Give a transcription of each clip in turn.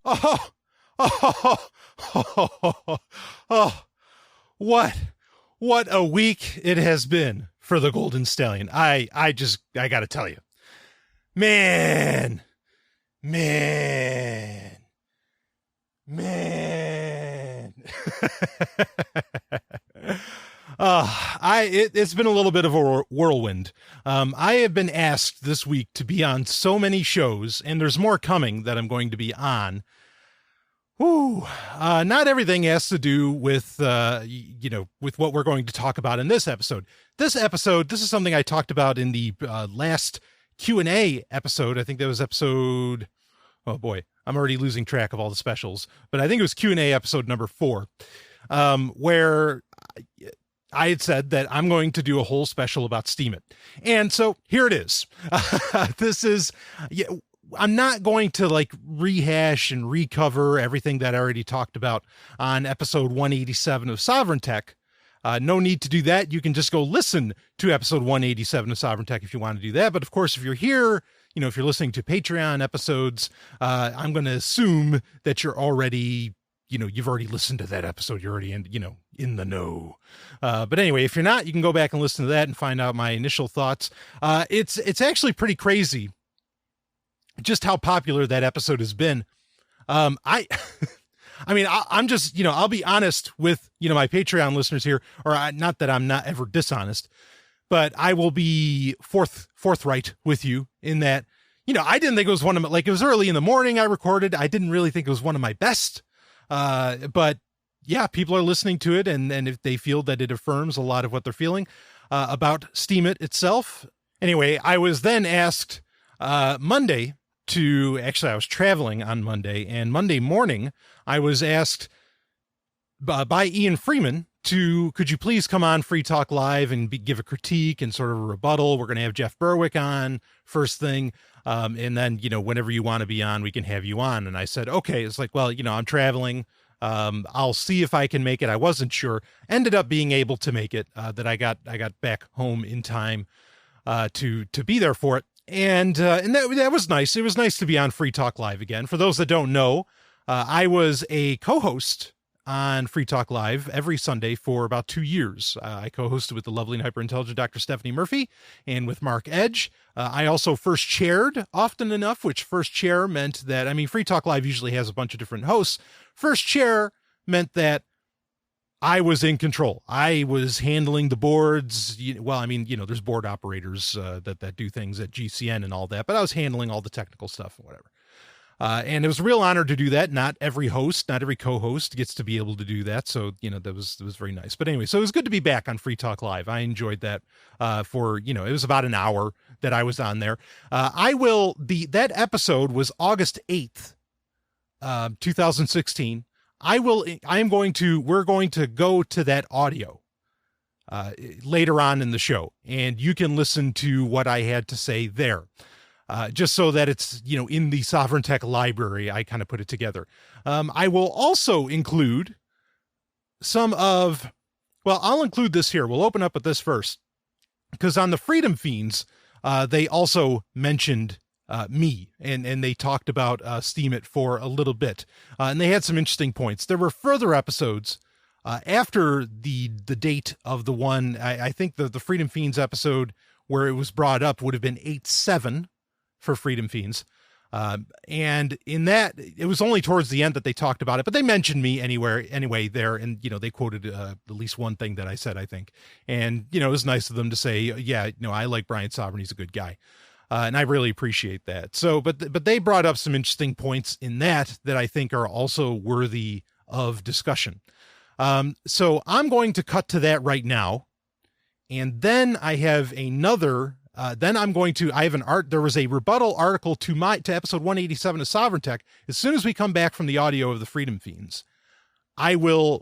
Oh, oh, oh, oh, what a week it has been for the Golden Stallion. I got to tell you, man. It's been a little bit of a whirlwind. I have been asked this week to be on so many shows, and there's more coming that I'm going to be on. Not everything has to do with, with what we're going to talk about in this episode. This is something I talked about in the last Q&A episode. I think that was episode, oh boy, I'm already losing track of all the specials, but I think it was Q&A episode number 4, where I had said that I'm going to do a whole special about Steemit. And so here it is. I'm not going to rehash and recover everything that I already talked about on episode 187 of Sovereign Tech. No need to do that. You can just go listen to episode 187 of Sovereign Tech if you want to do that. But of course, if you're here, if you're listening to Patreon episodes, I'm going to assume that you're already, you've already listened to that episode. You're already in the know. But anyway, if you're not, you can go back and listen to that and find out my initial thoughts. It's actually pretty crazy just how popular that episode has been. I'm just, I'll be honest with, my Patreon listeners here, not that I'm not ever dishonest, but I will be forthright with you in that, I didn't think it was one of my, it was early in the morning I recorded. I didn't really think it was one of my best, but yeah, people are listening to it. And if they feel that it affirms a lot of what they're feeling, about Steemit itself. Anyway, I was then asked, Monday, I was traveling on Monday, and Monday morning I was asked by Ian Freeman could you please come on Free Talk Live and give a critique and sort of a rebuttal. We're going to have Jeff Berwick on first thing. And then, whenever you want to be on, we can have you on. And I said, okay. It's well, I'm traveling. I'll see if I can make it. I wasn't sure. Ended up being able to make it, that I got back home in time, to be there for it. And that was nice. It was nice to be on Free Talk Live again. For those that don't know, I was a co-host on Free Talk Live every Sunday for about 2 years. I co-hosted with the lovely and hyper-intelligent Dr. Stephanie Murphy and with Mark Edge. I also first chaired often enough, which first chair meant that, Free Talk Live usually has a bunch of different hosts. First chair meant that I was in control. I was handling the boards. There's board operators that do things at GCN and all that, but I was handling all the technical stuff and whatever. And it was a real honor to do that. Not every co-host gets to be able to do that. So, that was very nice. But anyway, so it was good to be back on Free Talk Live. I enjoyed that it was about an hour that I was on there. That episode was August 8th, 2016. We're going to go to that audio later on in the show, and you can listen to what I had to say there, just so that it's, in the Sovereign Tech library. I kind of put it together. I will also include I'll include this here. We'll open up with this first, because on the Freedom Fiends, they also mentioned me, and they talked about Steemit for a little bit, and they had some interesting points. There were further episodes after the date of the one. I think the Freedom Fiends episode where it was brought up would have been 8/7 for Freedom Fiends, and in that it was only towards the end that they talked about it, but they mentioned me anyway there, and they quoted at least one thing that I said, I think, and it was nice of them to say, yeah, I like Brian Sovereign, he's a good guy. And I really appreciate that. So, but they brought up some interesting points in that I think are also worthy of discussion. So I'm going to cut to that right now. And then I have another, there was a rebuttal article to episode 187 of Sovereign Tech. As soon as we come back from the audio of the Freedom Fiends, I'm going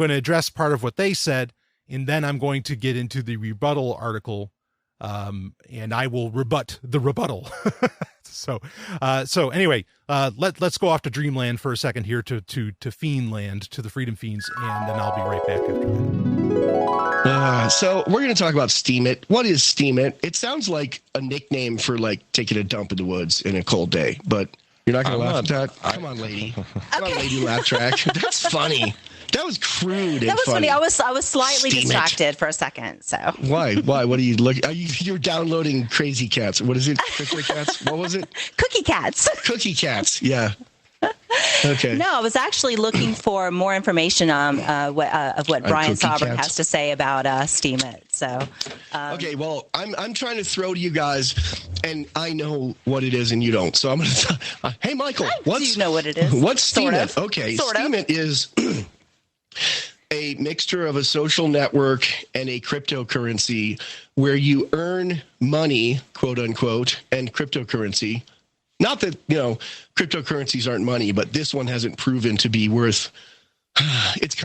to address part of what they said, and then I'm going to get into the rebuttal article, and I will rebut the rebuttal. So anyway, let's go off to Dreamland for a second here to Fiendland, to the Freedom Fiends, and then I'll be right back after that. So we're going to talk about Steemit. What is Steemit? It sounds like a nickname for taking a dump in the woods in a cold day, but You're not going to laugh at that? Come on, lady. Come on, lady, laugh track. That's funny. That was crude. That was funny. I was slightly Steemit. distracted for a second. So why? What are you looking? You're downloading Crazy Cats. What is it? Crypto Cats? What was it? Cookie Cats. Cookie Cats. Yeah. Okay. No, I was actually looking for more information on of what Brian Sauber has to say about Steemit. So, okay, well, I'm trying to throw to you guys, and I know what it is, and you don't. So I'm going to. Hey, Michael, do you know what it is? What's Steemit? Sort of. Okay, Sort of. Steemit is a mixture of a social network and a cryptocurrency where you earn money, quote unquote, and cryptocurrency. Not that, cryptocurrencies aren't money, but this one hasn't proven to be worth. It's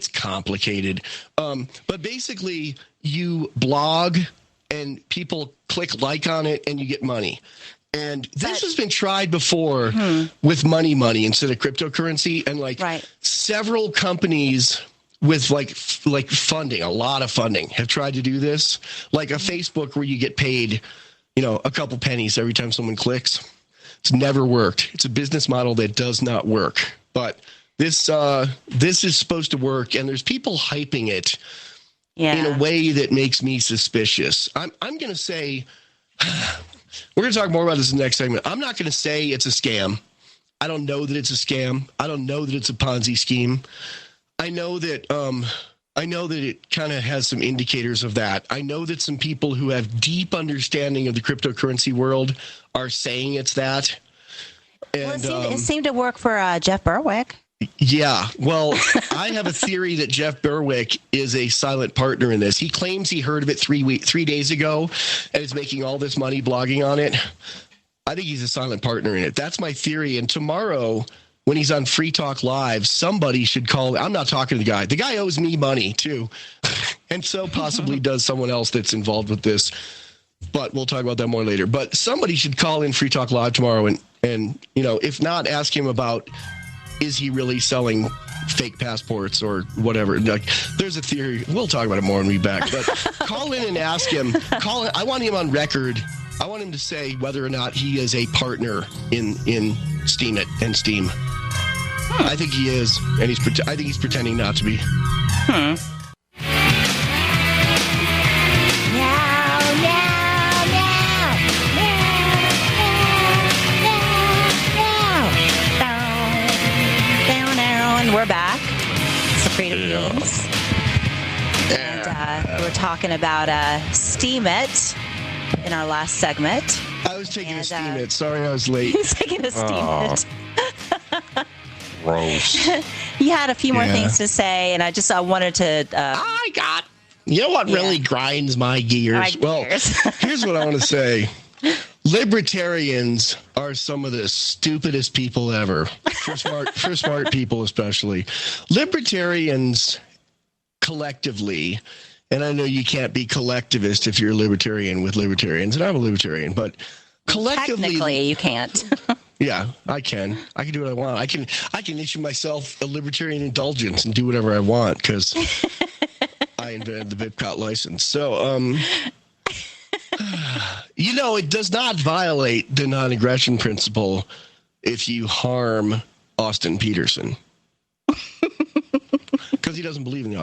complicated. But basically, you blog and people click like on it and you get money. And this has been tried before with money instead of cryptocurrency. And several companies with like funding, a lot of funding, have tried to do this. Like a Facebook where you get paid, a couple pennies every time someone clicks. It's never worked. It's a business model that does not work. But this is supposed to work, and there's people hyping it in a way that makes me suspicious. I'm going to say, we're going to talk more about this in the next segment. I'm not going to say it's a scam. I don't know that it's a scam. I don't know that it's a Ponzi scheme. I know that it kind of has some indicators of that. I know that some people who have deep understanding of the cryptocurrency world are saying it's that. And, it seemed to work for Jeff Berwick. Yeah. Well, I have a theory that Jeff Berwick is a silent partner in this. He claims he heard of it 3 days ago and is making all this money blogging on it. I think he's a silent partner in it. That's my theory. And tomorrow, when he's on Free Talk Live, somebody should call. I'm not talking to the guy. The guy owes me money, too. And so possibly does someone else that's involved with this. But we'll talk about that more later. But somebody should call in Free Talk Live tomorrow and if not, ask him about, is he really selling fake passports or whatever? Like, there's a theory. We'll talk about it more when we're back. But call in and ask him. I want him on record. I want him to say whether or not he is a partner in Steemit and Steam. I think he is, and I think he's pretending not to be. And we're back. It's the Freedom News. And we're talking about Steemit in our last segment. I was taking a Steemit. Sorry I was late. He's taking a Steemit. Gross. He had a few more things to say, and I wanted to... You know what really grinds my gears? Well, here's what I want to say. Libertarians are some of the stupidest people ever. For smart people especially. Libertarians collectively, and I know you can't be collectivist if you're a libertarian with libertarians, and I'm a libertarian, but collectively... Technically, you can't. Yeah, I can. I can do what I want. I can issue myself a libertarian indulgence and do whatever I want because I invented the Vipcot license. So, it does not violate the non-aggression principle if you harm Austin Peterson. Because he doesn't believe in the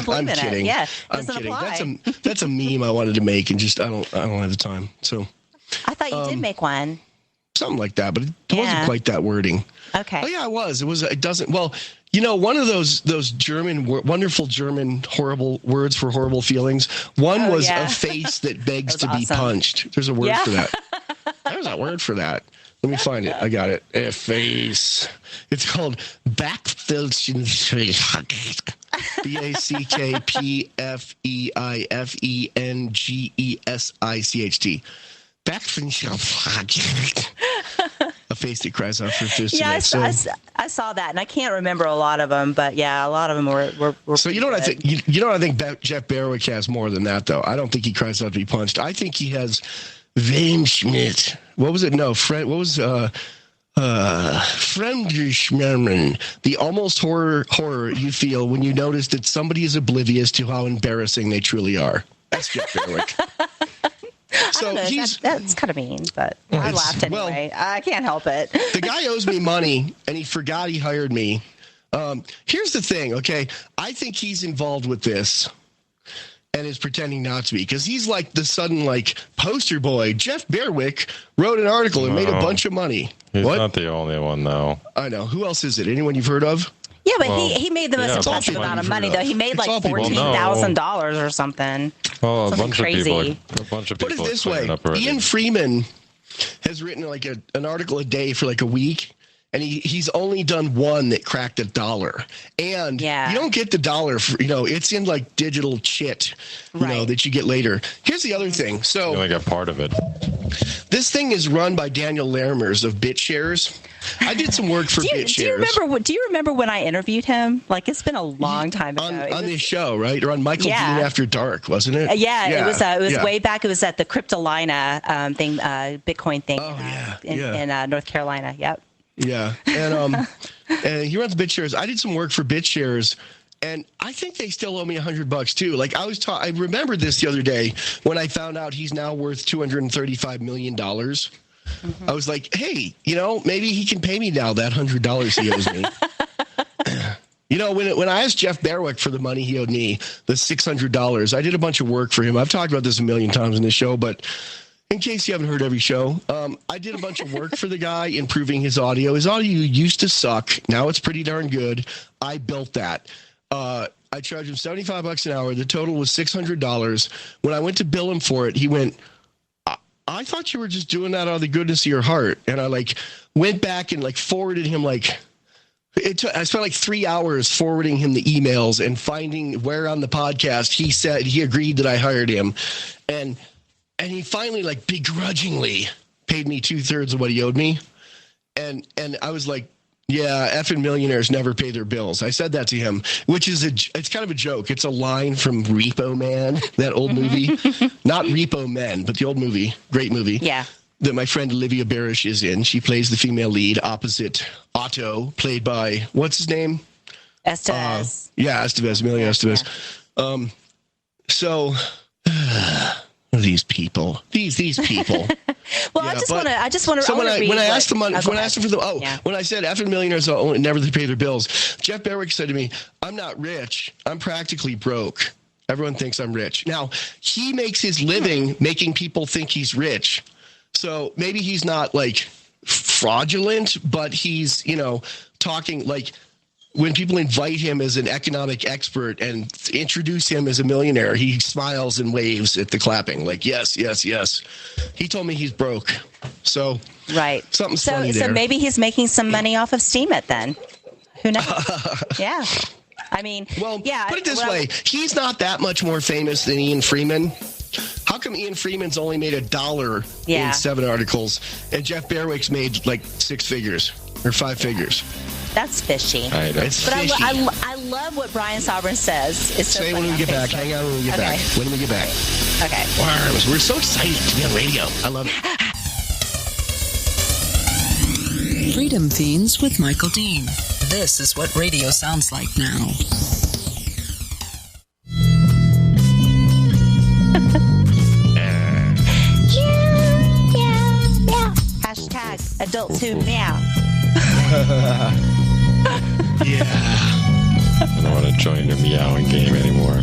I'm kidding. Yeah, I'm kidding. That's a meme I wanted to make, and just I don't have the time. So I thought you did make one. Something like that, but it wasn't quite that wording. Okay. Oh yeah, it was. It doesn't. Well, one of those wonderful German horrible words for horrible feelings. One was a face that begs to be punched. There's a word for that. There's a word for that. Let me find it. I got it. A face. It's called Backfilchen. Backfeifengesicht. A face that cries out for fishnets. Yeah, I saw that, and I can't remember a lot of them, but yeah, a lot of them were so you know what I think? You know what I think? Jeff Berwick has more than that, though. I don't think he cries out to be punched. I think he has Weinschmidt. What was it? No, What was Fremdschmermen, the almost horror you feel when you notice that somebody is oblivious to how embarrassing they truly are. That's Jeff Berwick. So that's kind of mean, but I laughed anyway. I can't help it. The guy owes me money, and he forgot he hired me. Here's the thing, okay? I think he's involved with this and is pretending not to be, because he's like the sudden poster boy. Jeff Berwick wrote an article and made a bunch of money. He's not the only one, though. I know. Who else is it? Anyone you've heard of? Yeah, but he made the most impressive amount of money, though. He made like $14,000 or something. Oh, a bunch of people. Put it this way: Ian Freeman has written an article a day for a week. And he's only done one that cracked $1. And you don't get the dollar for, it's in digital chit, that you get later. Here's the other thing. So you only got part of it. This thing is run by Daniel Larimers of BitShares. I did some work for BitShares. Do you remember when I interviewed him? It's been a long time ago. On this show, right? Or on Michael Dean After Dark, wasn't it? It was way back. It was at the Cryptolina thing, Bitcoin thing in North Carolina. Yep. Yeah, and he runs BitShares. I did some work for BitShares, and I think they still owe me $100 too. I remembered this the other day when I found out he's now worth $235 million. I was like, hey, maybe he can pay me now that $100 he owes me. When I asked Jeff Berwick for the money he owed me, the $600, I did a bunch of work for him. I've talked about this a million times in this show, but in case you haven't heard every show, I did a bunch of work for the guy, improving his audio. His audio used to suck. Now it's pretty darn good. I built that. I charged him $75 an hour. The total was $600. When I went to bill him for it, he went, I thought you were just doing that out of the goodness of your heart. And I went back and forwarded him I spent 3 hours forwarding him the emails and finding where on the podcast he said he agreed that I hired him. And he finally, begrudgingly paid me 2/3 of what he owed me. And I was like, yeah, effing millionaires never pay their bills. I said that to him, which is it's kind of a joke. It's a line from Repo Man, that old movie. Not Repo Men, but the old movie. Great movie. Yeah. That my friend Olivia Barish is in. She plays the female lead opposite Otto, played by, what's his name? Estevez. Estevez, Emilio Estevez. Yeah. So... These people. Well, I just want to. So when I asked him when I said effing millionaires never pay their bills, Jeff Berwick said to me, "I'm not rich. I'm practically broke. Everyone thinks I'm rich." Now he makes his living making people think he's rich. So maybe he's not fraudulent, but he's talking when people invite him as an economic expert and introduce him as a millionaire, he smiles and waves at the clapping, yes, yes, yes. He told me he's broke. So something's funny there. So maybe he's making some money off of Steemit then. Who knows? Yeah. I mean, put it this way. He's not that much more famous than Ian Freeman. How come Ian Freeman's only made $1 in 7 articles and Jeff Berwick's made 6 figures or 5 figures? That's fishy. I know. It's fishy. I love what Brian Sovereign says. It's so Say when we get back. Hang on when we get back. When we get back. Okay. Worms. We're so excited to be on radio. I love it. Freedom Fiends with Michael Dean. This is what radio sounds like now. Hashtag adults who meow. Yeah. I don't want to join your meowing game anymore.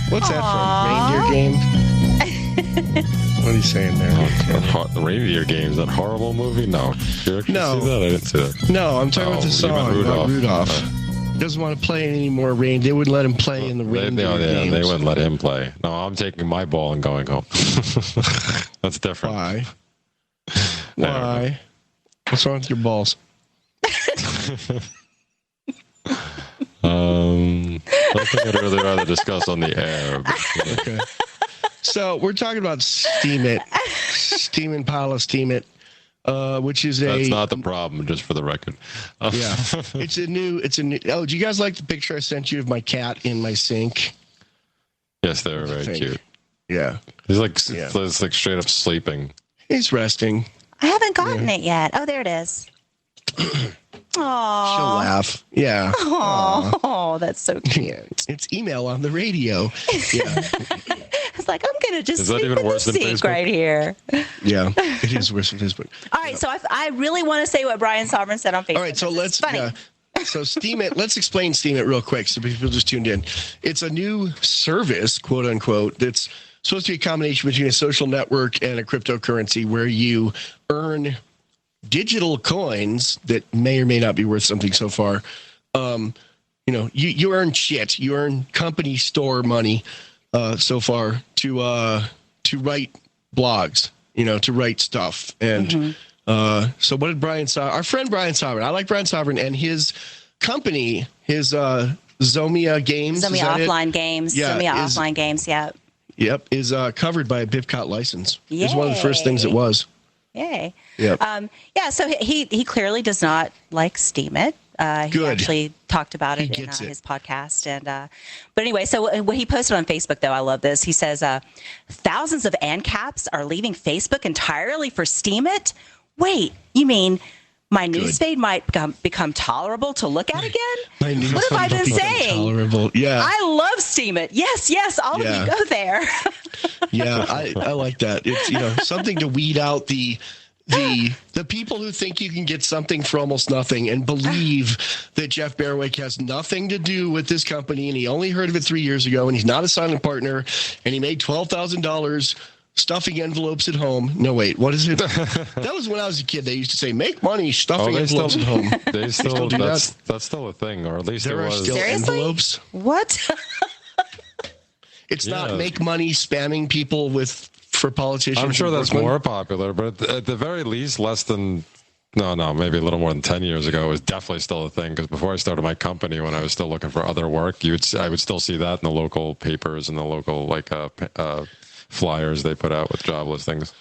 What's that from? Reindeer game? What are you saying there? The Reindeer Game, is that horrible movie? No. Did you actually see that? I didn't see that. No, I'm talking about the song, not Rudolph. Doesn't want to play any more rain. They wouldn't let him play in the reindeer games. They wouldn't let him play. No, I'm taking my ball and going home. That's different. Why? Why? What's wrong with your balls? Something I'd really rather discuss on the air. Okay. So we're talking about Steemit, Steam Pile of Steemit, which is That's not the problem, just for the record. Yeah, it's a new. Oh, do you guys like the picture I sent you of my cat in my sink? Yes, they were very cute. Yeah, he's like straight up sleeping. He's resting. I haven't gotten it yet. Oh, there it is. Aww. She'll laugh. Yeah. Oh, that's so cute. Yeah. It's email on the radio. Yeah. It's like, I'm going to just Is that sleep even in worse the than sink Facebook? right here. Yeah, it is worse than Facebook. All right, so I really want to say what Brian Sovereign said on Facebook. All right, so let's so Steemit. Let's explain Steemit real quick, so people just tuned in. It's a new service, quote unquote, that's supposed to be a combination between a social network and a cryptocurrency, where you earn digital coins that may or may not be worth something so far. You earn shit. You earn company store money so far to write blogs, to write stuff. And so what did our friend Brian Sovereign, I like Brian Sovereign, and his company, his Zomia Games. Zomia Offline Games. Yeah, Zomia Offline Games, yeah. Yep, is covered by a BivCot license. Yay. It's one of the first things it was. Yay. Yep. So he clearly does not like Steemit. He Good. actually talked about it in his podcast. But anyway, so what he posted on Facebook, though, I love this. He says, thousands of ANCAPs are leaving Facebook entirely for Steemit. Wait, you mean my newsfeed might become tolerable to look at again? What have I been saying? Tolerable. Yeah. I love Steemit. Yes, all of you go there. Yeah, I like that. It's something to weed out the people who think you can get something for almost nothing and believe that Jeff Berwick has nothing to do with this company, and he only heard of it 3 years ago, and he's not a silent partner, and he made $12,000 stuffing envelopes at home. No, wait, what is it? That was when I was a kid. They used to say, make money stuffing envelopes at home. They still do that? That's still a thing, or at least there was. Are still Seriously? Envelopes. What? It's not make money spamming people for politicians. I'm sure that's more popular, but at the very least, maybe a little more than 10 years ago, it was definitely still a thing. Because before I started my company, when I was still looking for other work, I would still see that in the local papers and the local flyers they put out with job listings.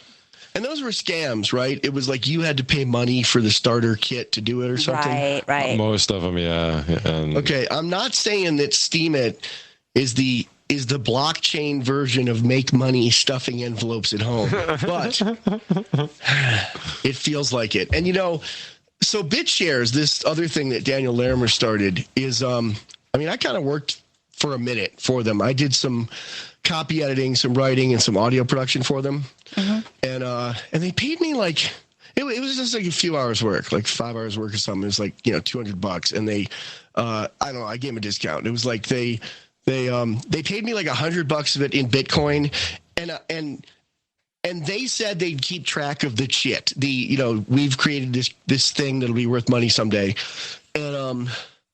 And those were scams, right? It was like you had to pay money for the starter kit to do it or something. Right. Most of them, yeah. Okay, I'm not saying that Steemit is the blockchain version of make money stuffing envelopes at home, but it feels like it. And so BitShares, this other thing that Daniel Larimer started, is I kind of worked for a minute for them. I did some copy editing, some writing, and some audio production for them. And they paid me like it was just like a few hours work, like 5 hours work or something. It was like $200, and they I don't know, I gave them a discount. It was like they paid me like $100 of it in Bitcoin, and they said they'd keep track of the shit. We've created this thing that'll be worth money someday,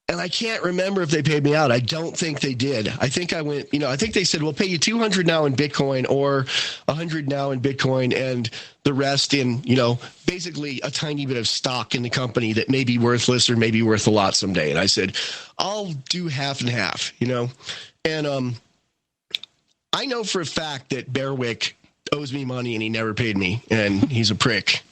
and I can't remember if they paid me out. I don't think they did. I think I went, I think they said, we'll pay you $200 now in Bitcoin or $100 now in Bitcoin, and the rest in, basically a tiny bit of stock in the company that may be worthless or may be worth a lot someday. And I said, I'll do half and half, and I know for a fact that Berwick owes me money and he never paid me, and he's a prick.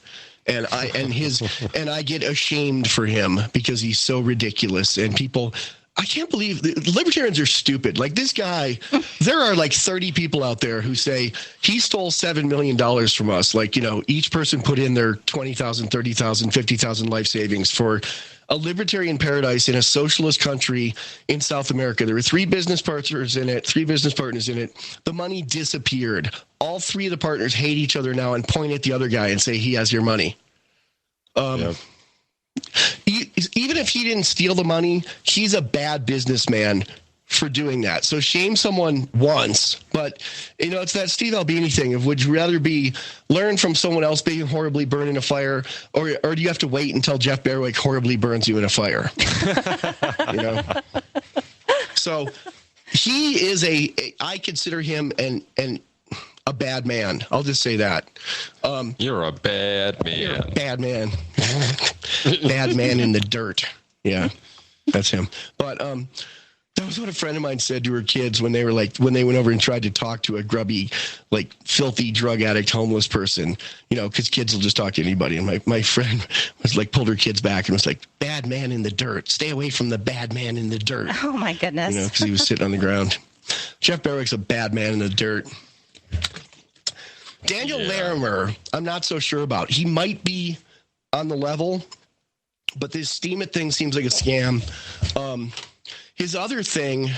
And I get ashamed for him because he's so ridiculous. And people, I can't believe libertarians are stupid. Like this guy, there are like 30 people out there who say he stole $7 million from us. Like, each person put in their 20,000, 30,000, 50,000 life savings for a libertarian paradise in a socialist country in South America. There were three business partners in it. The money disappeared. All three of the partners hate each other now and point at the other guy and say he has your money. Even if he didn't steal the money, he's a bad businessman for doing that. So shame someone once, but it's that Steve Albini thing of, would you rather learn from someone else being horribly burned in a fire, or do you have to wait until Jeff Berwick horribly burns you in a fire? So he is I consider him a bad man. I'll just say that. You're a bad man. You're a bad man. Bad man in the dirt. Yeah, that's him. But that was what a friend of mine said to her kids when they went over and tried to talk to a grubby, like filthy drug addict, homeless person, because kids will just talk to anybody. And my friend was like, pulled her kids back and was like, bad man in the dirt. Stay away from the bad man in the dirt. Oh my goodness. Because he was sitting on the ground. Jeff Berwick's a bad man in the dirt. Daniel Larimer, I'm not so sure about. He might be on the level, but this Steemit thing seems like a scam. His other thing,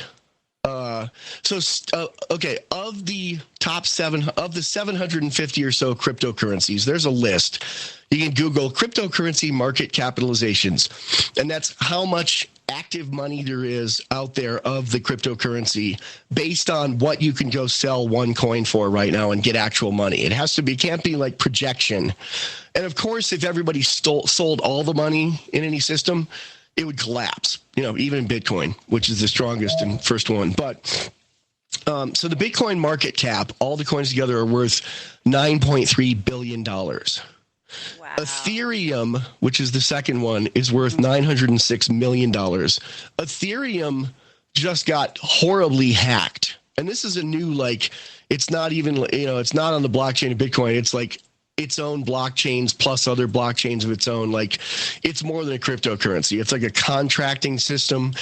Okay, of the top 750 or so cryptocurrencies, there's a list. You can Google cryptocurrency market capitalizations, and that's how much active money there is out there of the cryptocurrency based on what you can go sell one coin for right now and get actual money. It can't be like projection. And of course, if everybody sold all the money in any system, it would collapse, even in Bitcoin, which is the strongest and first one. But so the Bitcoin market cap, all the coins together are worth $9.3 billion. Wow. Ethereum, which is the second one, is worth $906 million. Ethereum just got horribly hacked. And this is a new, it's not even, it's not on the blockchain of Bitcoin. It's like its own blockchains plus other blockchains of its own. It's more than a cryptocurrency. It's like a contracting system.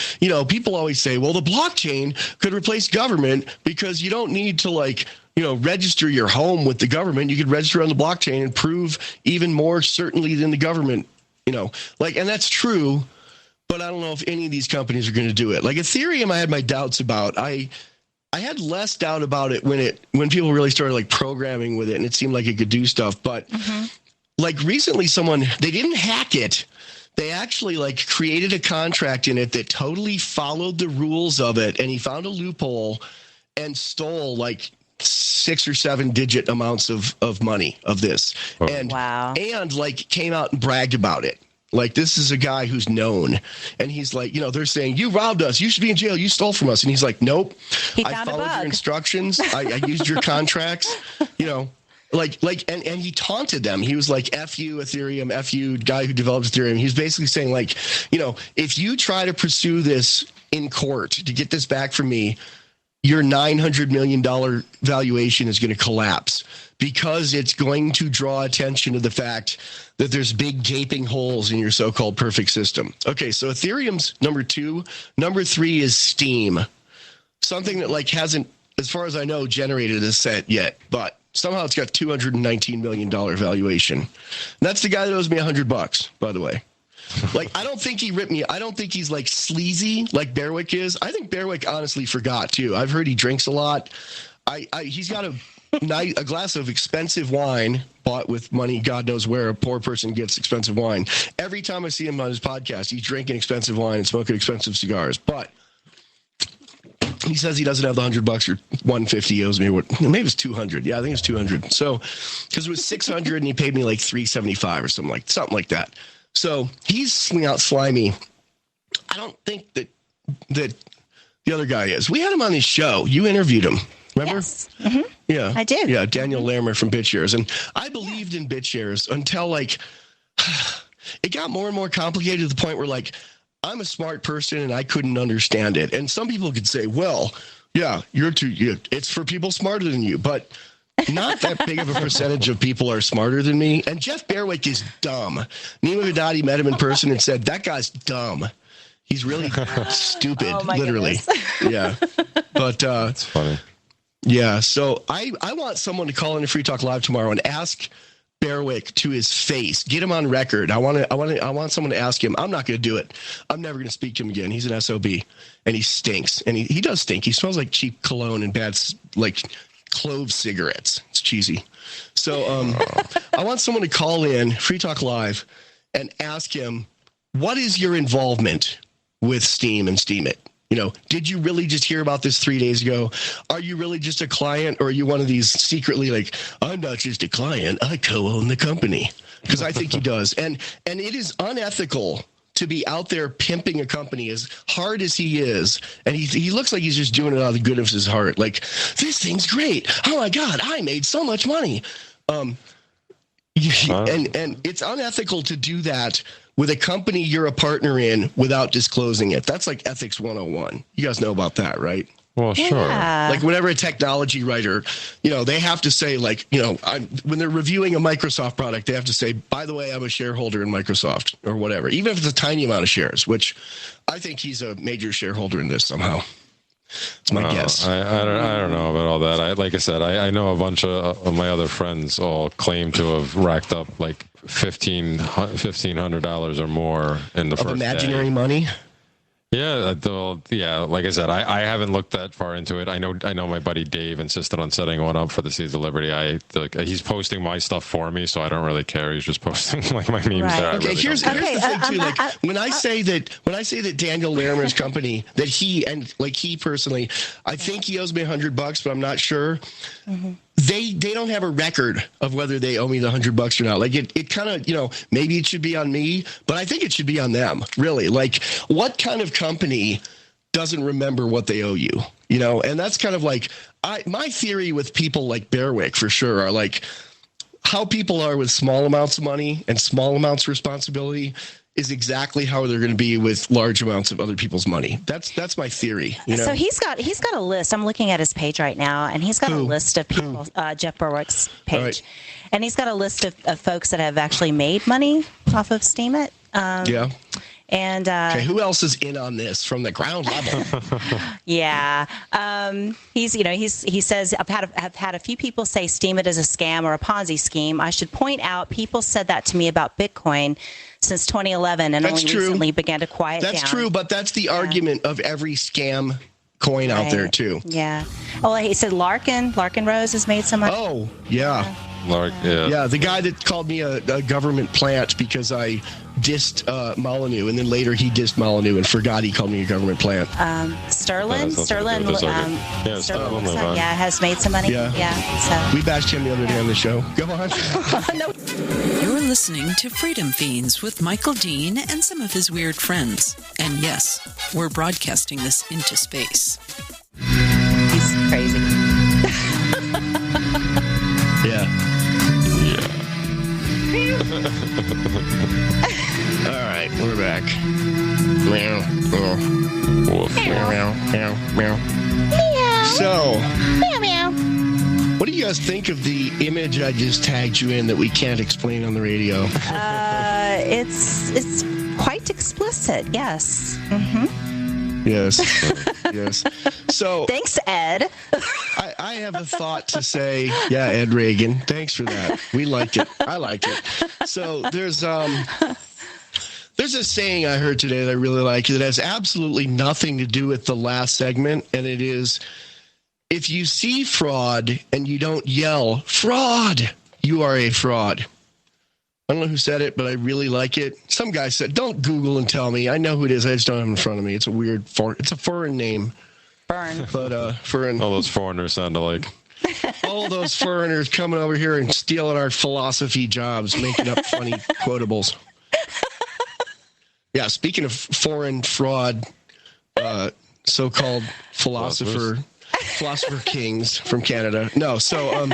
People always say, well, the blockchain could replace government because you don't need to register your home with the government. You could register on the blockchain and prove even more certainly than the government, and that's true, but I don't know if any of these companies are going to do it. Like Ethereum, I had my doubts about. I had less doubt about it when people really started programming with it and it seemed like it could do stuff. But recently they didn't hack it. They actually created a contract in it that totally followed the rules of it. And he found a loophole and stole 6 or 7 digit amounts of money of this. Oh. And came out and bragged about it. This is a guy who's known, and he's they're saying, you robbed us. You should be in jail. You stole from us. And he's like, nope. I followed your instructions. I used your contracts, and he taunted them. He was like, F you, Ethereum, F you, guy who developed Ethereum. He's basically saying if you try to pursue this in court to get this back from me, your $900 million valuation is going to collapse because it's going to draw attention to the fact that there's big gaping holes in your so-called perfect system. Okay, so Ethereum's number 2. Number 3 is Steem, something that hasn't, as far as I know, generated a cent yet, but somehow it's got $219 million valuation. And that's the guy that owes me $100, by the way. I don't think he ripped me. I don't think he's sleazy like Bearwick is. I think Bearwick honestly forgot too. I've heard he drinks a lot. He's got a glass of expensive wine bought with money, God knows where a poor person gets expensive wine. Every time I see him on his podcast, he's drinking expensive wine and smoking expensive cigars. But he says he doesn't have the $100 or $150 he owes me. Maybe it's $200. Yeah, I think it's $200. So, because it was $600 and he paid me $375 or something like that. So he's slimy. I don't think that the other guy is. We had him on his show. You interviewed him. Remember? Yes. Mm-hmm. Yeah. I did. Yeah, Daniel Larimer from BitShares. And I believed in BitShares until it got more and more complicated to the point where I'm a smart person and I couldn't understand it. And some people could say, well, yeah, it's for people smarter than you. But not that big of a percentage of people are smarter than me. And Jeff Bearwick is dumb. Nima Gadadi met him in person and said, that guy's dumb. He's really stupid, literally. Goodness. Yeah. But that's funny. Yeah. So I want someone to call into Free Talk Live tomorrow and ask Bearwick to his face. Get him on record. I want someone to ask him. I'm not going to do it. I'm never going to speak to him again. He's an SOB and he stinks. And he does stink. He smells like cheap cologne and bad clove cigarettes. It's cheesy. So I want someone to call in Free Talk Live and ask him, what is your involvement with Steem and Steemit? Did you really just hear about this 3 days ago? Are you really just a client, or are you one of these secretly I'm not just a client, I co-own the company? Because I think he does. And it is unethical to be out there pimping a company as hard as he is. And he looks like he's just doing it out of the goodness of his heart. This thing's great. Oh my God, I made so much money. And it's unethical to do that with a company you're a partner in without disclosing it. That's ethics 101. You guys know about that, right? Well, sure. Yeah. Whenever a technology writer, they have to say when they're reviewing a Microsoft product, they have to say, by the way, I'm a shareholder in Microsoft or whatever, even if it's a tiny amount of shares, which I think he's a major shareholder in this somehow. It's my guess. I don't know about all that. Like I said, I know a bunch of my other friends all claim to have racked up $1,500 or more in the first imaginary day. Money. Yeah, like I said, I haven't looked that far into it. I know my buddy Dave insisted on setting one up for the Seeds of Liberty. He's posting my stuff for me, so I don't really care. He's just posting like my memes right. there. Okay, really here's the thing too. Like when I say that Daniel Larimer's company, that he personally, I think he owes me $100, but I'm not sure. Mm-hmm. They don't have a record of whether they owe me the $100 or not. Like it kind of, maybe it should be on me, but I think it should be on them. Really, like what kind of company doesn't remember what they owe you? And that's kind of like my theory with people like Bearwick for sure are like how people are with small amounts of money and small amounts of responsibility is exactly how they're going to be with large amounts of other people's money. That's my theory. So he's got a list. I'm looking at his page right now, and he's got a list of people. Jeff Berwick's page, right. And he's got a list of folks that have actually made money off of Steemit. Yeah. And okay, who else is in on this from the ground level? Yeah, he says I've had a few people say Steemit is a scam or a Ponzi scheme. I should point out people said that to me about Bitcoin since 2011 and recently began to quiet down. That's true, but that's the argument of every scam coin out there too. Yeah. Oh, he said Larkin Rose has made some money. Oh, yeah. Yeah, the guy that called me a government plant because I dissed Molyneux, and then later he dissed Molyneux and forgot he called me a government plant. Sterling yeah, has made some money. Yeah. So we bashed him the other day on the show. Go on. No. You're listening to Freedom Fiends with Michael Dean and some of his weird friends. And yes, we're broadcasting this into space. He's crazy. Yeah. All right, we're back. Meow. So, what do you guys think of the image I just tagged you in that we can't explain on the radio? It's quite explicit. Yes. Mm-hmm. Yes. So thanks, Ed. I have a thought to say. Yeah, Ed Reagan. Thanks for that. We like it. I like it. So there's a saying I heard today that I really like that has absolutely nothing to do with the last segment, and it is, if you see fraud and you don't yell, fraud, you are a fraud. I don't know who said it, but I really like it. Some guy said, don't Google and tell me. I know who it is. I just don't have it in front of me. It's a foreign name. Burn. But all those foreigners sound alike. All those foreigners coming over here and stealing our philosophy jobs, making up funny quotables. Yeah, speaking of foreign fraud, so-called philosopher kings from Canada. No, so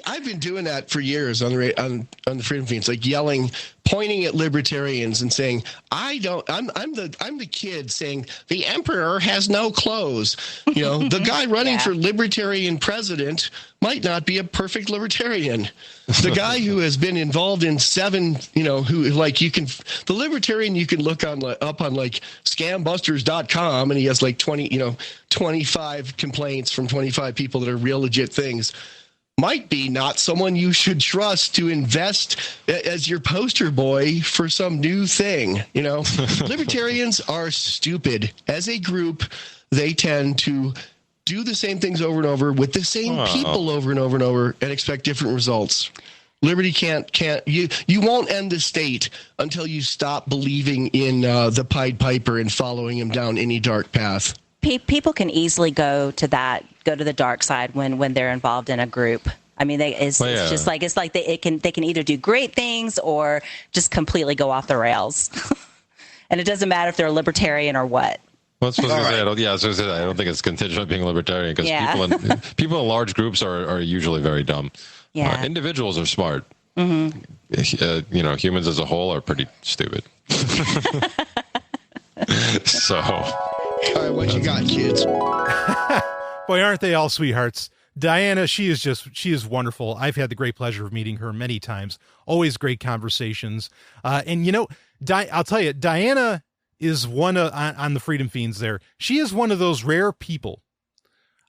I've been doing that for years on the Freedom Fiends, like yelling, pointing at libertarians and saying, I'm the kid saying the emperor has no clothes. The guy running for libertarian president might not be a perfect libertarian. The guy who has been involved in 7, the libertarian you can look up on like scambusters.com, and he has like 25 complaints from 25 people that are real legit things. Might be not someone you should trust to invest as your poster boy for some new thing. Libertarians are stupid. As a group, they tend to do the same things over and over with the same people over and over and over and expect different results. Liberty can't you won't end the state until you stop believing in the Pied Piper and following him down any dark path. People can easily go to the dark side when they're involved in a group. I mean, it's like they can either do great things or just completely go off the rails. And it doesn't matter if they're a libertarian or what. Well, I don't think it's contingent on being a libertarian, because people in large groups are usually very dumb. Yeah. Individuals are smart. Mm-hmm. Humans as a whole are pretty stupid. So. All right, what you got, kids? Boy, aren't they all sweethearts? Diana, she is wonderful. I've had the great pleasure of meeting her many times. Always great conversations. And I'll tell you, Diana is one on the Freedom Fiends there. She is one of those rare people.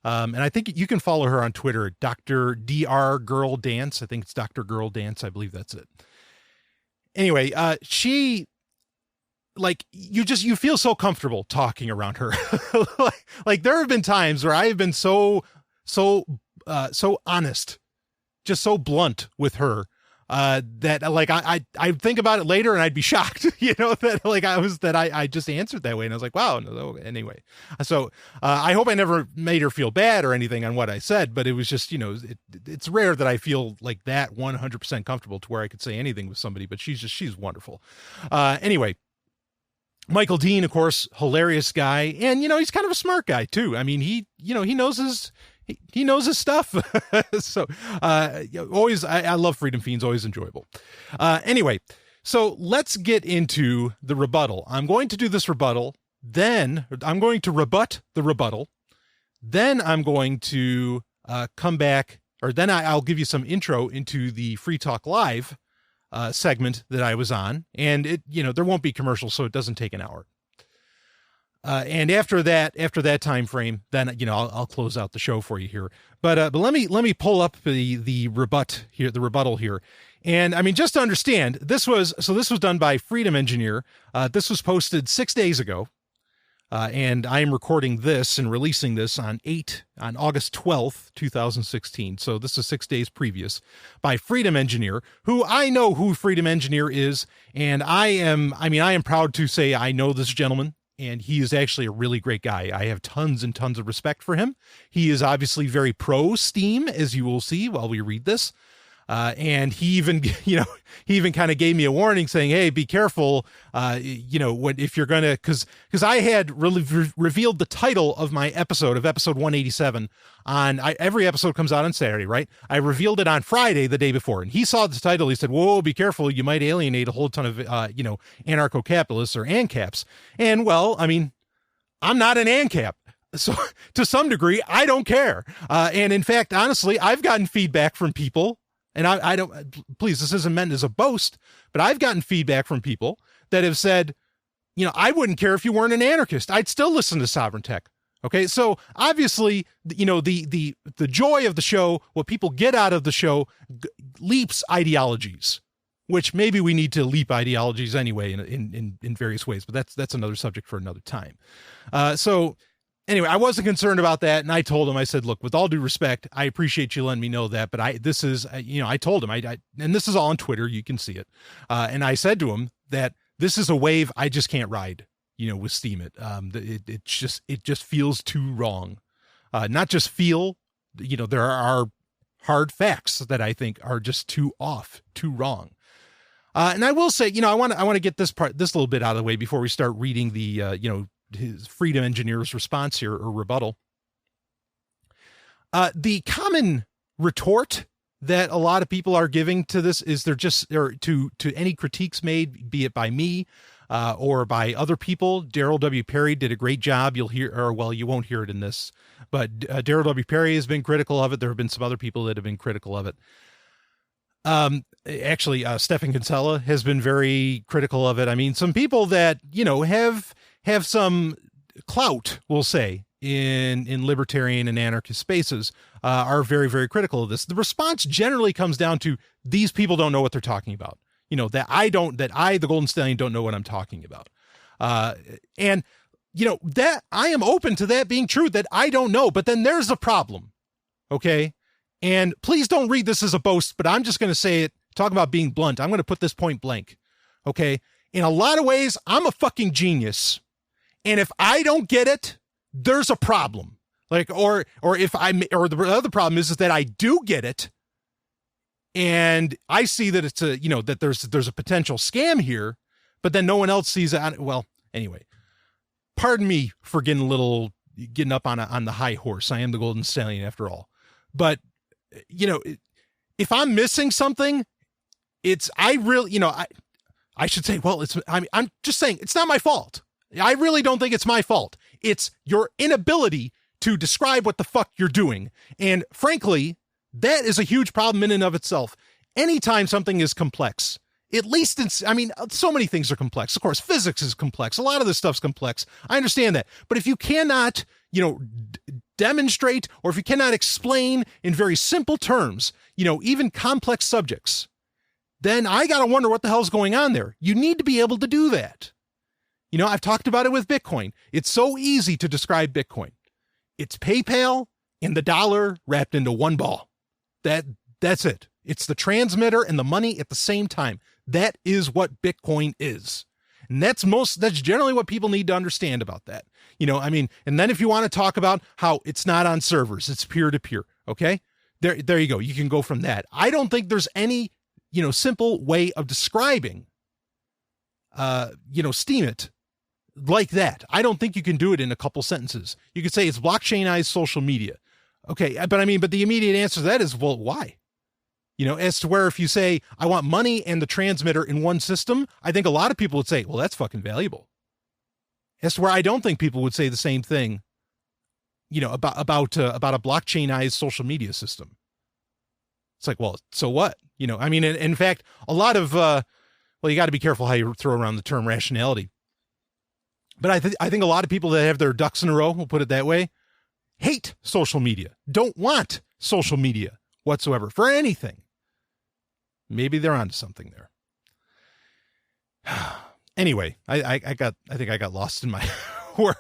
And I think you can follow her on Twitter at Dr. Dr. Girl Dance. I think it's Dr. Girl Dance. I believe that's it. Anyway, she like you feel so comfortable talking around her. Like there have been times where I have been so honest, just so blunt with her, that like I think about it later and I'd be shocked, that I just answered that way, and I was like, wow. No, anyway, so I hope I never made her feel bad or anything on what I said, but it was just, it's rare that I feel like that 100% comfortable to where I could say anything with somebody, but she's wonderful. Anyway, Michael Dean, of course, hilarious guy, and he's kind of a smart guy too. I mean, he knows his stuff. So always, I love Freedom Fiends, always enjoyable. Anyway, so let's get into the rebuttal. I'm going to do this rebuttal, then I'm going to rebut the rebuttal, then I'm going to come back, or then I'll give you some intro into the Free Talk Live segment that I was on, and there won't be commercials, so it doesn't take an hour. And after that time frame, then I'll close out the show for you here. But let me pull up the rebuttal here, and I mean, just to understand, this was done by Freedom Engineer. This was posted 6 days ago, and I am recording this and releasing this on August 12th, 2016. So this is 6 days previous, by Freedom Engineer, who I know who Freedom Engineer is, and I am proud to say I know this gentleman. And he is actually a really great guy. I have tons and tons of respect for him. He is obviously very pro Steam, as you will see while we read this. And he even, kind of gave me a warning saying, hey, be careful, if you're going to, because I had really revealed the title of my episode 187 every episode comes out on Saturday, right? I revealed it on Friday, the day before, and he saw the title. He said, whoa, be careful. You might alienate a whole ton of, anarcho-capitalists or ANCAPs. And well, I mean, I'm not an ANCAP. So to some degree, I don't care. And in fact, honestly, I've gotten feedback from people, and I don't, please, this isn't meant as a boast, but I've gotten feedback from people that have said, I wouldn't care if you weren't an anarchist. I'd still listen to Sovereign Tech. Okay. So obviously, the joy of the show, what people get out of the show leaps ideologies, which maybe we need to leap ideologies anyway in various ways, but that's another subject for another time. So anyway, I wasn't concerned about that, and I told him, I said, look, with all due respect, I appreciate you letting me know that, but I told him, and this is all on Twitter, you can see it, and I said to him that this is a wave I just can't ride, with Steemit. It just feels too wrong. Not just feel, there are hard facts that I think are just too off, too wrong. And I will say, I want to get this little bit out of the way before we start reading the, his Freedom Engineer's response here, or rebuttal. The common retort that a lot of people are giving to this is to any critiques made, be it by me or by other people. Daryl W. Perry did a great job. You'll hear, or well, you won't hear it in this, but Daryl W. Perry has been critical of it. There have been some other people that have been critical of it. Actually, Stefan Kinsella has been very critical of it. I mean, some people that, have some clout, we'll say, in libertarian and anarchist spaces, are very, very critical of this. The response generally comes down to, these people don't know what they're talking about. That I, the Golden Stallion, don't know what I'm talking about. And that I am open to that being true, that I don't know, but then there's a problem. Okay. And please don't read this as a boast, but I'm just going to say it, talk about being blunt. I'm going to put this point blank. Okay. In a lot of ways, I'm a fucking genius. And if I don't get it, there's a problem. Like, or the other problem is that I do get it, and I see that it's that there's a potential scam here, but then no one else sees it. Well, anyway, pardon me for getting getting up on the high horse. I am the Golden Stallion after all. But if I'm missing something, I should say, well, I'm just saying it's not my fault. I really don't think it's my fault. It's your inability to describe what the fuck you're doing. And frankly, that is a huge problem in and of itself. Anytime something is complex, at least so many things are complex. Of course, physics is complex. A lot of this stuff's complex. I understand that. But if you cannot, demonstrate, or if you cannot explain in very simple terms, even complex subjects, then I got to wonder what the hell's going on there. You need to be able to do that. You know, I've talked about it with Bitcoin. It's so easy to describe Bitcoin. It's PayPal and the dollar wrapped into one ball. That's it. It's the transmitter and the money at the same time. That is what Bitcoin is. And that's generally what people need to understand about that. You know, I mean, and then if you want to talk about how it's not on servers, it's peer to peer. Okay. There you go. You can go from that. I don't think there's any, you know, simple way of describing, Steemit like that. I don't think you can do it in a couple sentences. You could say it's blockchainized social media. Okay. But the immediate answer to that is, well, why? You know, as to where if you say, I want money and the transmitter in one system, I think a lot of people would say, well, that's fucking valuable. As to where I don't think people would say the same thing, you know, about a blockchainized social media system. It's like, well, so what? You know, I mean, in fact, a lot of, you got to be careful how you throw around the term rationality. But I think a lot of people that have their ducks in a row, we'll put it that way, hate social media, don't want social media whatsoever for anything. Maybe they're onto something there. Anyway, I think I got lost in my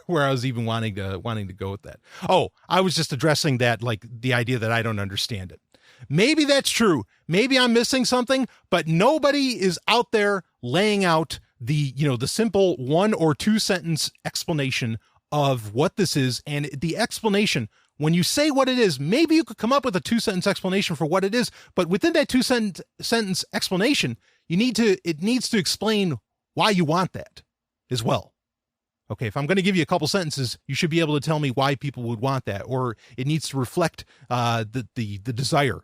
where I was even wanting to go with that. Oh, I was just addressing that, like the idea that I don't understand it. Maybe that's true. Maybe I'm missing something, but nobody is out there laying out the simple 1 or 2 sentence explanation of what this is. And the explanation, when you say what it is, maybe you could come up with a 2-sentence explanation for what it is, but within that 2-sentence explanation, it needs to explain why you want that as well. Okay, if I'm going to give you a couple sentences, you should be able to tell me why people would want that, or it needs to reflect the desire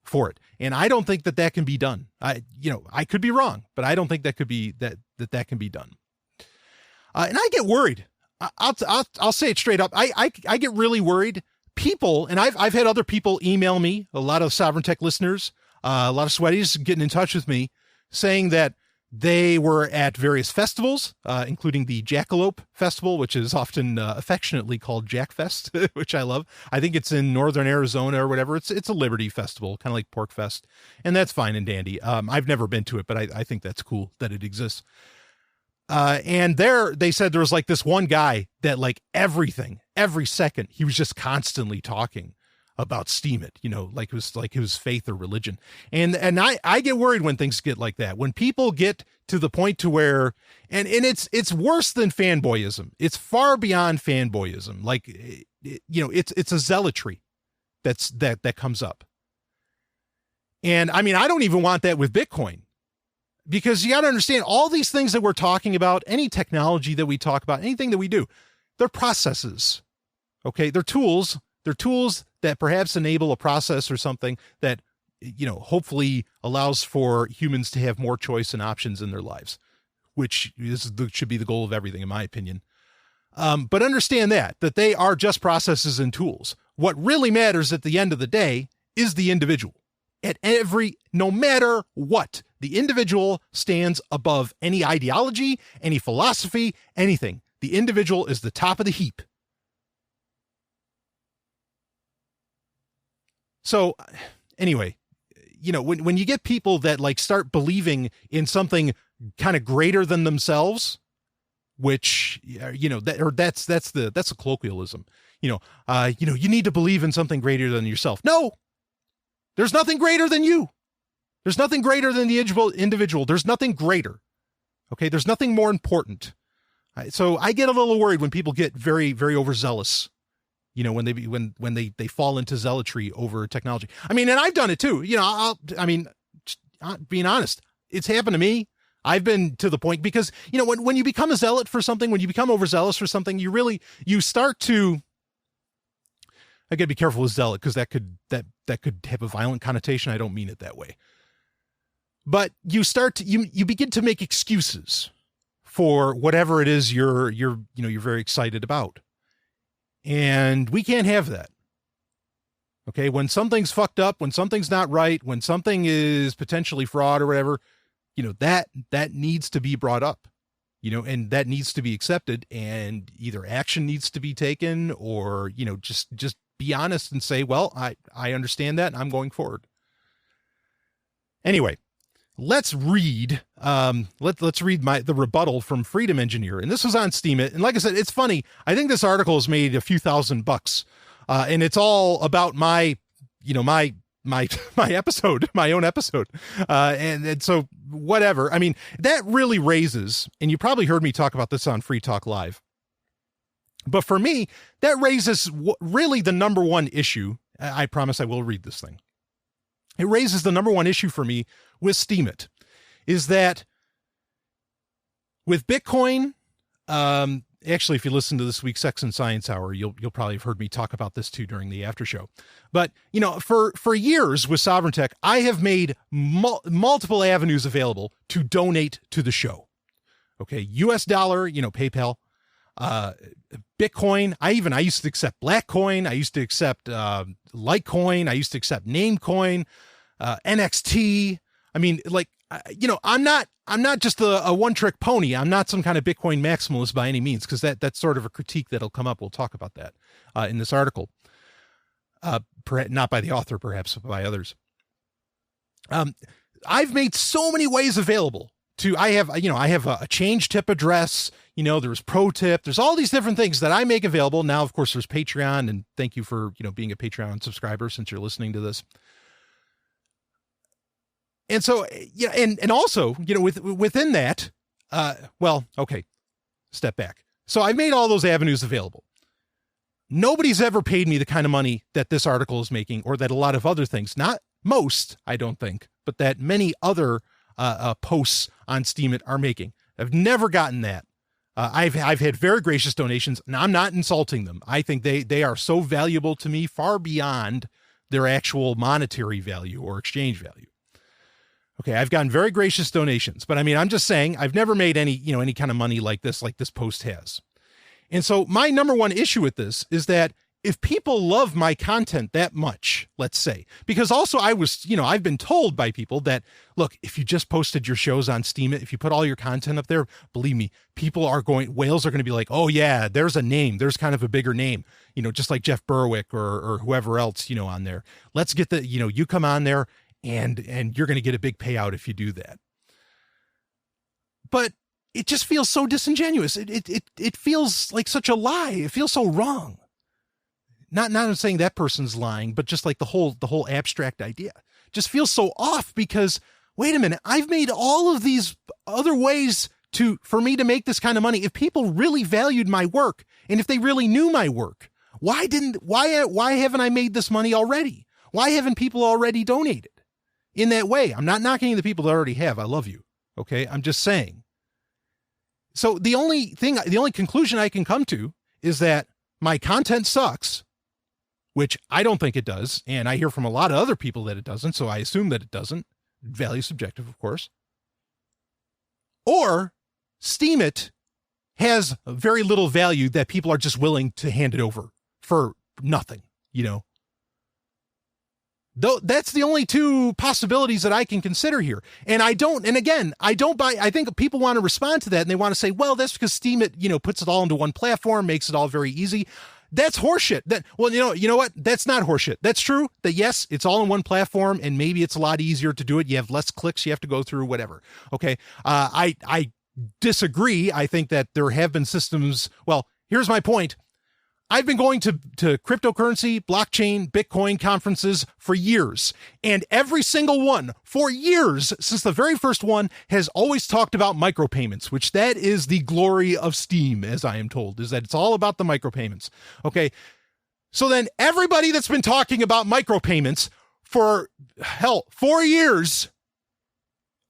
for it. And I don't think that can be done. I could be wrong, but I don't think that could be that can be done. And I get worried. I'll say it straight up. I get really worried. People, and I've had other people email me, a lot of Sovereign Tech listeners, a lot of sweaties getting in touch with me, saying that they were at various festivals, including the Jackalope Festival, which is often affectionately called Jackfest, which I love. I think it's in northern Arizona or whatever. It's a Liberty Festival, kind of like Pork Fest, and that's fine and dandy. I've never been to it, but I think that's cool that it exists. And they said there was like this one guy that like every second, he was just constantly talking about Steemit, like it was faith or religion. And I get worried when things get like that, when people get to the point to where, and it's worse than fanboyism. It's far beyond fanboyism. Like, it's a zealotry that comes up. And I mean, I don't even want that with Bitcoin. Because you got to understand, all these things that we're talking about, any technology that we talk about, anything that we do, they're processes. Okay, they're tools. They're tools that perhaps enable a process or something that, hopefully allows for humans to have more choice and options in their lives, which should be the goal of everything, in my opinion. But understand that they are just processes and tools. What really matters at the end of the day is the individual. No matter what, the individual stands above any ideology, any philosophy, anything. The individual is the top of the heap. So anyway, when you get people that like start believing in something kind of greater than themselves, which, that's a colloquialism, you need to believe in something greater than yourself. No, there's nothing greater than you. There's nothing greater than the individual. There's nothing greater. Okay. There's nothing more important. So I get a little worried when people get very, very overzealous, when they fall into zealotry over technology. I mean, and I've done it too. Being honest, it's happened to me. I've been to the point because, when you become a zealot for something, when you become overzealous for something, you start to, I gotta be careful with zealot because that could have a violent connotation. I don't mean it that way. But you begin to make excuses for whatever it is you're very excited about. And we can't have that. Okay. When something's fucked up, when something's not right, when something is potentially fraud or whatever, that needs to be brought up, and that needs to be accepted, and either action needs to be taken or, just be honest and say, well, I understand that and I'm going forward. Anyway, let's read the rebuttal from Freedom Engineer. And this was on Steemit. And like I said, it's funny. I think this article has made a few $1,000, and it's all about my episode, my own episode. And so whatever. I mean, that really raises, and you probably heard me talk about this on Free Talk Live, but for me, that raises really the number one issue. I promise I will read this thing. It raises the number one issue for me with Steemit, is that with Bitcoin, actually, if you listen to this week's Sex and Science Hour, you'll probably have heard me talk about this too during the after show. But, for years with Sovereign Tech, I have made multiple avenues available to donate to the show. Okay. US dollar, PayPal, Bitcoin. I used to accept Blackcoin. I used to accept, Litecoin. I used to accept Namecoin, NXT. I mean, I'm not just a one-trick pony. I'm not some kind of Bitcoin maximalist by any means, because that's sort of a critique that'll come up. We'll talk about that in this article. Not by the author, perhaps, but by others. I've made so many ways available to. I have a change tip address. There's pro tip. There's all these different things that I make available. Now, of course, there's Patreon, and thank you for being a Patreon subscriber since you're listening to this. And so, and also, within that, okay, step back. So I've made all those avenues available. Nobody's ever paid me the kind of money that this article is making, or that a lot of other things, not most, I don't think, but that many other posts on Steemit are making. I've never gotten that. I've had very gracious donations, and I'm not insulting them. I think they are so valuable to me, far beyond their actual monetary value or exchange value. Okay, I've gotten very gracious donations, but I mean, I'm just saying I've never made any kind of money like this post has. And so my number one issue with this is that if people love my content that much, let's say, because also I've been told by people that, look, if you just posted your shows on Steemit, if you put all your content up there, believe me, whales are going to be like, oh yeah, there's a name, there's kind of a bigger name, just like Jeff Berwick or whoever else, on there. Let's get you come on there and you're going to get a big payout if you do that. But it just feels so disingenuous. It feels like such a lie. It feels so wrong. Not saying that person's lying, but just like the whole abstract idea just feels so off, because wait a minute, I've made all of these other ways for me to make this kind of money. If people really valued my work, and if they really knew my work, why haven't I made this money already? Why haven't people already donated in that way? I'm not knocking the people that already have. I love you. Okay. I'm just saying. So the only conclusion I can come to is that my content sucks, which I don't think it does. And I hear from a lot of other people that it doesn't. So I assume that it doesn't. Value subjective, of course. Or Steemit has very little value that people are just willing to hand it over for nothing, Though that's the only two possibilities that I can consider here. And I don't buy, I think people want to respond to that, and they want to say, well, that's because Steemit, puts it all into one platform, makes it all very easy. That's horseshit. You know what? That's not horseshit. That's true that yes, it's all in one platform, and maybe it's a lot easier to do it. You have less clicks you have to go through, whatever. Okay. I disagree. I think that there have been systems. Well, here's my point. I've been going to cryptocurrency, blockchain, Bitcoin conferences for years, and every single one for years since the very first one has always talked about micropayments, which that is the glory of Steem, as I am told, is that it's all about the micropayments. Okay. So then everybody that's been talking about micropayments for 4 years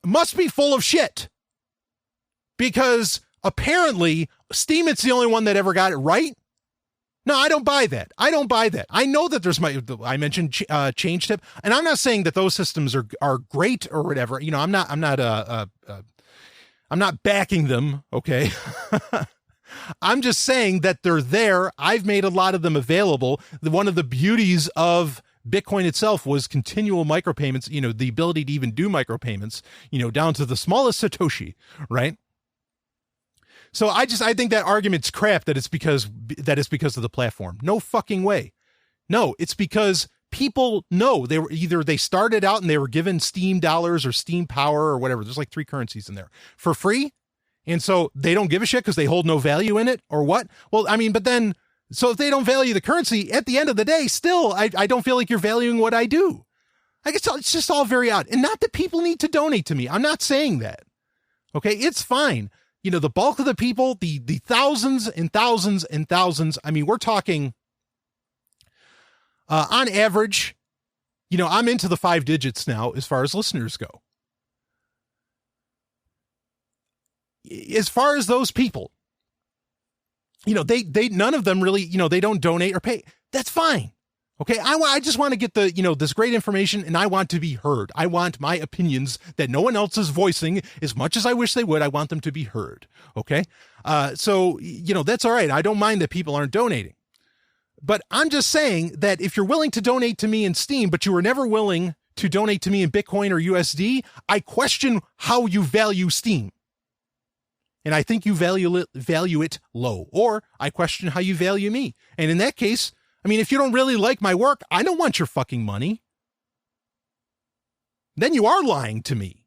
must be full of shit, because apparently Steemit's the only one that ever got it right. No, I don't buy that. I know that I mentioned change tip, and I'm not saying that those systems are great or whatever. I'm not backing them. Okay. I'm just saying that they're there. I've made a lot of them available. One of the beauties of Bitcoin itself was continual micropayments, the ability to even do micropayments, down to the smallest Satoshi, right? So I think that argument's crap that it's because of the platform. No fucking way. No, it's because people know. They started out and they were given Steam dollars or Steam power or whatever. There's like 3 currencies in there for free. And so they don't give a shit because they hold no value in it or what? Well, I mean, but then, so if they don't value the currency at the end of the day, still, I don't feel like you're valuing what I do. I guess it's just all very odd. And not that people need to donate to me. I'm not saying that. Okay. It's fine. You know, the bulk of the people, the thousands and thousands and thousands. I mean, we're talking, on average, you know, I'm into the 5 digits now as far as listeners go. As far as those people, you know, they none of them really, you know, they don't donate or pay. That's fine. Okay. I just want to get the, you know, this great information, and I want to be heard. I want my opinions that no one else is voicing, as much as I wish they would. I want them to be heard. Okay. So, you know, that's all right. I don't mind that people aren't donating, but I'm just saying that if you're willing to donate to me in Steam, but you were never willing to donate to me in Bitcoin or USD, I question how you value Steam. And I think you value it low, or I question how you value me. And in that case, I mean, if you don't really like my work, I don't want your fucking money. Then you are lying to me.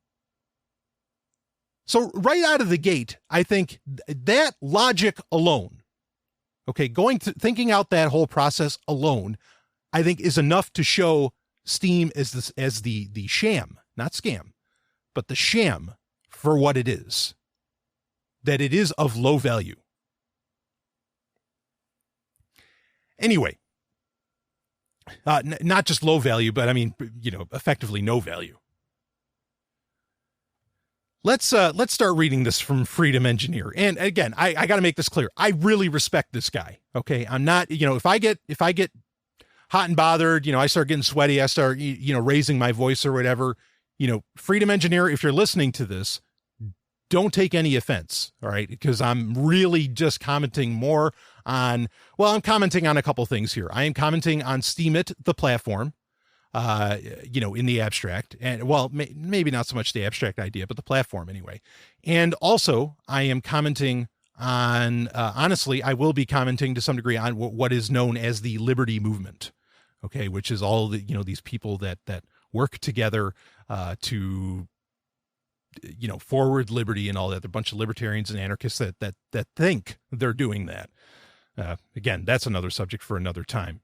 So right out of the gate, I think that logic alone, okay, thinking out that whole process alone, I think is enough to show Steam as the sham, not scam, but the sham for what it is. That it is of low value. Anyway, not just low value, but I mean, you know, effectively no value. Let's start reading this from Freedom Engineer. And again, I got to make this clear. I really respect this guy. Okay, I'm not, you know, if I get hot and bothered, you know, I start getting sweaty, I start, you know, raising my voice or whatever, you know, Freedom Engineer, if you're listening to this, don't take any offense, all right? Because I'm really just commenting more on, well, I'm commenting on a couple things here. I am commenting on Steemit, the platform, you know, in the abstract. And, well, maybe not so much the abstract idea, but the platform anyway. And also, I am commenting on, honestly, I will be commenting to some degree on what is known as the Liberty Movement, okay? Which is all the, you know, these people that work together to, you know, forward liberty and all that. They're a bunch of libertarians and anarchists that think they're doing that. Again, that's another subject for another time.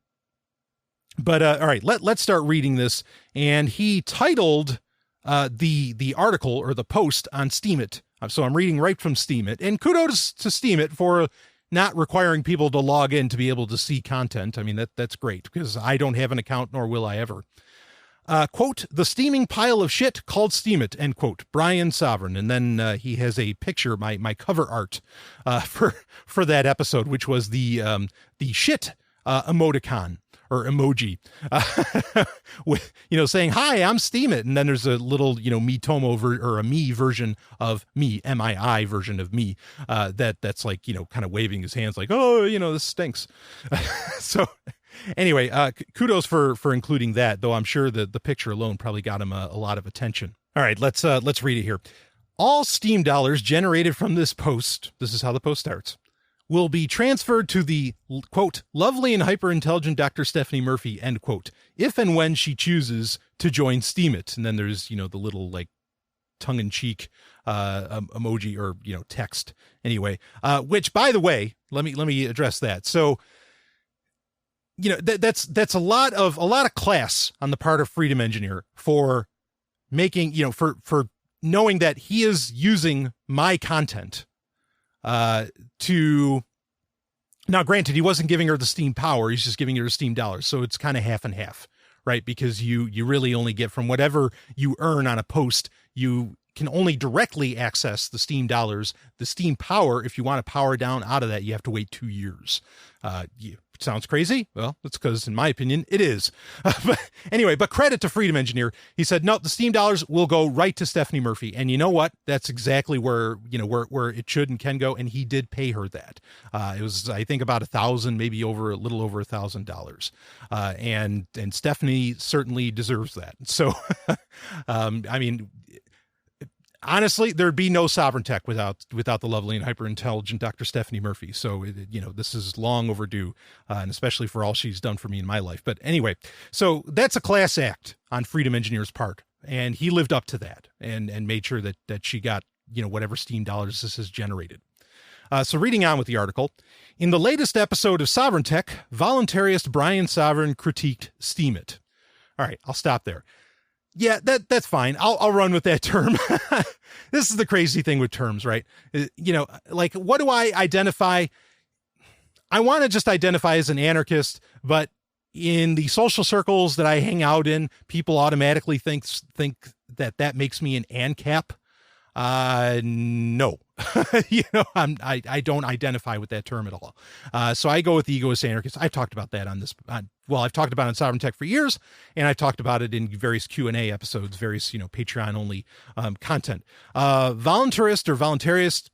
But all right, let's start reading this. And he titled the article or the post on Steemit. So I'm reading right from Steemit. And kudos to Steemit for not requiring people to log in to be able to see content. I mean, that's great, because I don't have an account, nor will I ever. Quote, the steaming pile of shit called Steemit, end quote, Brian Sovereign. And then he has a picture, my cover art for that episode, which was the shit emoticon or emoji, with, you know, saying, hi, I'm Steemit. And then there's a little, you know, or a me version of me, MII version of me, that's like, you know, kind of waving his hands like, oh, you know, this stinks. So anyway, kudos for including that, though I'm sure that the picture alone probably got him a lot of attention. All right, let's read it here. All Steam dollars generated from this post, this is how the post starts, will be transferred to the, quote, lovely and hyper-intelligent Dr. Stephanie Murphy, end quote, if and when she chooses to join Steemit. And then there's, you know, the little, like, tongue-in-cheek emoji or, you know, text. Anyway, which, by the way, let me address that. So, you know, that's a lot of class on the part of Freedom Engineer for making, you know, for knowing that he is using my content to, now granted, he wasn't giving her the Steam power, he's just giving her the Steam dollars. So it's kind of half and half, right? Because you really only get from whatever you earn on a post, you can only directly access the Steam dollars. The Steam power, if you want to power down out of that, you have to wait 2 years. Sounds crazy? Well, that's because, in my opinion, it is. But anyway, but credit to Freedom Engineer. He said, no, the Steam dollars will go right to Stephanie Murphy. And you know what? That's exactly where, you know, where it should and can go. And he did pay her that. It was, I think, about $1,000, maybe a little over $1,000. And Stephanie certainly deserves that. So, I mean, honestly, there'd be no sovereign tech without the lovely and hyper intelligent Dr. Stephanie Murphy. So, this is long overdue, and especially for all she's done for me in my life. But anyway, so that's a class act on Freedom Engineer's part. And he lived up to that and made sure that she got, whatever Steam dollars this has generated. So reading on with the article, in the latest episode of Sovereign Tech, voluntarist Brian Sovereign critiqued Steemit. All right, I'll stop there. Yeah, that's fine. I'll run with that term. This is the crazy thing with terms, right? Like, what do I identify? I want to just identify as an anarchist, but in the social circles that I hang out in, people automatically think that makes me an ANCAP. No, I don't identify with that term at all. So I go with the egoist anarchist. I've talked about that I've talked about it on Sovereign Tech for years, and I've talked about it in various Q&A episodes, various, Patreon only, content. Voluntarist or voluntarist,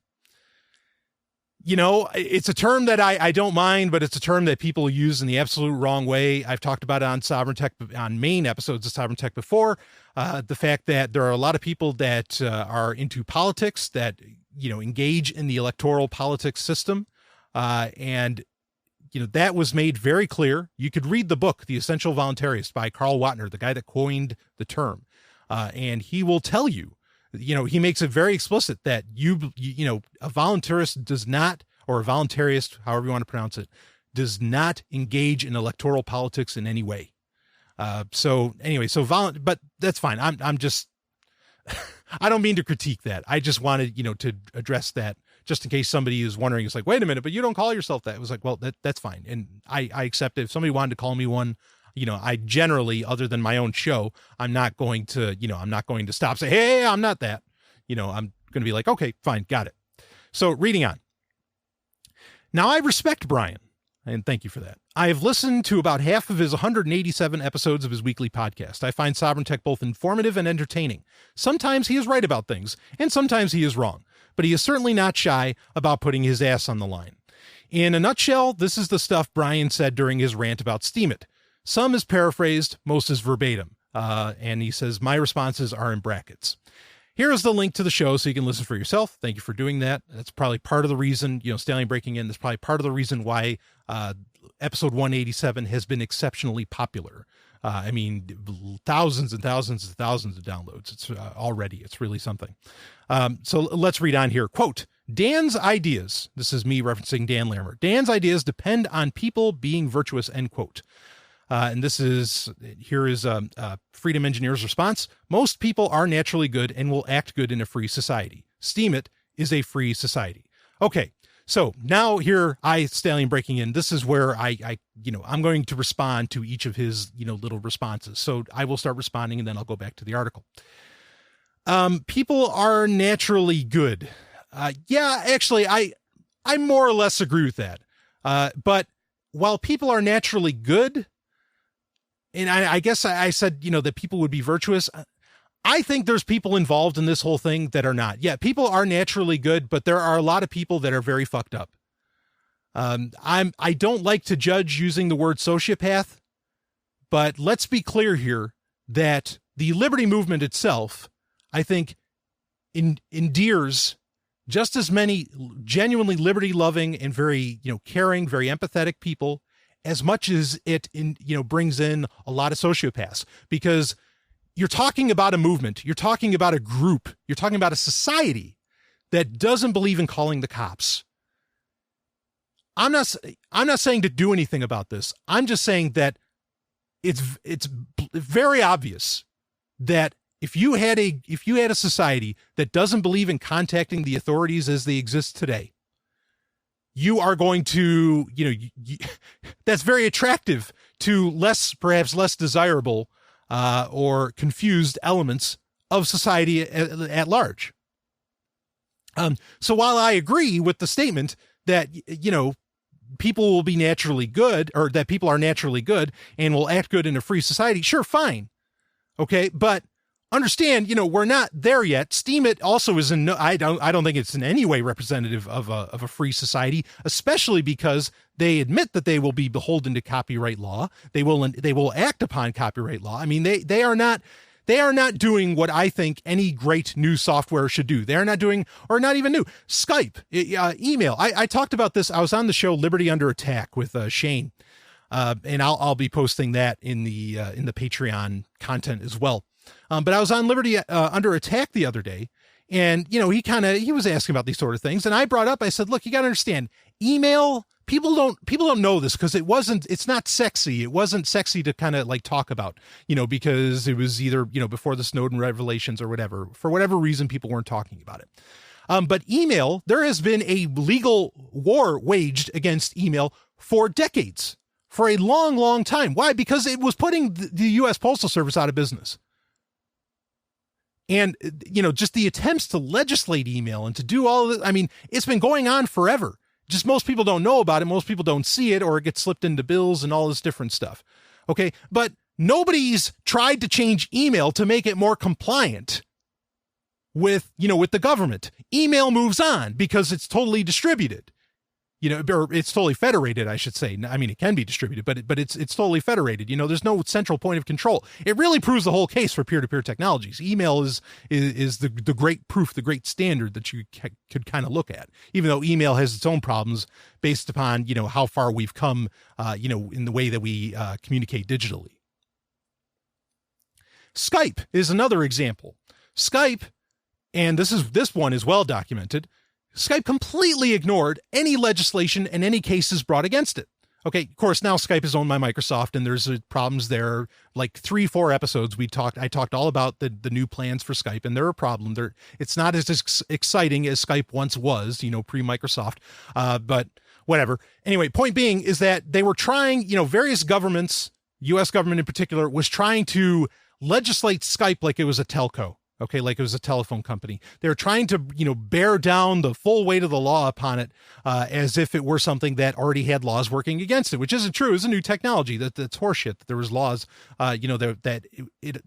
it's a term that I don't mind, but it's a term that people use in the absolute wrong way. I've talked about it on Sovereign Tech, on main episodes of Sovereign Tech before. The fact that there are a lot of people that are into politics that, engage in the electoral politics system. And that was made very clear. You could read the book, The Essential Voluntarist by Carl Watner, the guy that coined the term. And he will tell you, he makes it very explicit that a voluntarist does not, or a voluntarist, however you want to pronounce it, does not engage in electoral politics in any way. But that's fine. I'm just, I don't mean to critique that. I just wanted, to address that just in case somebody is wondering. It's like, wait a minute, but you don't call yourself that. It was like, well, that's fine. And I accept it. If somebody wanted to call me one, I generally, other than my own show, I'm not going to stop, say, hey, I'm not that. I'm going to be like, okay, fine, got it. So reading on. Now I respect Brian, and thank you for that. I have listened to about half of his 187 episodes of his weekly podcast. I find Sovereign Tech both informative and entertaining. Sometimes he is right about things, and sometimes he is wrong, but he is certainly not shy about putting his ass on the line. In a nutshell, this is the stuff Brian said during his rant about Steemit. Some is paraphrased, most is verbatim. And he says, my responses are in brackets. Here is the link to the show so you can listen for yourself. Thank you for doing that. That's probably part of the reason, Stallion breaking in, that's probably part of the reason why episode 187 has been exceptionally popular. Thousands and thousands and thousands of downloads. It's it's really something. So let's read on here. Quote, Dan's ideas, this is me referencing Dan Larimer, Dan's ideas depend on people being virtuous, end quote. And here is Freedom Engineer's response. Most people are naturally good and will act good in a free society. Steemit is a free society. Okay. So now here Stallion breaking in. This is where I'm going to respond to each of his, little responses. So I will start responding and then I'll go back to the article. People are naturally good. Yeah, actually, I more or less agree with that. But while people are naturally good, and I guess I said, that people would be virtuous. I think there's people involved in this whole thing that are not. Yeah, people are naturally good, but there are a lot of people that are very fucked up. I don't like to judge using the word sociopath, but let's be clear here that the liberty movement itself, I think, endears just as many genuinely liberty-loving and very, caring, very empathetic people as much as it brings in a lot of sociopaths, because you're talking about a movement, you're talking about a group, you're talking about a society that doesn't believe in calling the cops. I'm not saying to do anything about this. I'm just saying that it's very obvious that if you had a society that doesn't believe in contacting the authorities as they exist today, you are going to, that's very attractive to perhaps less desirable or confused elements of society at large. So while I agree with the statement that, people will be naturally good, or that people are naturally good and will act good in a free society, sure, fine. Okay. But understand, we're not there yet. Steemit also is I don't think it's in any way representative of a free society, especially because they admit that they will be beholden to copyright law. They will act upon copyright law. I mean, they are not They are not doing what I think any great new software should do. They are not doing, or not even new, Skype, email. I talked about this. I was on the show Liberty Under Attack with Shane, and I'll be posting that in the Patreon content as well. But I was on Liberty Under Attack the other day, and he was asking about these sort of things, and I brought up, I said, look, you got to understand, email. People don't know this because it's not sexy. It wasn't sexy to kind of like talk about, because it was either, before the Snowden revelations or whatever. For whatever reason, people weren't talking about it. But email, there has been a legal war waged against email for decades, for a long, long time. Why? Because it was putting the U.S. Postal Service out of business. And, just the attempts to legislate email and to do all of this, I mean, it's been going on forever. Just most people don't know about it. Most people don't see it, or it gets slipped into bills and all this different stuff. Okay. But nobody's tried to change email to make it more compliant with the government. Email moves on because it's totally distributed, or it's totally federated, I should say. I mean, it can be distributed, but it's totally federated. There's no central point of control. It really proves the whole case for peer-to-peer technologies. Email is the great proof, the great standard that you could kind of look at, even though email has its own problems based upon, how far we've come, in the way that we communicate digitally. Skype is another example. Skype, and this one is well documented, Skype completely ignored any legislation and any cases brought against it. Okay, of course, now Skype is owned by Microsoft, and there's problems there. Like 3-4 episodes I talked all about the new plans for Skype, and there are problems there. It's not as exciting as Skype once was, pre-Microsoft, but whatever. Anyway, point being is that they were trying, various governments, U.S. government in particular, was trying to legislate Skype like it was a telco. Okay, like it was a telephone company. They're trying to, bear down the full weight of the law upon it, as if it were something that already had laws working against it, which isn't true. It's a new technology. That's horseshit. That there was laws, that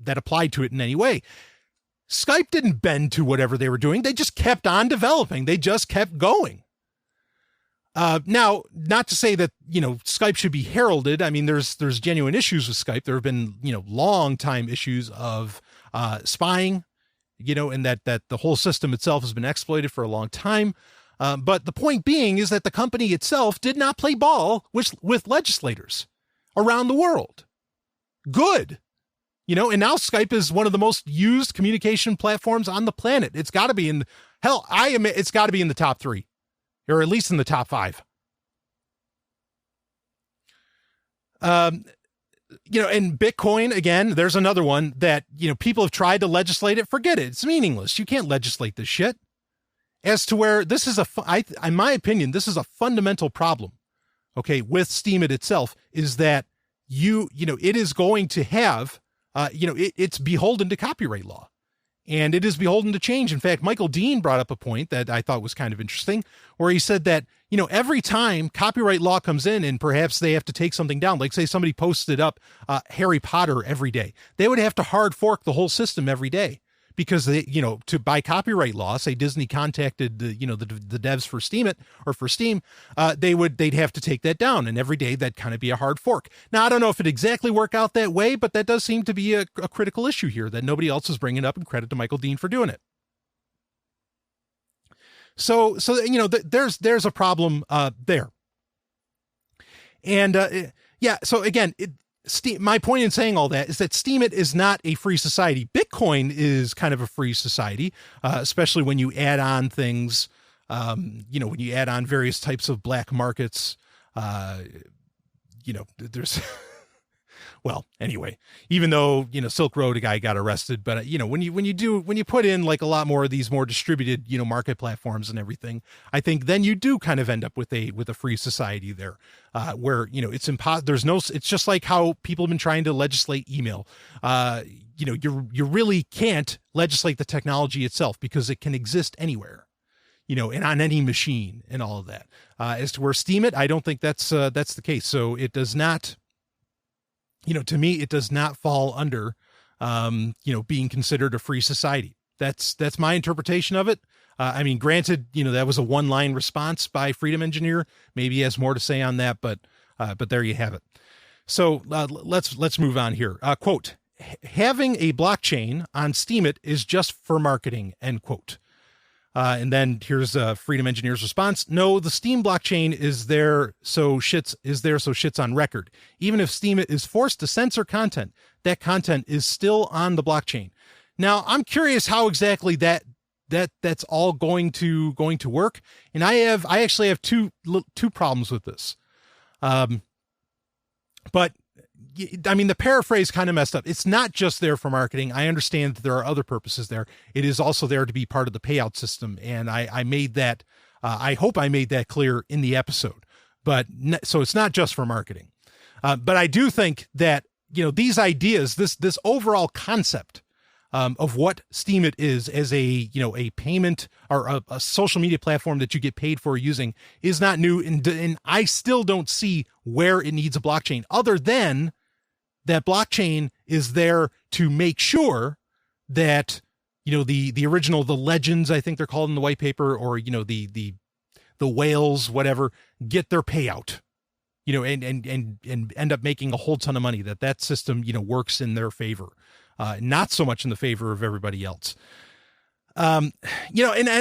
applied to it in any way. Skype didn't bend to whatever they were doing. They just kept on developing. They just kept going. Now, not to say that, Skype should be heralded. I mean, there's genuine issues with Skype. There have been, long time issues of spying, and that the whole system itself has been exploited for a long time. But the point being is that the company itself did not play ball with legislators around the world. Good. And now Skype is one of the most used communication platforms on the planet. It's got to be it's got to be in the top 3, or at least in the top 5. And Bitcoin, again, there's another one that, people have tried to legislate it. Forget it. It's meaningless. You can't legislate this shit. As to where this is in my opinion, this is a fundamental problem, okay, with Steemit itself, is that it is going to have, it's beholden to copyright law. And it is beholden to change. In fact, Michael Dean brought up a point that I thought was kind of interesting, where he said that, every time copyright law comes in and perhaps they have to take something down, like say somebody posted up Harry Potter every day, they would have to hard fork the whole system every day. Because they, by copyright law, say Disney contacted the devs for Steemit or for Steam, they'd have to take that down, and every day that'd kind of be a hard fork. Now, I don't know if it exactly worked out that way, but that does seem to be a critical issue here that nobody else is bringing up, and credit to Michael Dean for doing it. So there's a problem there, and yeah. So again, my point in saying all that is that Steemit is not a free society. Bitcoin is kind of a free society, especially when you add on things, when you add on various types of black markets, there's, well, anyway, even though, Silk Road, a guy got arrested, but when you put in like a lot more of these more distributed, market platforms and everything, I think then you do kind of end up with a free society there, where, it's it's just like how people have been trying to legislate email. You really can't legislate the technology itself because it can exist anywhere, and on any machine and all of that. As to where Steemit, I don't think that's the case. So it does not, to me, it does not fall under, being considered a free society. That's my interpretation of it. I mean, granted, that was a one-line response by Freedom Engineer. Maybe he has more to say on that, but there you have it. So let's move on here. Quote, having a blockchain on Steemit is just for marketing, end quote. And then here's Freedom Engineer's response. No, the Steem blockchain is there so shit's on record. Even if Steemit is forced to censor content, that content is still on the blockchain. Now, I'm curious how exactly that's all going to work. And I actually have two problems with this. But I mean, the paraphrase kind of messed up. It's not just there for marketing. I understand that there are other purposes there. It is also there to be part of the payout system. And I made that, I hope I made that clear in the episode, so it's not just for marketing. But I do think that, these ideas, this overall concept, of what Steemit is as a payment or a social media platform that you get paid for using is not new. And I still don't see where it needs a blockchain other than that blockchain is there to make sure that, the original, the legends, I think they're called in the white paper, or, the whales, whatever, get their payout, and end up making a whole ton of money, that system, works in their favor. Not so much in the favor of everybody else. And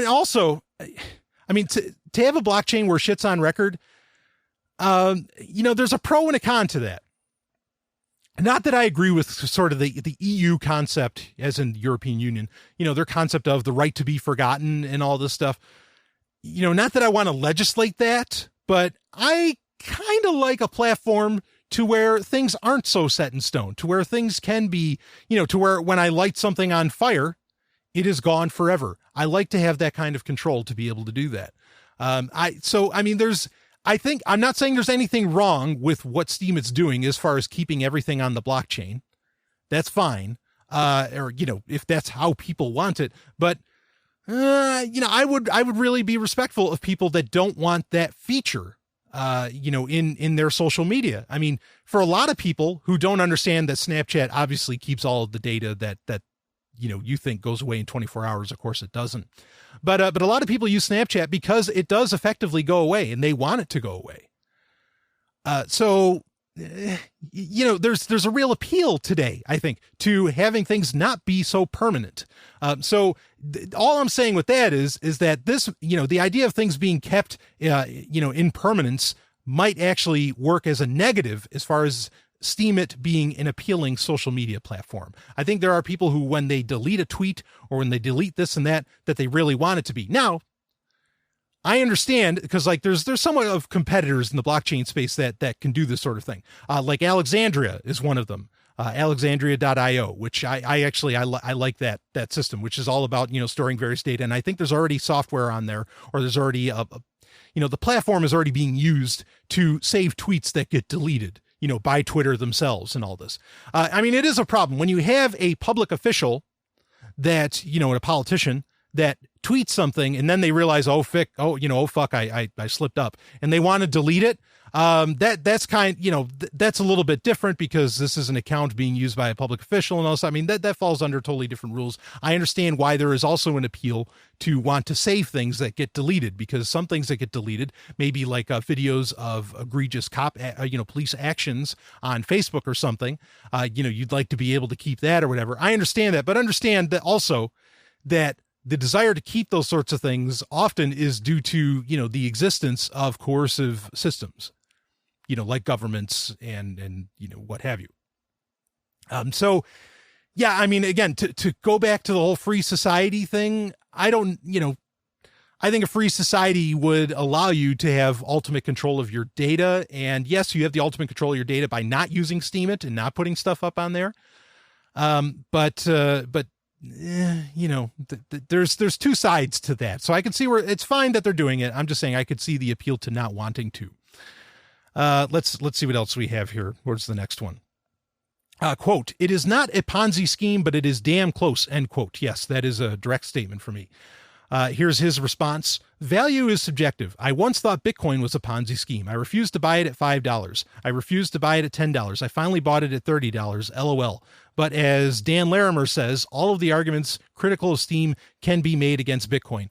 also, I mean, to have a blockchain where shit's on record, there's a pro and a con to that. Not that I agree with sort of the EU concept, as in the European Union, their concept of the right to be forgotten and all this stuff. Not that I want to legislate that, but I kind of like a platform to where things aren't so set in stone, to where things can be, to where when I light something on fire, it is gone forever. I like to have that kind of control to be able to do that. I'm not saying there's anything wrong with what Steemit's doing as far as keeping everything on the blockchain. That's fine. If that's how people want it, but I would really be respectful of people that don't want that feature in their social media. I mean, for a lot of people who don't understand that Snapchat obviously keeps all of the data that you think goes away in 24 hours. Of course it doesn't. But a lot of people use Snapchat because it does effectively go away and they want it to go away. There's a real appeal today, I think, to having things not be so permanent. All I'm saying with that is that this, the idea of things being kept, in permanence might actually work as a negative as far as Steemit being an appealing social media platform. I think there are people who, when they delete a tweet or when they delete this and that they really want it to be. Now, I understand, because there's somewhat of competitors in the blockchain space that can do this sort of thing. Like Alexandria is one of them. Alexandria.io, which I like that system, which is all about, storing various data. And I think there's already software on there, or there's already the platform is already being used to save tweets that get deleted, by Twitter themselves and all this. It is a problem when you have a public official that, a politician that tweets something and then they realize, fuck, I slipped up, and they want to delete it. That's that's a little bit different because this is an account being used by a public official and also, that falls under totally different rules. I understand why there is also an appeal to want to save things that get deleted, because some things that get deleted, maybe like videos of egregious police actions on Facebook or something, you'd like to be able to keep that or whatever. I understand that, but understand that also that the desire to keep those sorts of things often is due to, the existence of coercive systems, like governments and what have you. Again, to go back to the whole free society thing, I think a free society would allow you to have ultimate control of your data. And yes, you have the ultimate control of your data by not using Steemit and not putting stuff up on there. There's two sides to that. So I can see where it's fine that they're doing it. I'm just saying I could see the appeal to not wanting to. Let's see what else we have here. Where's the next one? Quote, "It is not a Ponzi scheme, but it is damn close," end quote. Yes, that is a direct statement for me. Here's his response. "Value is subjective. I once thought Bitcoin was a Ponzi scheme. I refused to buy it at $5. I refused to buy it at $10. I finally bought it at $30. LOL. But as Dan Larimer says, all of the arguments critical of Steem can be made against Bitcoin."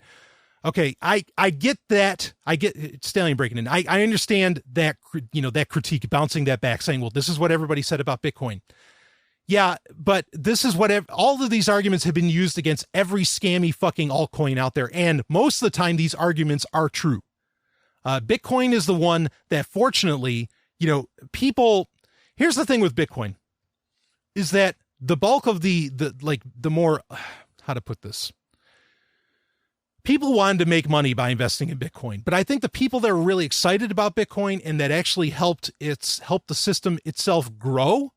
Okay, I get that. I get Stallion breaking in. I understand that, that critique, bouncing that back, saying, well, this is what everybody said about Bitcoin. yeah, but this is what all of these arguments have been used against every scammy fucking altcoin out there. And most of the time, these arguments are true. Bitcoin is the one that, fortunately, people, here's the thing with Bitcoin, is that the bulk of the more, how to put this, people wanted to make money by investing in Bitcoin. But I think the people that were really excited about Bitcoin and that actually helped the system itself grow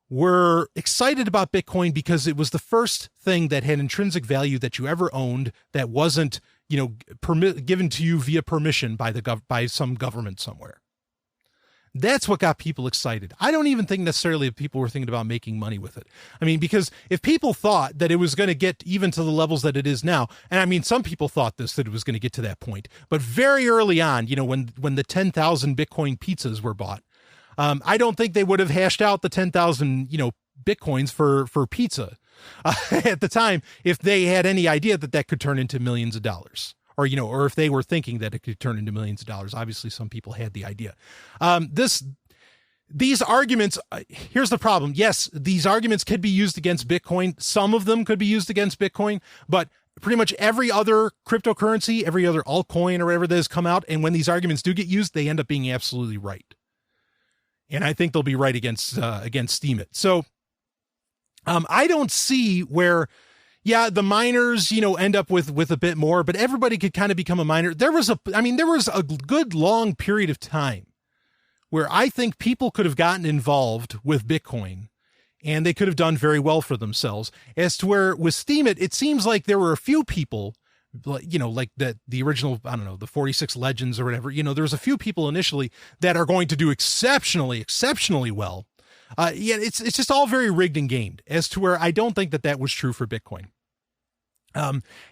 were excited about Bitcoin because it was the first thing that had intrinsic value that you ever owned that wasn't, given to you via permission by some government somewhere. That's what got people excited. I don't even think necessarily that people were thinking about making money with it. I mean, because if people thought that it was going to get even to the levels that it is now, and I mean, some people thought that it was going to get to that point, but very early on, when the 10,000 Bitcoin pizzas were bought, I don't think they would have hashed out the 10,000, Bitcoins for pizza at the time if they had any idea that could turn into millions of dollars. Or if they were thinking that it could turn into millions of dollars. Obviously, some people had the idea. These arguments, here's the problem. Yes, these arguments could be used against Bitcoin. Some of them could be used against Bitcoin, but pretty much every other cryptocurrency, every other altcoin or whatever that has come out, and when these arguments do get used, they end up being absolutely right. And I think they'll be right against Steemit. So I don't see where... Yeah, the miners, end up with a bit more, but everybody could kind of become a miner. There was a good long period of time where I think people could have gotten involved with Bitcoin and they could have done very well for themselves. As to where with Steemit, it seems like there were a few people, like the original, I don't know, the 46 Legends or whatever, there's a few people initially that are going to do exceptionally well. It's just all very rigged and gamed, as to where I don't think that was true for Bitcoin.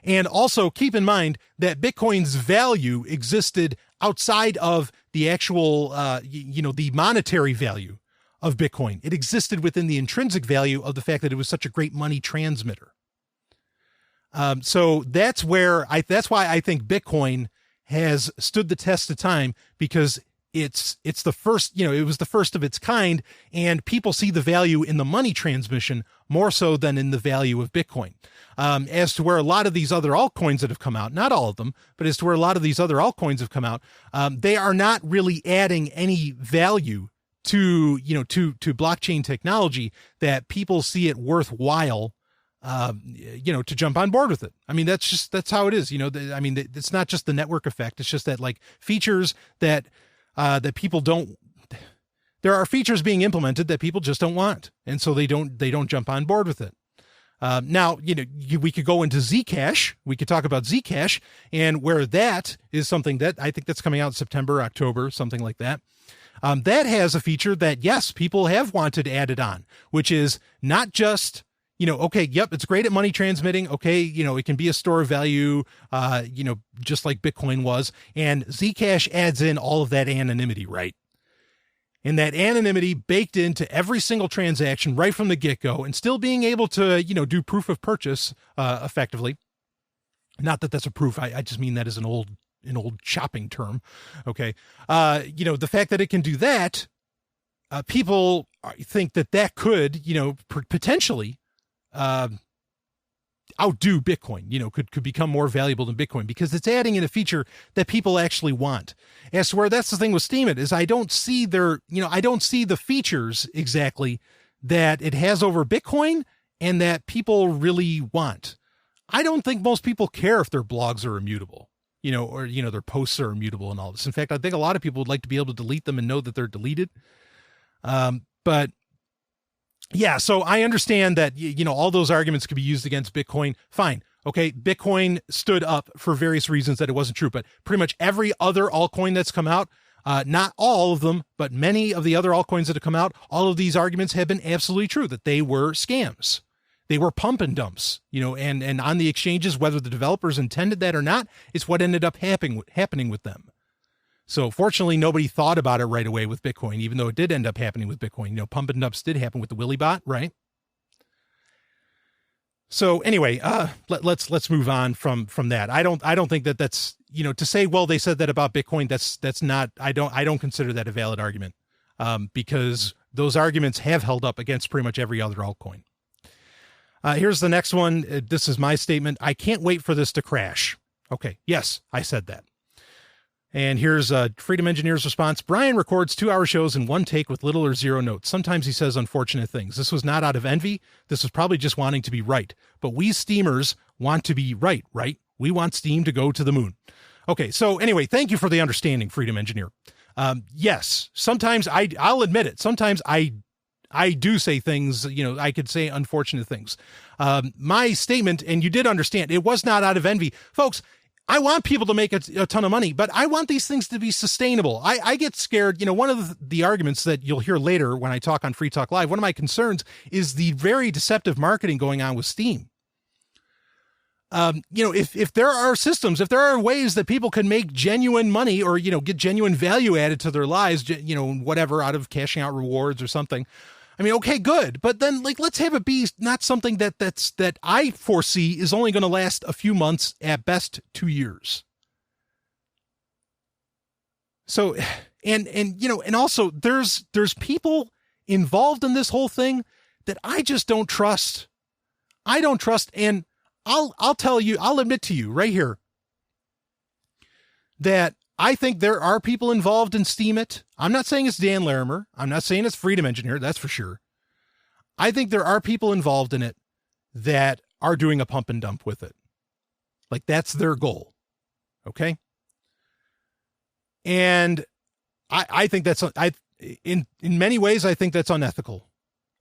And also keep in mind that Bitcoin's value existed outside of the actual, the monetary value of Bitcoin. It existed within the intrinsic value of the fact that it was such a great money transmitter. So that's why I think Bitcoin has stood the test of time, because it's the first, it was the first of its kind, and people see the value in the money transmission more so than in the value of Bitcoin. As to where a lot of these other altcoins that have come out, not all of them, but as to where a lot of these other altcoins have come out, they are not really adding any value to blockchain technology that people see it worthwhile, to jump on board with it. I mean, that's how it is. It's not just the network effect. It's just that features that people don't, there are features being implemented that people just don't want. And so they don't jump on board with it. Now, we could go into Zcash. We could talk about Zcash, and where that is something that I think that's coming out in September, October, something like that. That has a feature that, yes, people have wanted added on, which is not just, okay, yep, it's great at money transmitting. Okay, it can be a store of value, just like Bitcoin was. And Zcash adds in all of that anonymity, right? And that anonymity baked into every single transaction right from the get-go, and still being able to, do proof of purchase effectively. Not that that's a proof. I just mean that as an old shopping term. Okay. The fact that it can do that, people think that could, potentially outdo Bitcoin, could become more valuable than Bitcoin, because it's adding in a feature that people actually want. As to where that's the thing with Steemit is I don't see the features exactly that it has over Bitcoin and that people really want. I don't think most people care if their blogs are immutable, or, their posts are immutable and all this. In fact, I think a lot of people would like to be able to delete them and know that they're deleted. But yeah, so I understand that, all those arguments could be used against Bitcoin. Fine. Okay. Bitcoin stood up for various reasons that it wasn't true, but pretty much every other altcoin that's come out, not all of them, but many of the other altcoins that have come out, all of these arguments have been absolutely true, that they were scams. They were pump and dumps, and on the exchanges, whether the developers intended that or not, it's what ended up happening with them. So fortunately, nobody thought about it right away with Bitcoin, even though it did end up happening with Bitcoin. Pump and dumps did happen with the Willy bot, right? So anyway, let's move on from that. I don't think that's, to say, well, they said that about Bitcoin. That's not, I don't consider that a valid argument, because those arguments have held up against pretty much every other altcoin. Here's the next one. This is my statement. I can't wait for this to crash. Okay. Yes, I said that. And here's Freedom Engineer's response. Brian records 2-hour shows in one take with little or zero notes. Sometimes he says unfortunate things. This was not out of envy. This was probably just wanting to be right. But we Steamers want to be right? We want Steam to go to the moon. Okay, so anyway, thank you for the understanding, Freedom Engineer. Yes, sometimes I'll admit it. Sometimes I do say things, I could say unfortunate things. My statement, and you did understand, it was not out of envy. Folks, I want people to make a ton of money, but I want these things to be sustainable. I get scared. One of the arguments that you'll hear later when I talk on Free Talk Live, one of my concerns is the very deceptive marketing going on with Steam. If there are systems, if there are ways that people can make genuine money or, get genuine value added to their lives, whatever, out of cashing out rewards or something. I mean, okay, good. But then let's have it be not something that I foresee is only going to last a few months, at best 2 years. So, and also there's people involved in this whole thing that I just don't trust. I don't trust. And I'll tell you, I'll admit to you right here that I think there are people involved in Steemit. I'm not saying it's Dan Larimer. I'm not saying it's Freedom Engineer. That's for sure. I think there are people involved in it that are doing a pump and dump with it. Like that's their goal. Okay. And I think that's, in many ways, I think that's unethical.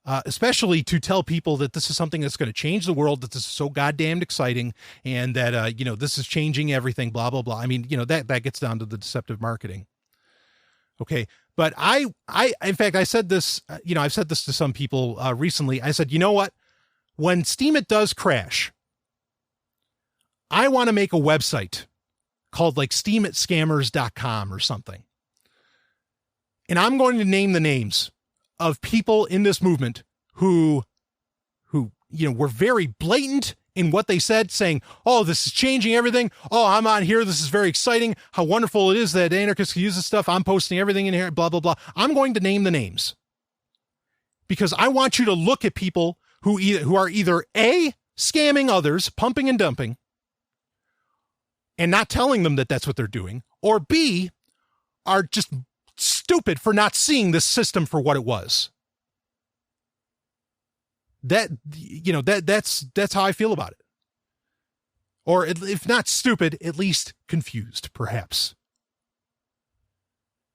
Especially to tell people that this is something that's going to change the world, that this is so goddamn exciting, and that, this is changing everything, blah, blah, blah. I mean, that gets down to the deceptive marketing. Okay. But in fact, I said this, I've said this to some people recently. I said, you know what? When Steemit does crash, I want to make a website called like steemitscammers.com or something. And I'm going to name the names of people in this movement who were very blatant in what they said, saying, oh, this is changing everything. Oh, I'm on here. This is very exciting. How wonderful it is that anarchists can use this stuff. I'm posting everything in here, blah, blah, blah. I'm going to name the names because I want you to look at people who are either A, scamming others, pumping and dumping, and not telling them that that's what they're doing, or B, are just stupid for not seeing this system for what it was. That's how I feel about it. Or if not stupid, at least confused, perhaps.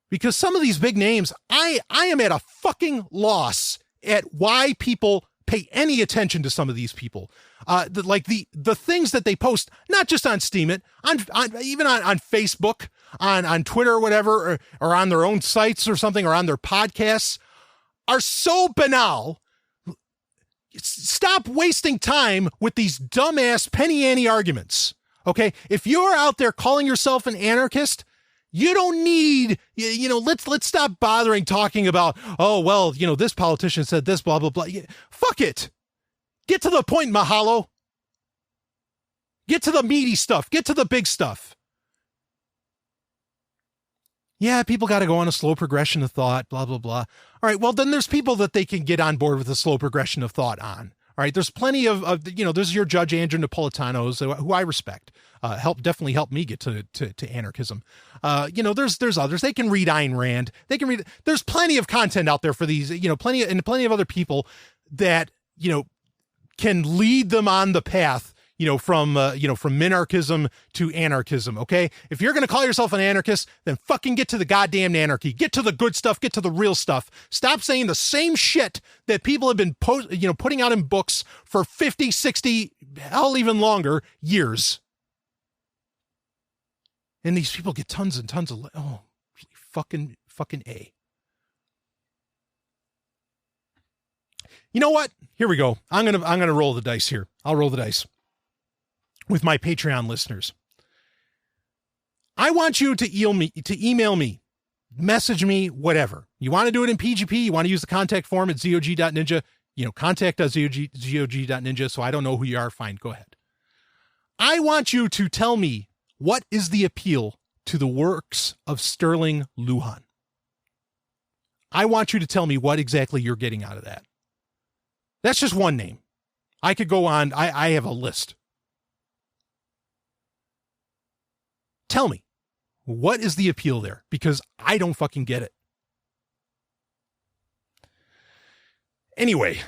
Because some of these big names, I am at a fucking loss at why people pay any attention to some of these people. The things that they post, not just on Steemit, even on Facebook, on Twitter or whatever, or on their own sites or something, or on their podcasts, are so banal. Stop wasting time with these dumbass penny ante arguments. Okay. If you're out there calling yourself an anarchist, you don't need, let's stop bothering talking about, oh, well, this politician said this, blah, blah, blah. Fuck it. Get to the point, Mahalo. Get to the meaty stuff. Get to the big stuff. Yeah, people got to go on a slow progression of thought, blah, blah, blah. All right, well, then there's people that they can get on board with a slow progression of thought on. All right, there's plenty of there's your Judge Andrew Napolitanos, who I respect. Definitely helped me get to anarchism. There's others. They can read Ayn Rand. They can read. There's plenty of content out there for these, plenty of other people that, can lead them on the path, from minarchism to anarchism. Okay. If you're going to call yourself an anarchist, then fucking get to the goddamn anarchy, get to the good stuff, get to the real stuff. Stop saying the same shit that people have been putting out in books for 50, 60, hell, even longer years. And these people get tons and tons of, fucking A. You know what? Here we go. I'm gonna roll the dice here. I'll roll the dice with my Patreon listeners. I want you to email me, message me, whatever. You want to do it in PGP? You want to use the contact form at zog.ninja? Contact.zog.ninja. So I don't know who you are. Fine, go ahead. I want you to tell me what is the appeal to the works of Sterling Lujan. I want you to tell me what exactly you're getting out of that. That's just one name. I could go on. I have a list. Tell me, what is the appeal there? Because I don't fucking get it. Anyway,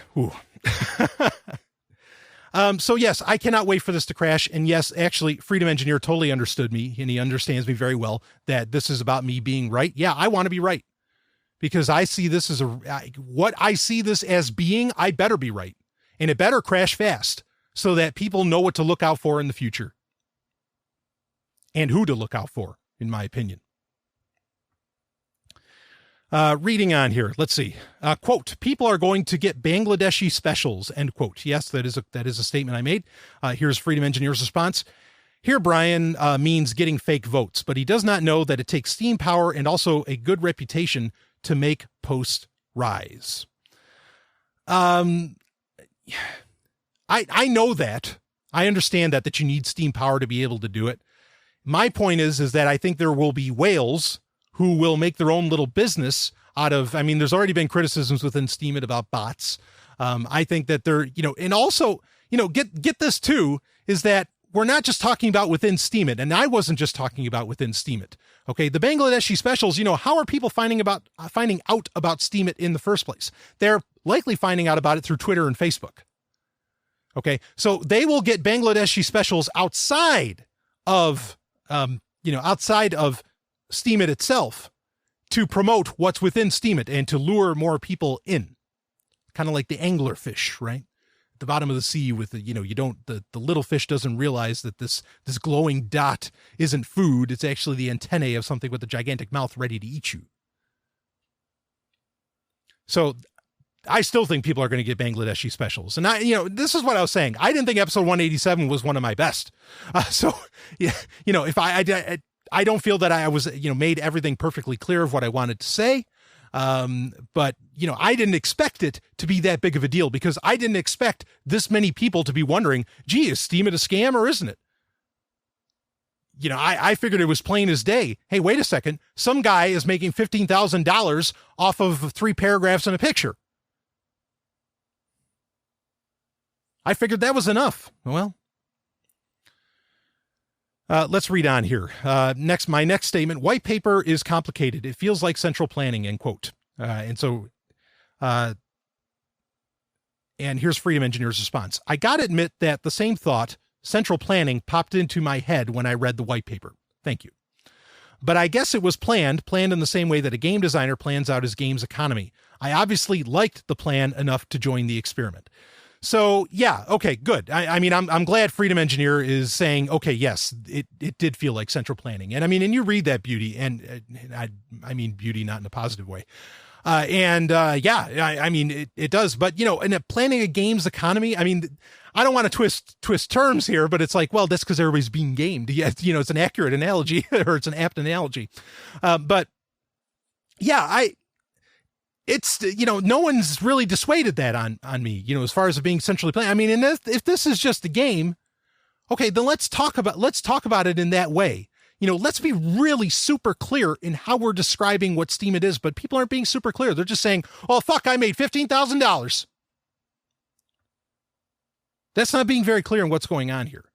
so yes, I cannot wait for this to crash. And yes, actually, Freedom Engineer totally understood me, and he understands me very well that this is about me being right. Yeah, I want to be right because I see this as what I see this as being. I better be right, and it better crash fast so that people know what to look out for in the future and who to look out for, in my opinion. Reading on here, let's see. Quote, people are going to get Bangladeshi specials, end quote. Yes, that is a statement I made. Here's Freedom Engineer's response. Here, Brian means getting fake votes, but he does not know that it takes steam power and also a good reputation to make posts rise. I know that. I understand that you need steam power to be able to do it. My point is that I think there will be whales who will make their own little business out of, I mean, there's already been criticisms within Steemit about bots. I think that they're, and also, get this too, is that we're not just talking about within Steemit, and I wasn't just talking about within Steemit. Okay. The Bangladeshi specials, how are people finding out about Steemit in the first place? They're likely finding out about it through Twitter and Facebook. Okay. So they will get Bangladeshi specials outside of, outside of Steemit itself to promote what's within Steemit and to lure more people in. Kind of like the anglerfish, right? At the bottom of the sea with the, the little fish doesn't realize that this glowing dot isn't food. It's actually the antennae of something with a gigantic mouth ready to eat you. So I still think people are going to get Bangladeshi specials. And this is what I was saying. I didn't think episode 187 was one of my best. If I don't feel that I was, made everything perfectly clear of what I wanted to say. But I didn't expect it to be that big of a deal because I didn't expect this many people to be wondering, gee, is Steemit a scam or isn't it? I figured it was plain as day. Hey, wait a second. Some guy is making $15,000 off of 3 paragraphs and a picture. I figured that was enough. Well, let's read on here. My next statement, white paper is complicated. It feels like central planning, end quote. And here's Freedom Engineer's response. I got to admit that the same thought, central planning, popped into my head when I read the white paper. Thank you. But I guess it was planned in the same way that a game designer plans out his game's economy. I obviously liked the plan enough to join the experiment. So yeah, okay, good. I'm glad Freedom Engineer is saying, okay, yes, it did feel like central planning. And and you read that beauty, and I mean beauty not in a positive way. It does. But in planning a game's economy, I don't want to twist terms here, but it's like, well, that's because everybody's being gamed. Yeah, it's an accurate analogy or it's an apt analogy. But yeah, it's, no one's really dissuaded that on me, as far as it being centrally planned. And if this is just a game, okay, then let's talk about it in that way. Let's be really super clear in how we're describing what Steemit is, but people aren't being super clear. They're just saying, oh, fuck, I made $15,000. That's not being very clear in what's going on here.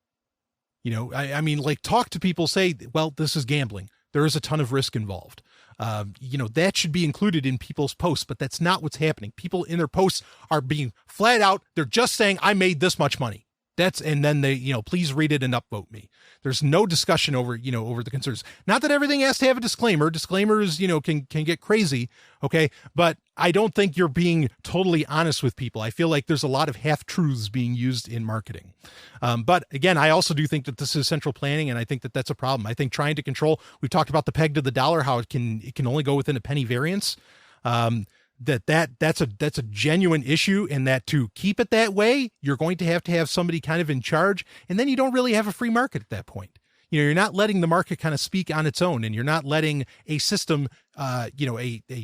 Talk to people, say, well, this is gambling. There is a ton of risk involved. That should be included in people's posts, but that's not what's happening. People in their posts are being flat out. They're just saying, I made this much money. And then they, please read it and upvote me. There's no discussion over the concerns. Not that everything has to have a disclaimer. Disclaimers, can get crazy. Okay. But I don't think you're being totally honest with people. I feel like there's a lot of half truths being used in marketing. But again, I also do think that this is central planning, and I think that that's a problem. I think trying to control, we've talked about the peg to the dollar, how it can only go within a penny variance. That's a genuine issue, and that to keep it that way, you're going to have somebody kind of in charge, and then you don't really have a free market at that point. You're not letting the market kind of speak on its own, and you're not letting a system, a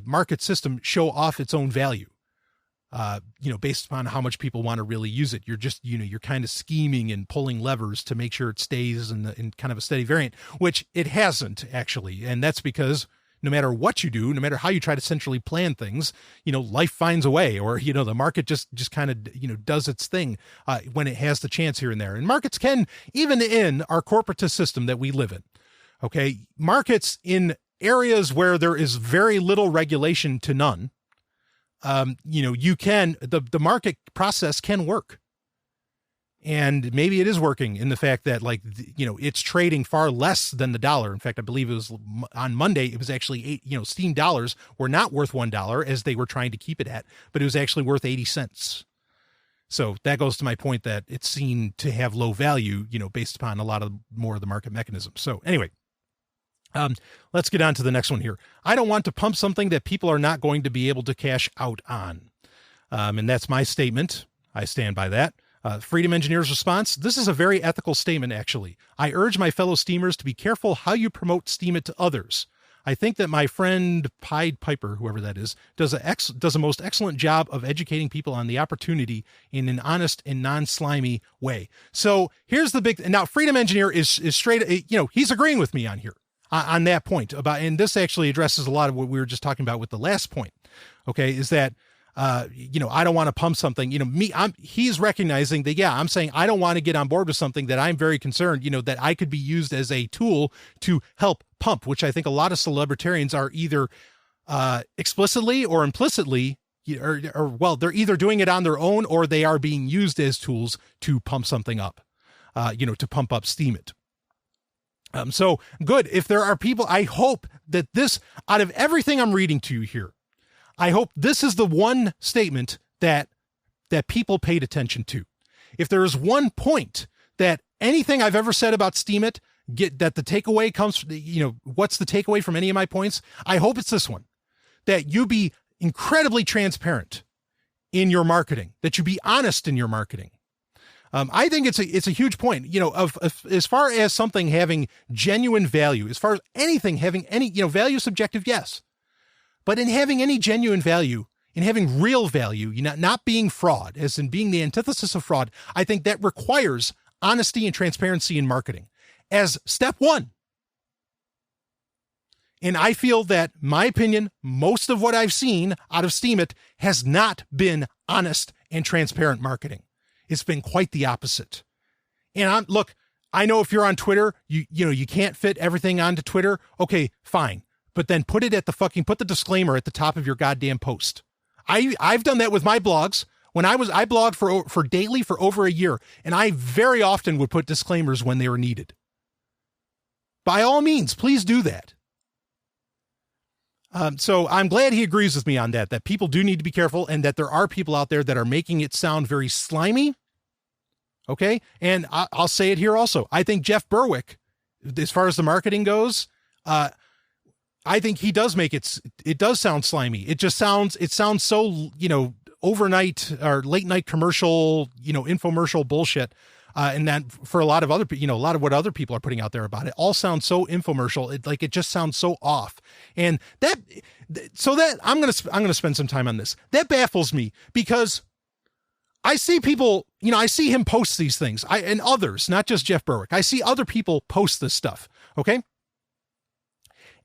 market system show off its own value, based upon how much people want to really use it. You're just, you're kind of scheming and pulling levers to make sure it stays in kind of a steady variant, which it hasn't actually. And that's because no matter what you do, no matter how you try to centrally plan things, life finds a way, or, the market just kind of, does its thing when it has the chance here and there. And markets can, even in our corporatist system that we live in, okay, markets in areas where there is very little regulation to none, the market process can work. And maybe it is working in the fact that, it's trading far less than the dollar. In fact, I believe it was on Monday, it was actually Steam dollars were not worth $1 as they were trying to keep it at, but it was actually worth 80 cents. So that goes to my point that it's seen to have low value, based upon a lot of more of the market mechanisms. So anyway, let's get on to the next one here. I don't want to pump something that people are not going to be able to cash out on. And that's my statement. I stand by that. Freedom Engineer's response: this is a very ethical statement, actually. I urge my fellow Steamers to be careful how you promote Steemit to others. I think that my friend Pied Piper, whoever that is, does a most excellent job of educating people on the opportunity in an honest and non-slimy way. So here's the big, now Freedom Engineer is straight, he's agreeing with me on here, on that point about, and this actually addresses a lot of what we were just talking about with the last point. Okay. Is that, I don't want to pump something, he's recognizing that, I'm saying I don't want to get on board with something that I'm very concerned, that I could be used as a tool to help pump, which I think a lot of celebritarians are either, explicitly or implicitly, or they're either doing it on their own or they are being used as tools to pump something up, to pump up Steemit. So good. If there are people, I hope that this, out of everything I'm reading to you here, I hope this is the one statement that people paid attention to. If there is one point that anything I've ever said about Steemit, that the takeaway comes from, what's the takeaway from any of my points? I hope it's this one, that you be incredibly transparent in your marketing, that you be honest in your marketing. I think it's a huge point, of as far as something having genuine value, as far as anything having any, value subjective, yes. But in having any genuine value, in having real value, not being fraud, as in being the antithesis of fraud, I think that requires honesty and transparency in marketing as step one. And I feel that, my opinion, most of what I've seen out of Steemit has not been honest and transparent marketing. It's been quite the opposite. And I know if you're on Twitter, you can't fit everything onto Twitter. Okay, fine. But then put the disclaimer at the top of your goddamn post. I've done that with my blogs. When I blogged for daily for over a year, and I very often would put disclaimers when they were needed. By all means, please do that. So I'm glad he agrees with me on that people do need to be careful, and that there are people out there that are making it sound very slimy. Okay. And I'll say it here also. I think Jeff Berwick, as far as the marketing goes, I think he does make it does sound slimy. It sounds so, overnight or late night commercial, infomercial bullshit. And that for a lot of other, a lot of what other people are putting out there about it all sounds so infomercial. It just sounds so off. And I'm going to spend some time on this. That baffles me because I see people, I see him post these things, and others, not just Jeff Berwick. I see other people post this stuff. Okay.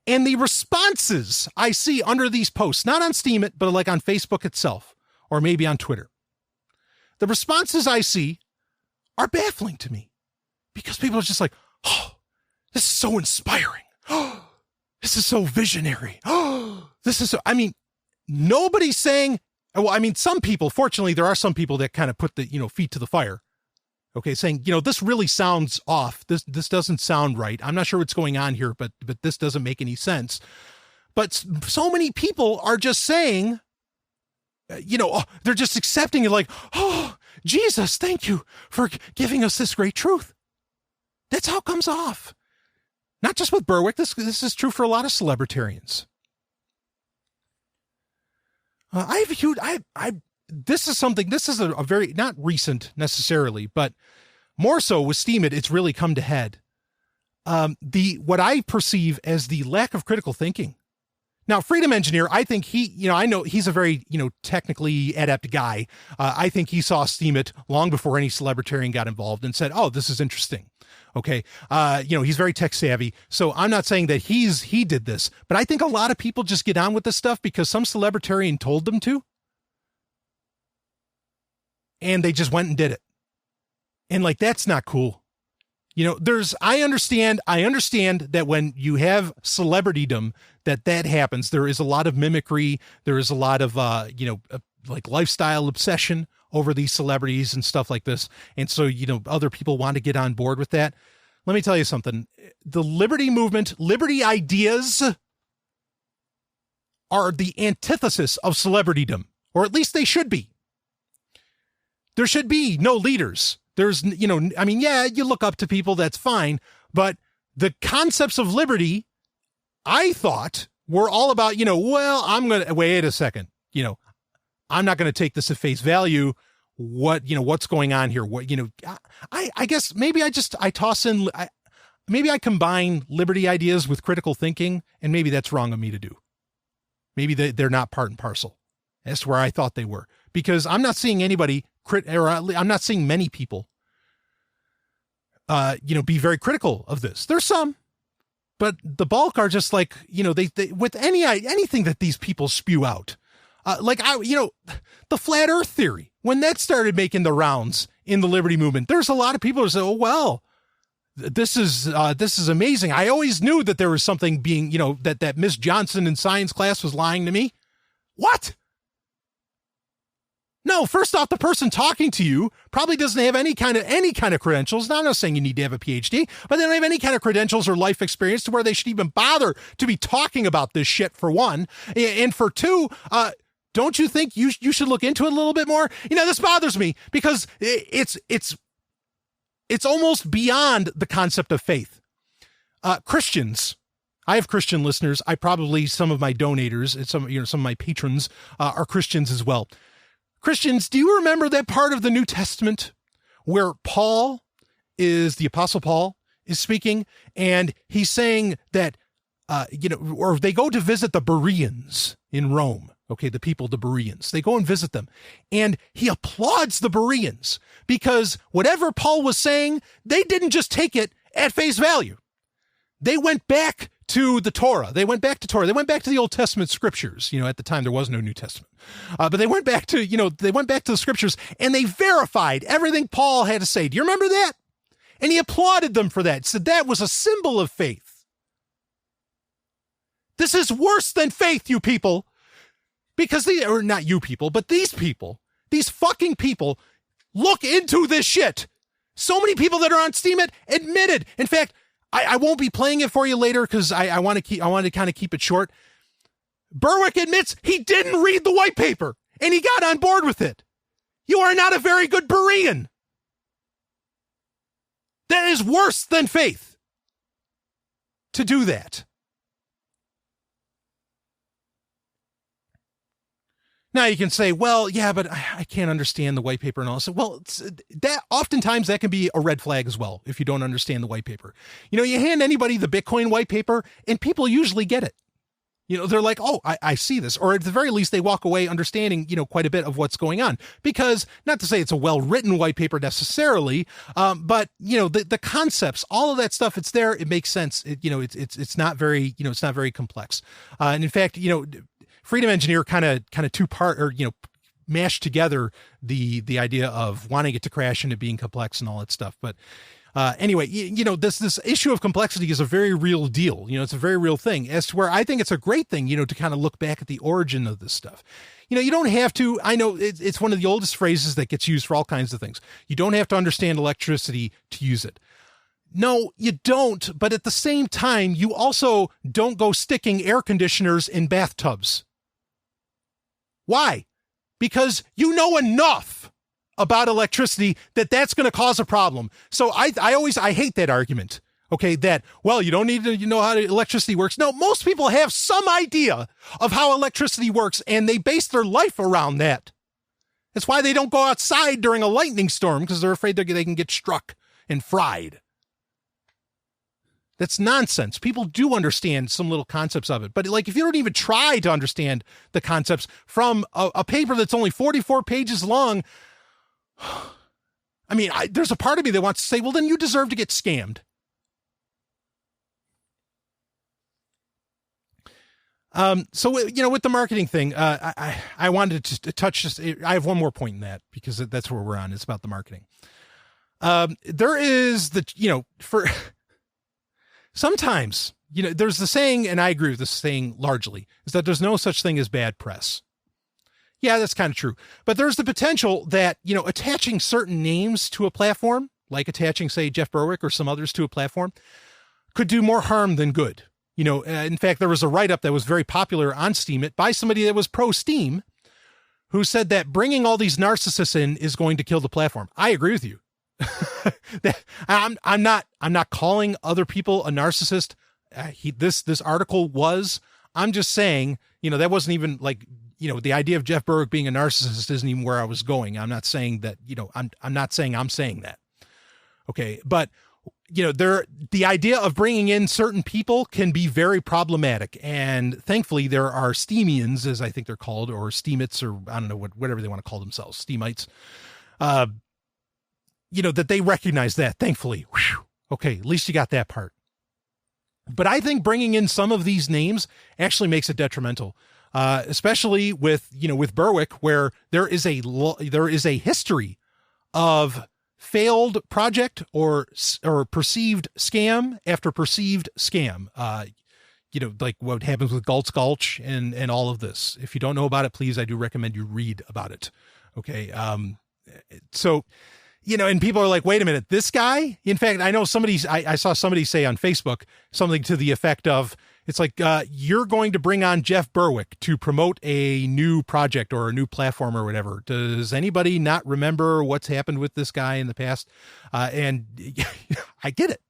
And the responses I see under these posts, not on Steemit, but like on Facebook itself, or maybe on Twitter, the responses I see are baffling to me because people are just like, oh, this is so inspiring. Oh, this is so visionary. Oh, this is so, nobody's saying, some people, fortunately, there are some people that kind of put the, feet to the fire. Okay, saying, this really sounds off. This doesn't sound right. I'm not sure what's going on here, but this doesn't make any sense. But so many people are just saying, they're just accepting it like, oh, Jesus, thank you for giving us this great truth. That's how it comes off. Not just with Berwick. This is true for a lot of celebritarians. This is a very, not recent necessarily, but more so with Steemit, it's really come to head. What I perceive as the lack of critical thinking. Now, Freedom Engineer, I think I know he's a very, technically adept guy. I think he saw Steemit long before any celebritarian got involved and said, oh, this is interesting. Okay. He's very tech savvy. So I'm not saying that he did this, but I think a lot of people just get on with this stuff because some celebritarian told them to. And they just went and did it. And like, that's not cool. I understand that when you have celebritydom, that happens. There is a lot of mimicry. There is a lot of, like lifestyle obsession over these celebrities and stuff like this. And so, other people want to get on board with that. Let me tell you something. The liberty movement, liberty ideas are the antithesis of celebritydom, or at least they should be. There should be no leaders. There's, you look up to people, that's fine. But the concepts of liberty, I thought, were all about, wait a second, I'm not going to take this at face value. What's going on here? I guess maybe maybe I combine liberty ideas with critical thinking, and maybe that's wrong of me to do. Maybe they're not part and parcel. That's where I thought they were, because I'm not seeing anybody I'm not seeing many people, be very critical of this. There's some, but the bulk are just like, they with anything that these people spew out. The flat earth theory, when that started making the rounds in the liberty movement, there's a lot of people who say, oh, well, this is amazing. I always knew that there was something being, that Miss Johnson in science class was lying to me. What? No, first off, the person talking to you probably doesn't have any kind of credentials. Now, I'm not saying you need to have a PhD, but they don't have any kind of credentials or life experience to where they should even bother to be talking about this shit, for one. And for two, don't you think you should look into it a little bit more? This bothers me because it's almost beyond the concept of faith. Christians, I have Christian listeners. Some of my donators and some of my patrons are Christians as well. Christians, do you remember that part of the New Testament where the Apostle Paul is speaking, and he's saying that, or they go to visit the Bereans in Rome. Okay, the Bereans. They go and visit them, and he applauds the Bereans because whatever Paul was saying, they didn't just take it at face value. They went back to the Torah. They went back to the Old Testament scriptures. At the time there was no New Testament. But they went back to the scriptures, and they verified everything Paul had to say. Do you remember that? And he applauded them for that. Said that was a symbol of faith. This is worse than faith, you people. Because not you people, but these fucking people look into this shit. So many people that are on Steemit admitted. In fact, I won't be playing it for you later because I want to kind of keep it short. Berwick admits he didn't read the white paper and he got on board with it. You are not a very good Berean. That is worse than faith to do that. Now you can say, well, yeah, but I can't understand the white paper and all this. Well, oftentimes that can be a red flag as well if you don't understand the white paper. You hand anybody the Bitcoin white paper and people usually get it. They're like, oh, I see this. Or at the very least, they walk away understanding, quite a bit of what's going on. Because, not to say it's a well-written white paper necessarily, but, the concepts, all of that stuff, it's there. It makes sense. It's not very, it's not very complex. And in fact, Freedom Engineer kind of two-part, or, mashed together the idea of wanting it to crash into being complex and all that stuff. But anyway, this issue of complexity is a very real deal. It's a very real thing, as to where I think it's a great thing, to kind of look back at the origin of this stuff. You don't have to, I know it's one of the oldest phrases that gets used for all kinds of things. You don't have to understand electricity to use it. No, you don't. But at the same time, you also don't go sticking air conditioners in bathtubs. Why? Because you know enough about electricity that's going to cause a problem. So I hate that argument. Okay, that, well, you don't need to know how electricity works. No, most people have some idea of how electricity works, and they base their life around that. That's why they don't go outside during a lightning storm, because they're afraid they can get struck and fried. That's nonsense. People do understand some little concepts of it. But like, if you don't even try to understand the concepts from a paper that's only 44 pages long, I mean, there's a part of me that wants to say, well, then you deserve to get scammed. So, with the marketing thing, I wanted to touch just, I have one more point in that because that's where we're on. It's about the marketing. There is for sometimes, there's the saying, and I agree with this saying largely, is that there's no such thing as bad press. Yeah, that's kind of true. But there's the potential that, attaching certain names to a platform, like attaching, say, Jeff Berwick or some others to a platform, could do more harm than good. In fact, there was a write-up that was very popular on Steemit by somebody that was pro-Steam who said that bringing all these narcissists in is going to kill the platform. I agree with you. I'm not calling other people a narcissist. This article was. I'm just saying, that wasn't even like, the idea of Jeff Berwick being a narcissist isn't even where I was going. I'm not saying that, I'm not saying I'm saying that. Okay, but the idea of bringing in certain people can be very problematic. And thankfully there are Steemians, as I think they're called, or Steemits, or I don't know, whatever they want to call themselves, Steemites, that they recognize that, thankfully. Whew. Okay, at least you got that part. But I think bringing in some of these names actually makes it detrimental, especially with Berwick, where there is a history of failed project or perceived scam after perceived scam. Like what happens with Galt's Gulch and all of this. If you don't know about it, please, I do recommend you read about it. Okay. So, and people are like, wait a minute, this guy, in fact, I know I saw somebody say on Facebook something to the effect of, it's like, you're going to bring on Jeff Berwick to promote a new project or a new platform or whatever. Does anybody not remember what's happened with this guy in the past? And I get it.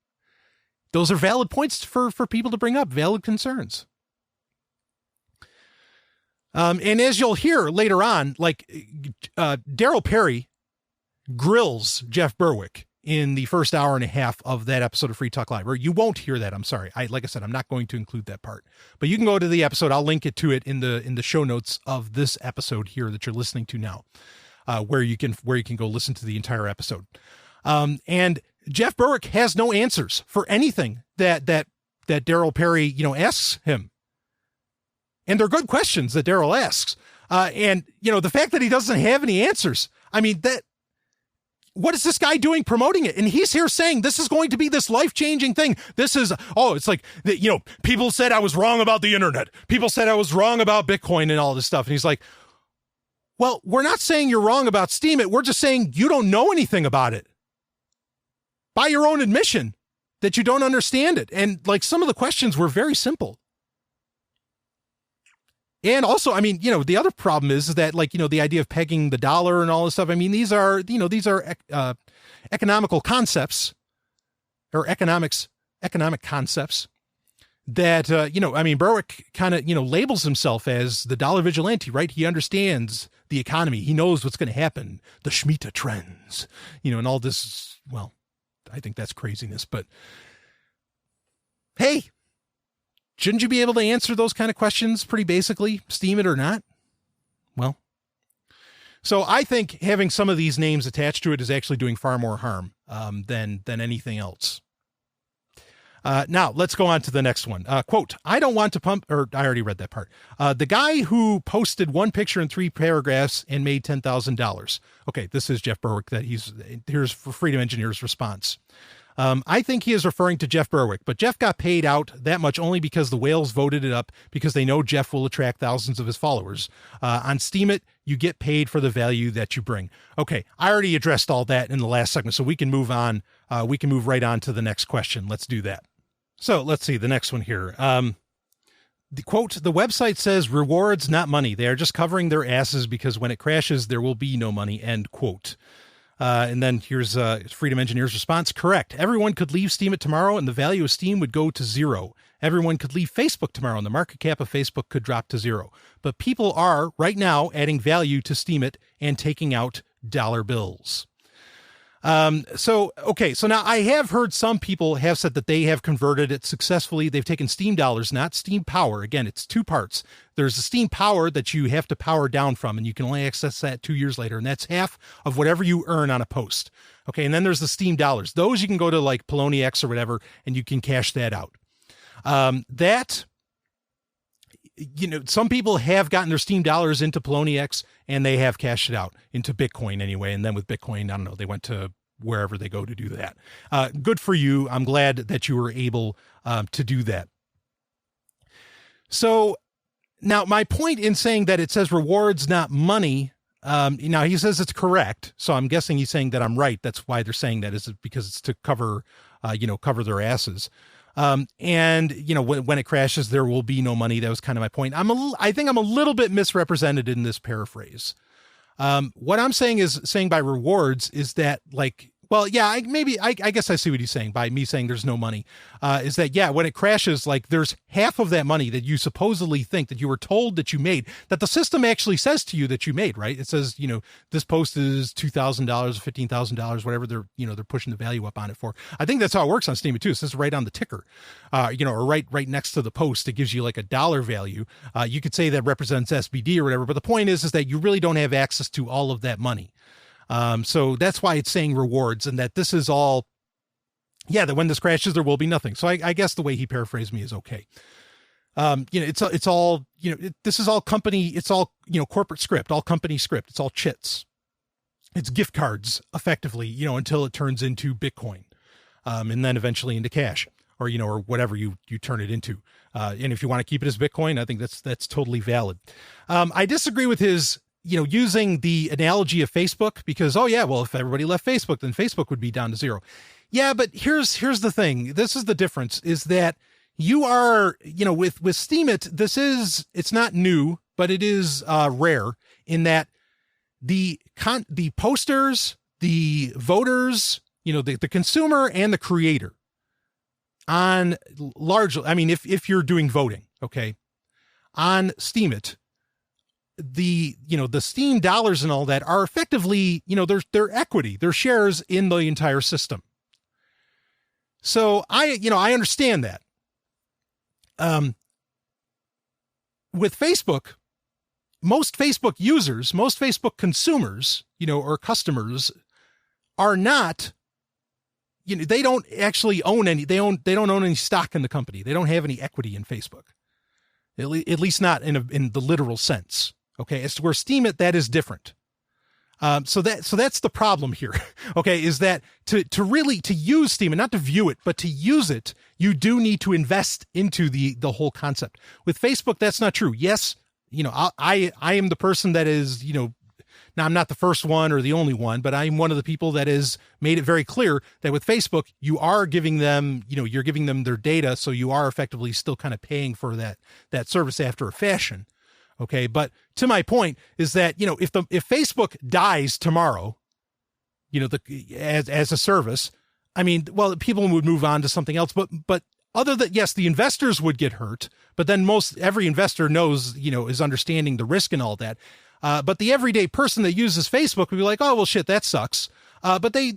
Those are valid points for people to bring up, valid concerns. And as you'll hear later on, like Daryl Perry grills Jeff Berwick in the first hour and a half of that episode of Free Talk Live, or you won't hear that. I'm sorry. Like I said, I'm not going to include that part, but you can go to the episode. I'll link it to it in the show notes of this episode here that you're listening to now, where you can go listen to the entire episode. And Jeff Berwick has no answers for anything that Daryl Perry, asks him. And they're good questions that Daryl asks. And the fact that he doesn't have any answers, I mean, what is this guy doing promoting it? And he's here saying this is going to be this life-changing thing. This is, it's like, people said I was wrong about the internet. People said I was wrong about Bitcoin and all this stuff. And he's like, well, we're not saying you're wrong about Steemit. We're just saying you don't know anything about it. By your own admission that you don't understand it. And like some of the questions were very simple. And also, I mean, the other problem is that, like, the idea of pegging the dollar and all this stuff. I mean, these are economical concepts or economic concepts that, I mean, Berwick kind of, labels himself as the dollar vigilante, right? He understands the economy. He knows what's going to happen. The Shemitah trends, and all this. Well, I think that's craziness, but hey, shouldn't you be able to answer those kind of questions pretty basically, Steemit or not? Well, so I think having some of these names attached to it is actually doing far more harm than anything else. Now let's go on to the next one. Quote, I don't want to pump, or I already read that part. The guy who posted one picture in 3 paragraphs and made $10,000. Okay. This is Jeff Berwick here's for Freedom Engineer's response. I think he is referring to Jeff Berwick, but Jeff got paid out that much only because the whales voted it up because they know Jeff will attract thousands of his followers. On Steemit, you get paid for the value that you bring. Okay. I already addressed all that in the last segment, so we can move on. We can move right on to the next question. Let's do that. So let's see the next one here. The quote, the website says rewards, not money. They are just covering their asses because when it crashes, there will be no money, end quote. And then here's Freedom Engineer's response. Correct. Everyone could leave Steemit tomorrow and the value of Steam would go to zero. Everyone could leave Facebook tomorrow and the market cap of Facebook could drop to zero. But people are right now adding value to Steemit and taking out dollar bills. So now I have heard some people have said that they have converted it successfully. They've taken Steam dollars, not Steam power. Again, it's 2 parts. There's the Steam power that you have to power down from, and you can only access that 2 years later. And that's half of whatever you earn on a post. Okay. And then there's the Steam dollars. Those you can go to like Poloniex or whatever, and you can cash that out. That some people have gotten their Steam dollars into Poloniex and they have cashed it out into Bitcoin anyway. And then with Bitcoin, I don't know, they went to wherever they go to do that. Good for you. I'm glad that you were able to do that. So now my point in saying that it says rewards, not money. Now he says it's correct. So I'm guessing he's saying that I'm right. That's why they're saying that, is because it's to cover their asses. And when it crashes, there will be no money. That was kind of my point. I think I'm a little bit misrepresented in this paraphrase. What I'm saying by rewards is that, like, well, yeah, I guess I see what he's saying by me saying there's no money, is that, yeah, when it crashes, like, there's half of that money that you supposedly think that you were told that you made, that the system actually says to you that you made, right? It says, this post is $2,000, $15,000, whatever they're pushing the value up on it for. I think that's how it works on Steemit too. It says right on the ticker, or right next to the post, it gives you like a dollar value. You could say that represents SBD or whatever, but the point is that you really don't have access to all of that money. So that's why it's saying rewards, and that this is all, that when this crashes, there will be nothing. So I guess the way he paraphrased me is okay. It's all, this is all company, it's all, corporate script, all company script. It's all chits. It's gift cards effectively, until it turns into Bitcoin, and then eventually into cash or whatever you turn it into. And if you want to keep it as Bitcoin, I think that's totally valid. I disagree with his, using the analogy of Facebook, because, if everybody left Facebook, then Facebook would be down to zero. Yeah, but here's the thing. This is the difference, is that you are, with Steemit, it's not new, but it is rare in that the posters, the voters, the consumer and the creator on largely, I mean, if you're doing voting, okay, on Steemit, the Steam dollars and all that are effectively, their equity, their shares in the entire system. So I understand that. With Facebook, most Facebook users, most Facebook consumers, or customers are not, they don't actually own any, they don't own any stock in the company. They don't have any equity in Facebook, at least not in the literal sense. Okay. As to where Steemit, that is different. So that's the problem here. Okay. Is that to really use Steemit, not to view it, but to use it, you do need to invest into the whole concept. With Facebook, that's not true. Yes. I am the person that is, now I'm not the first one or the only one, but I'm one of the people that has made it very clear that with Facebook, you are giving them, you're giving them their data. So you are effectively still kind of paying for that service after a fashion. Okay. But to my point is that, if Facebook dies tomorrow, as a service, I mean, well, people would move on to something else, but other than, yes, the investors would get hurt, but then every investor knows, is understanding the risk and all that. But the everyday person that uses Facebook would be like, oh, well, shit, that sucks. But they,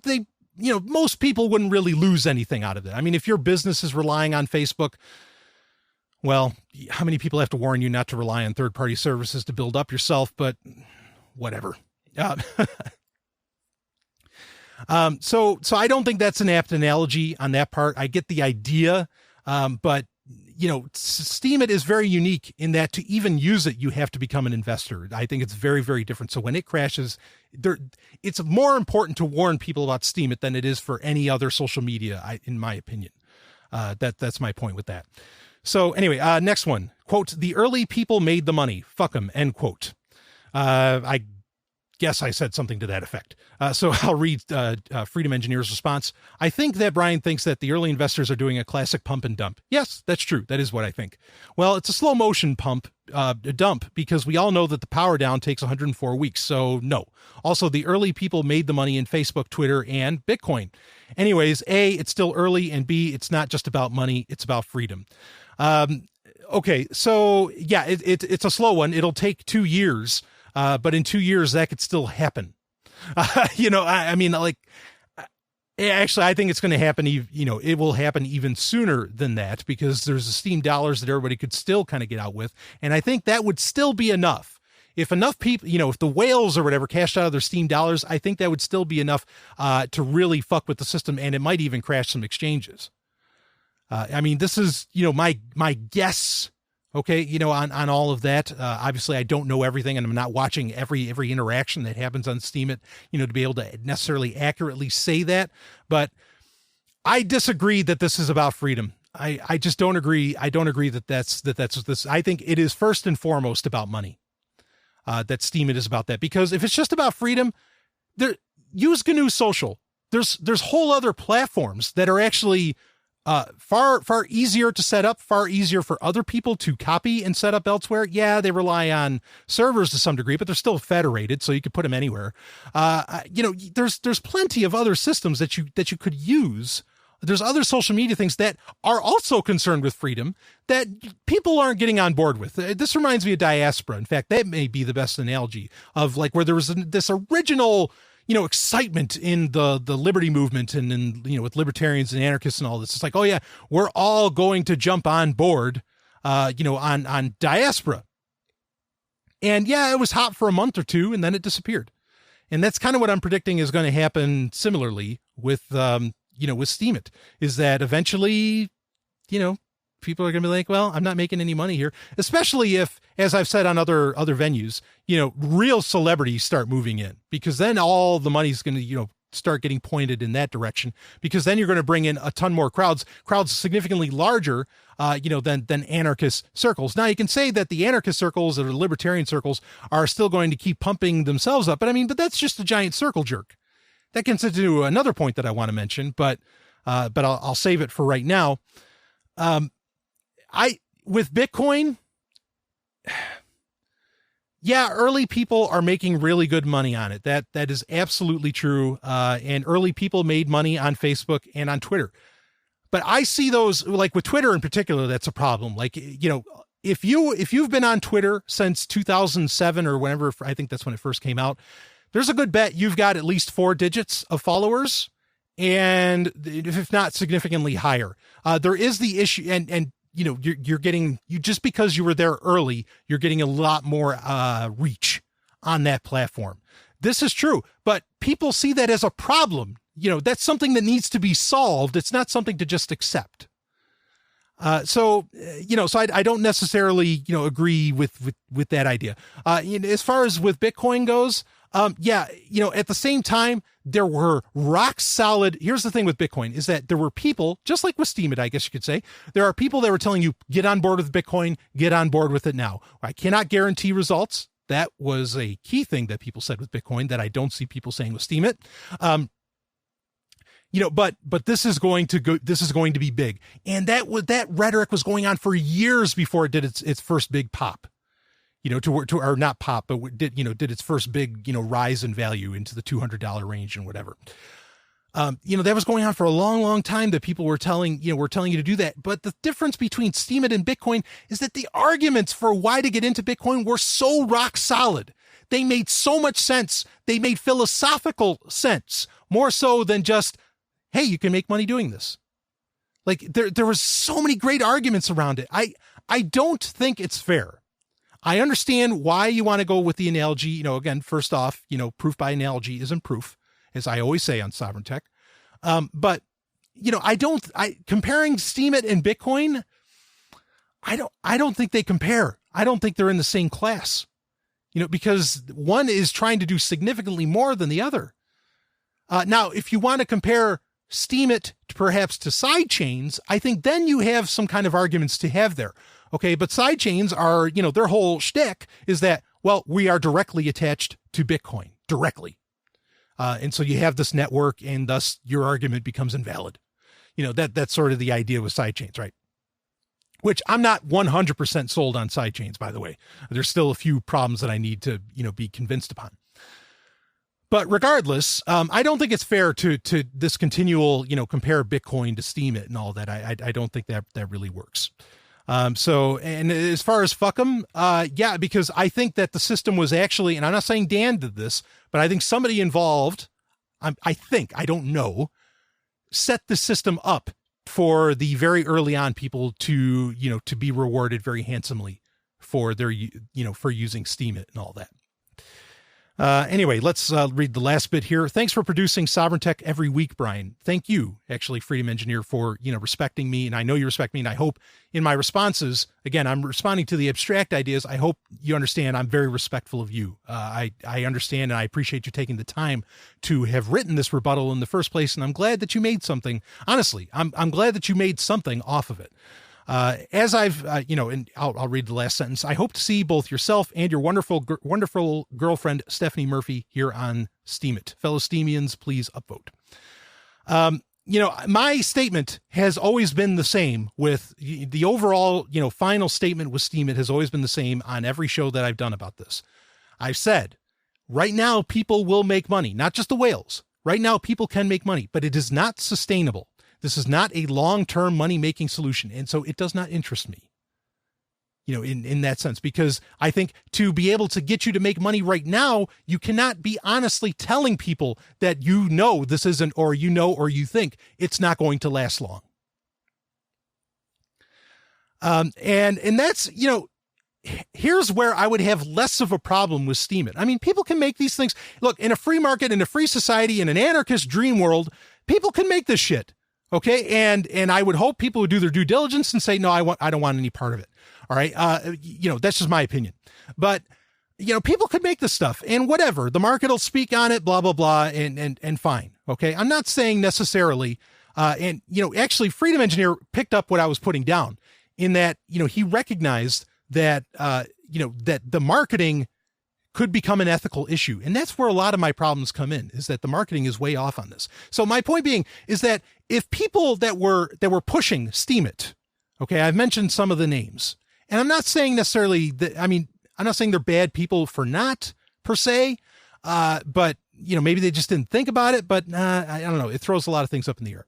most people wouldn't really lose anything out of it. I mean, if your business is relying on Facebook, well, how many people have to warn you not to rely on third-party services to build up yourself? But whatever. So I don't think that's an apt analogy on that part. I get the idea, but Steemit is very unique in that to even use it, you have to become an investor. I think it's very, very different. So when it crashes, it's more important to warn people about Steemit than it is for any other social media, in my opinion. That's my point with that. So anyway, next one, quote, "The early people made the money. Fuck them," end quote. I guess I said something to that effect. So I'll read Freedom Engineer's response. "I think that Brian thinks that the early investors are doing a classic pump and dump. Yes, that's true. That is what I think. Well, it's a slow motion dump because we all know that the power down takes 104 weeks. So no. Also, the early people made the money in Facebook, Twitter, and Bitcoin. Anyways, A, it's still early, and B, it's not just about money. It's about freedom." Okay. So yeah, it's a slow one. It'll take 2 years. But in 2 years, that could still happen. I mean, like, actually, I think it's going to happen. It will happen even sooner than that because there's the Steam dollars that everybody could still kind of get out with. And I think that would still be enough. If enough people, if the whales or whatever cashed out of their Steam dollars, I think that would still be enough to really fuck with the system. And it might even crash some exchanges. I mean, this is, my guess Okay, on all of that. Obviously, I don't know everything, and I'm not watching every interaction that happens on Steemit, to be able to necessarily accurately say that. But I disagree that this is about freedom. I just don't agree. I don't agree that that's this. I think it is first and foremost about money. That Steemit is about that, because if it's just about freedom, use GNU Social. There's whole other platforms that are actually far easier to set up, far easier for other people to copy and set up elsewhere. Yeah, they rely on servers to some degree, but they're still federated, so you could put them anywhere. There's plenty of other systems that you could use. There's other social media things that are also concerned with freedom that people aren't getting on board with. This reminds me of diaspora. In fact, that may be the best analogy of like where there was this original excitement in the liberty movement and in, with libertarians and anarchists and all this. It's like, oh yeah, we're all going to jump on board, on diaspora. And yeah, it was hot for a month or two and then it disappeared. And that's kind of what I'm predicting is going to happen similarly with Steemit, is that eventually, people are going to be like, well, I'm not making any money here, especially if, as I've said on other venues, real celebrities start moving in, because then all the money's going to, start getting pointed in that direction, because then you're going to bring in a ton more crowds significantly larger, than anarchist circles. Now you can say that the anarchist circles or the libertarian circles are still going to keep pumping themselves up. But that's just a giant circle jerk. That gets into another point that I want to mention, but I'll save it for right now. With Bitcoin, yeah, early people are making really good money on it. That is absolutely true. And early people made money on Facebook and on Twitter. But I see those, like with Twitter in particular, that's a problem. Like, if you've been on Twitter since 2007 or whenever, I think that's when it first came out, there's a good bet you've got at least 4 digits of followers, and if not significantly higher. There is the issue, and you're getting, just because you were there early, you're getting a lot more reach on that platform. This is true, but people see that as a problem. That's something that needs to be solved. It's not something to just accept. So I don't necessarily, agree with that idea. As far as with Bitcoin goes, at the same time, there were rock solid. Here's the thing with Bitcoin is that there were people, just like with Steemit, I guess you could say, there are people that were telling you, get on board with Bitcoin, get on board with it now. I cannot guarantee results. That was a key thing that people said with Bitcoin that I don't see people saying with Steemit. But this is going to be big. And that rhetoric was going on for years before it did its first big pop. Or not pop, but did its first big, rise in value into the $200 range and whatever. That was going on for a long, long time that people were telling you to do that. But the difference between Steemit and Bitcoin is that the arguments for why to get into Bitcoin were so rock solid. They made so much sense. They made philosophical sense, more so than just, hey, you can make money doing this. Like there was so many great arguments around it. I don't think it's fair. I understand why you want to go with the analogy. Again, first off, proof by analogy isn't proof, as I always say on Sovereign Tech. But comparing Steemit and Bitcoin, I don't think they compare. I don't think they're in the same class, because one is trying to do significantly more than the other. Now, if you want to compare Steemit perhaps to side chains, I think then you have some kind of arguments to have there. Okay, but side chains are, their whole shtick is that, well, we are directly attached to Bitcoin, directly. And so you have this network and thus your argument becomes invalid. That's sort of the idea with side chains, right? Which I'm not 100% sold on side chains, by the way. There's still a few problems that I need to, be convinced upon. But regardless, I don't think it's fair to this continual, compare Bitcoin to Steemit and all that. I don't think that really works. And as far as fuck them, because I think that the system was actually, and I'm not saying Dan did this, but I think somebody involved, I don't know, set the system up for the very early on people to be rewarded very handsomely for their, for using Steemit and all that. Anyway, let's read the last bit here. Thanks for producing Sovereign Tech every week, Brian. Thank you, actually, Freedom Engineer, for, respecting me. And I know you respect me. And I hope in my responses, again, I'm responding to the abstract ideas. I hope you understand I'm very respectful of you. I understand and I appreciate you taking the time to have written this rebuttal in the first place. And I'm glad that you made something. Honestly, I'm glad that you made something off of it. As I've, and I'll read the last sentence. I hope to see both yourself and your wonderful girlfriend, Stephanie Murphy, here on Steemit. Fellow Steemians, please upvote. My statement has always been the same with the overall, final statement with Steemit has always been the same on every show that I've done about this. I've said, right now, people will make money, not just the whales. Right now, people can make money, but it is not sustainable. This is not a long-term money-making solution. And so it does not interest me, in that sense, because I think to be able to get you to make money right now, you cannot be honestly telling people that this isn't, or or you think it's not going to last long. And that's, here's where I would have less of a problem with Steemit. I mean, people can make these things. Look, in a free market, in a free society, in an anarchist dream world, people can make this shit. Okay. And I would hope people would do their due diligence and say, no, I don't want any part of it. All right. That's just my opinion, but people could make this stuff and whatever, the market will speak on it, blah, blah, blah. And fine. Okay. I'm not saying necessarily, actually Freedom Engineer picked up what I was putting down in that, he recognized that, that the marketing could become an ethical issue. And that's where a lot of my problems come in, is that the marketing is way off on this. So my point being is that if people that were pushing Steemit, okay, I've mentioned some of the names, and I'm not saying necessarily that, I'm not saying they're bad people for not per se, but maybe they just didn't think about it, but I don't know. It throws a lot of things up in the air.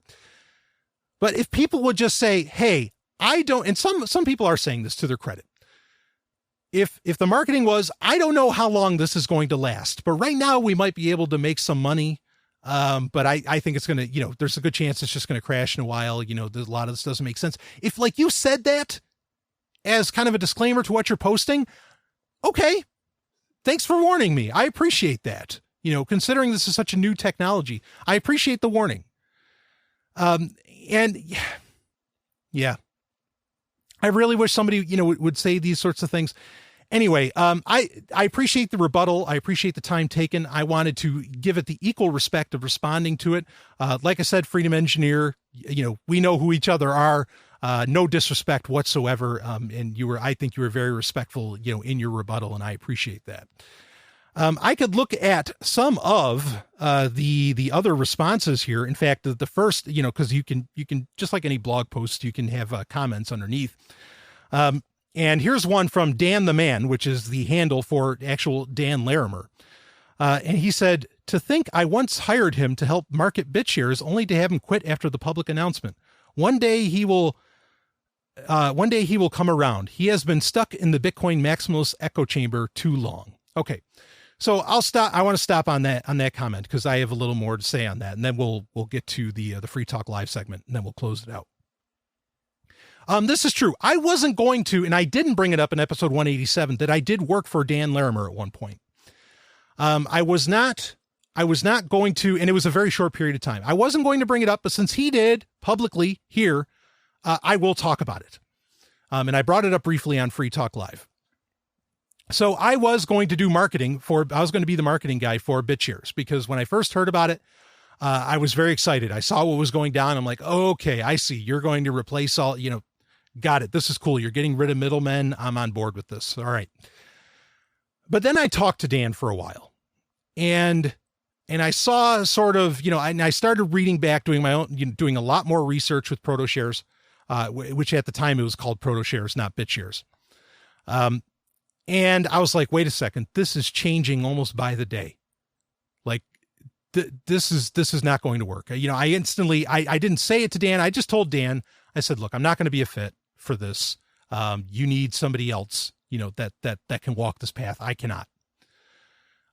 But if people would just say, hey, I don't, and some people are saying this to their credit. If the marketing was, I don't know how long this is going to last, but right now we might be able to make some money. But I think it's going to, there's a good chance it's just going to crash in a while. A lot of this doesn't make sense. If like you said that as kind of a disclaimer to what you're posting, okay, thanks for warning me. I appreciate that. Considering this is such a new technology, I appreciate the warning. And yeah, I really wish somebody, would say these sorts of things. Anyway, I appreciate the rebuttal. I appreciate the time taken. I wanted to give it the equal respect of responding to it. Like I said, Freedom Engineer, we know who each other are. No disrespect whatsoever. And I think you were very respectful, in your rebuttal, and I appreciate that. I could look at some of the other responses here. In fact, the first, because you can just like any blog post, you can have comments underneath. And here's one from Dan the Man, which is the handle for actual Dan Larimer. And he said, to think I once hired him to help market BitShares only to have him quit after the public announcement. One day he will come around. He has been stuck in the Bitcoin maximalist echo chamber too long. Okay. So I'll stop. I want to stop on that comment because I have a little more to say on that. And then we'll get to the Free Talk Live segment and then we'll close it out. This is true. I wasn't going to, and I didn't bring it up in episode 187, that I did work for Dan Larimer at one point. I was not going to, and it was a very short period of time. I wasn't going to bring it up, but since he did publicly here, I will talk about it. And I brought it up briefly on Free Talk Live. So I was going to do marketing I was going to be the marketing guy for BitShares because when I first heard about it, I was very excited. I saw what was going down. I'm like, okay, I see. You're going to replace all, got it. This is cool. You're getting rid of middlemen. I'm on board with this. All right. But then I talked to Dan for a while and I saw sort of, and I started reading back, doing my own, doing a lot more research with ProtoShares, which at the time it was called ProtoShares, not BitShares. And I was like, wait a second, this is changing almost by the day. Like this is not going to work. I instantly, I didn't say it to Dan. I just told Dan, I said, look, I'm not going to be a fit for this. You need somebody else, that can walk this path. I cannot.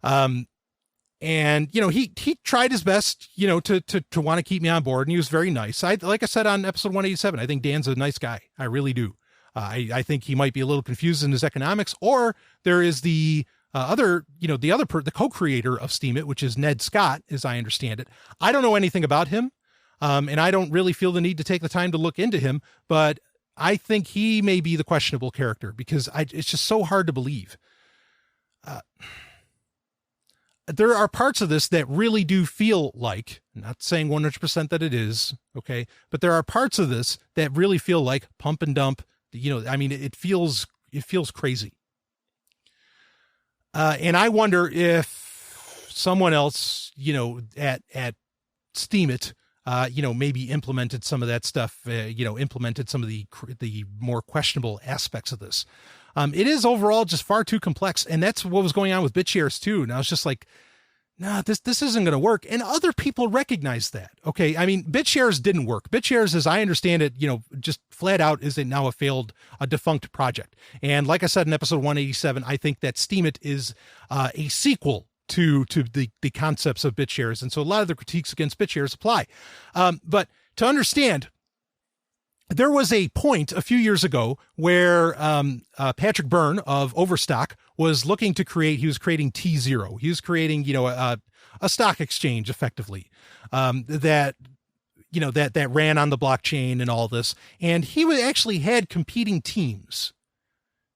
And, he tried his best, to want to keep me on board, and he was very nice. Like I said on episode 187, I think Dan's a nice guy. I really do. I think he might be a little confused in his economics, or there is the the co-creator of Steemit, which is Ned Scott, as I understand it. I don't know anything about him, and I don't really feel the need to take the time to look into him, but I think he may be the questionable character because it's just so hard to believe. There are parts of this that really do feel like, not saying 100% that it is, okay, but there are parts of this that really feel like pump and dump. It feels crazy. And I wonder if someone else, at Steemit, maybe implemented some of that stuff, implemented some of the more questionable aspects of this. It is overall just far too complex. And that's what was going on with BitShares too. And I was just like, nah, this isn't going to work. And other people recognize that. Okay. I mean, BitShares didn't work. BitShares, as I understand it, just flat out is now a defunct project. And like I said in episode 187, I think that Steemit is a sequel to the concepts of BitShares. And so a lot of the critiques against BitShares apply. But to understand, there was a point a few years ago where Patrick Byrne of Overstock was looking to he was creating T0. He was creating, a stock exchange effectively that ran on the blockchain and all this. And he actually had competing teams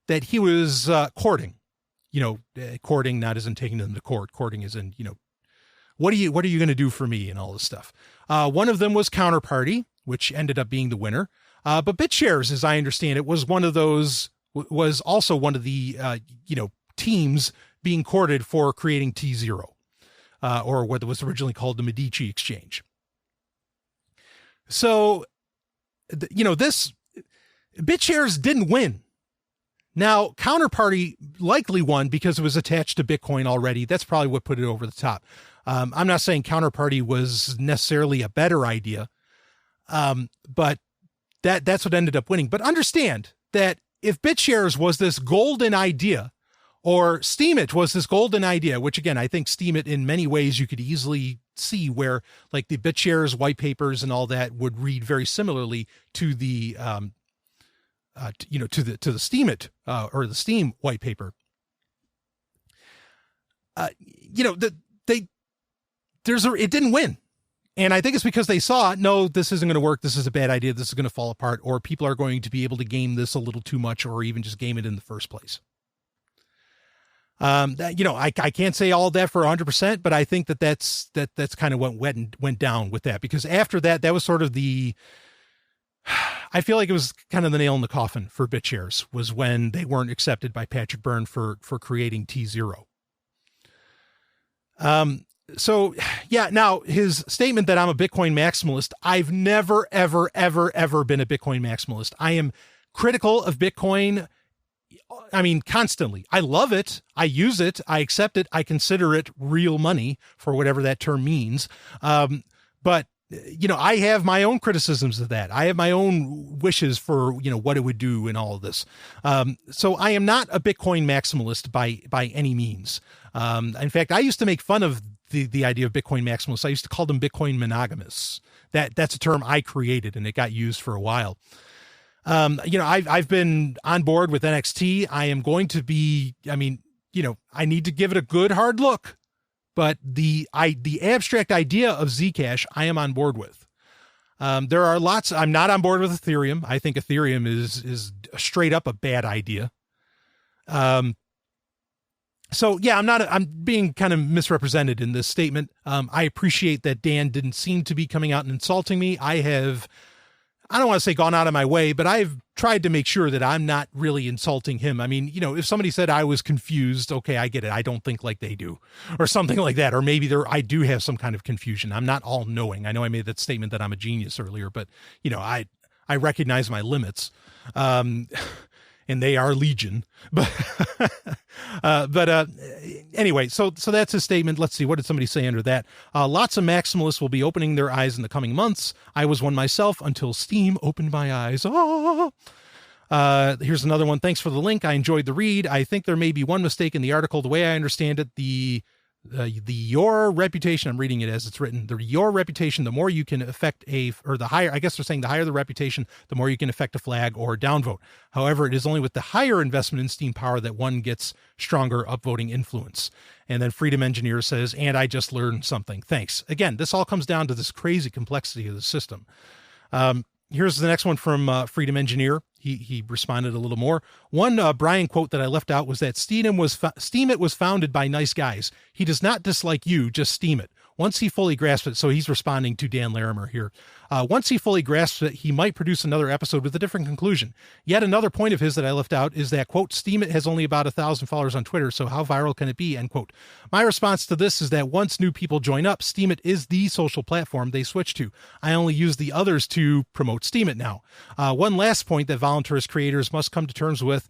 that he was courting. Courting not as in taking them to court. Courting as in, what are you going to do for me and all this stuff. One of them was Counterparty, which ended up being the winner. But BitShares, as I understand it, was also one of the, teams being courted for creating T0, or what was originally called the Medici exchange. So, this BitShares didn't win. Now, Counterparty likely won because it was attached to Bitcoin already. That's probably what put it over the top. I'm not saying Counterparty was necessarily a better idea, but that's what ended up winning. But understand that if BitShares was this golden idea, or Steemit was this golden idea, which again, I think Steemit in many ways you could easily see where like the BitShares white papers and all that would read very similarly to the, to the Steemit or the Steam white paper. It didn't win. And I think it's because they saw, no, this isn't going to work. This is a bad idea. This is going to fall apart, or people are going to be able to game this a little too much, or even just game it in the first place. I can't say all of that for 100%, but I think that's kind of what went down with that, because after that was sort of I feel like it was kind of the nail in the coffin for BitShares, was when they weren't accepted by Patrick Byrne for creating T0. So yeah, now his statement that I'm a Bitcoin maximalist, I've never, ever, ever, ever been a Bitcoin maximalist. I am critical of Bitcoin. I mean, constantly. I love it. I use it. I accept it. I consider it real money, for whatever that term means. But I have my own criticisms of that. I have my own wishes for, what it would do and all of this. So I am not a Bitcoin maximalist by any means. In fact, I used to make fun of the idea of Bitcoin maximalists. I used to call them Bitcoin monogamists. That's a term I created, and it got used for a while. I've been on board with NXT. I am going to be, I need to give it a good hard look, but the abstract idea of Zcash, I am on board with. There are lots. I'm not on board with Ethereum. I think Ethereum is straight up a bad idea. So yeah, I'm being kind of misrepresented in this statement. I appreciate that Dan didn't seem to be coming out and insulting me. I don't want to say gone out of my way, but I've tried to make sure that I'm not really insulting him. I mean, if somebody said I was confused, okay, I get it. I don't think like they do, or something like that. Or maybe I do have some kind of confusion. I'm not all knowing. I know I made that statement that I'm a genius earlier, but I recognize my limits. And they are legion, but anyway, so that's his statement. Let's see. What did somebody say under that? Lots of maximalists will be opening their eyes in the coming months. I was one myself until Steam opened my eyes. Here's another one. Thanks for the link. I enjoyed the read. I think there may be one mistake in the article. The way I understand it, the your reputation, I'm reading it as it's written, your reputation, the more you can affect or the higher, I guess they're saying the higher the reputation, the more you can affect a flag or downvote. However, it is only with the higher investment in Steam power that one gets stronger upvoting influence. And then Freedom Engineer says, and I just learned something. Thanks. Again, this all comes down to this crazy complexity of the system. Here's the next one from Freedom Engineer. He responded a little more. One Brian quote that I left out was that Steemit was founded by nice guys. He does not dislike you, just Steemit. Once he fully grasps it, so he's responding to Dan Larimer here. Once he fully grasps it, he might produce another episode with a different conclusion. Yet another point of his that I left out is that, quote, Steemit has only about 1,000 followers on Twitter, so how viral can it be, end quote. My response to this is that once new people join up, Steemit is the social platform they switch to. I only use the others to promote Steemit now. One last point that voluntarist creators must come to terms with,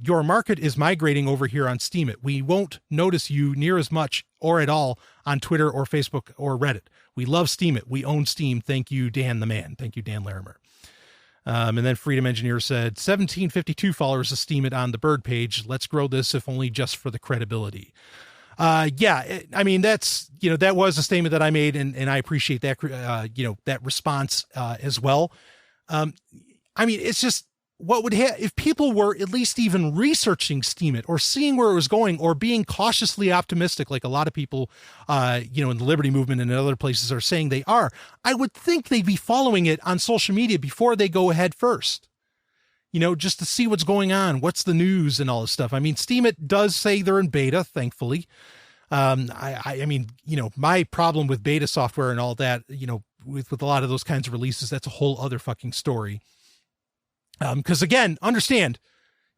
your market is migrating over here on Steemit. We won't notice you near as much or at all on Twitter or Facebook or Reddit. We love Steemit. We own Steam. Thank you, Dan the man. Thank you, Dan Larimer. And then Freedom Engineer said, 1752 followers of Steemit on the bird page. Let's grow this, if only just for the credibility. I mean, that's, that was a statement that I made, and I appreciate that, that response as well. I mean, it's just, what would if people were at least even researching Steemit or seeing where it was going or being cautiously optimistic, like a lot of people, in the Liberty Movement and in other places are saying they are, I would think they'd be following it on social media before they go ahead first, just to see what's going on, what's the news and all this stuff. I mean, Steemit does say they're in beta, thankfully. I mean, my problem with beta software and all that, with a lot of those kinds of releases, that's a whole other fucking story. Because again, understand,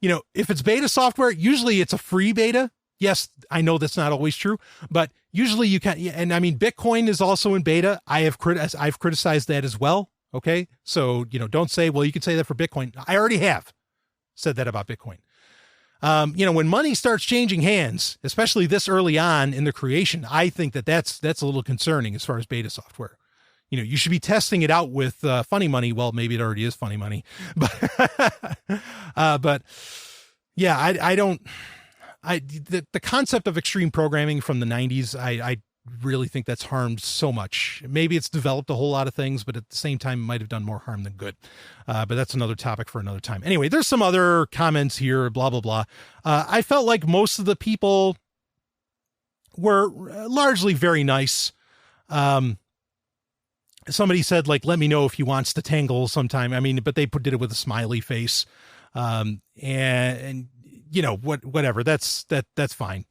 if it's beta software, usually it's a free beta. Yes, I know that's not always true, but usually you can. And I mean, Bitcoin is also in beta. I've criticized that as well. Okay. So, don't say, well, you can say that for Bitcoin. I already have said that about Bitcoin. When money starts changing hands, especially this early on in the creation, I think that's a little concerning as far as beta software. You should be testing it out with funny money. Well, maybe it already is funny money, but yeah, the concept of extreme programming from the 90s, I really think that's harmed so much. Maybe it's developed a whole lot of things, but at the same time, it might have done more harm than good. But that's another topic for another time. Anyway, there's some other comments here, blah, blah, blah. I felt like most of the people were largely very nice. Somebody said, like, let me know if he wants to tangle sometime. I mean, but they did it with a smiley face. And whatever, that's fine.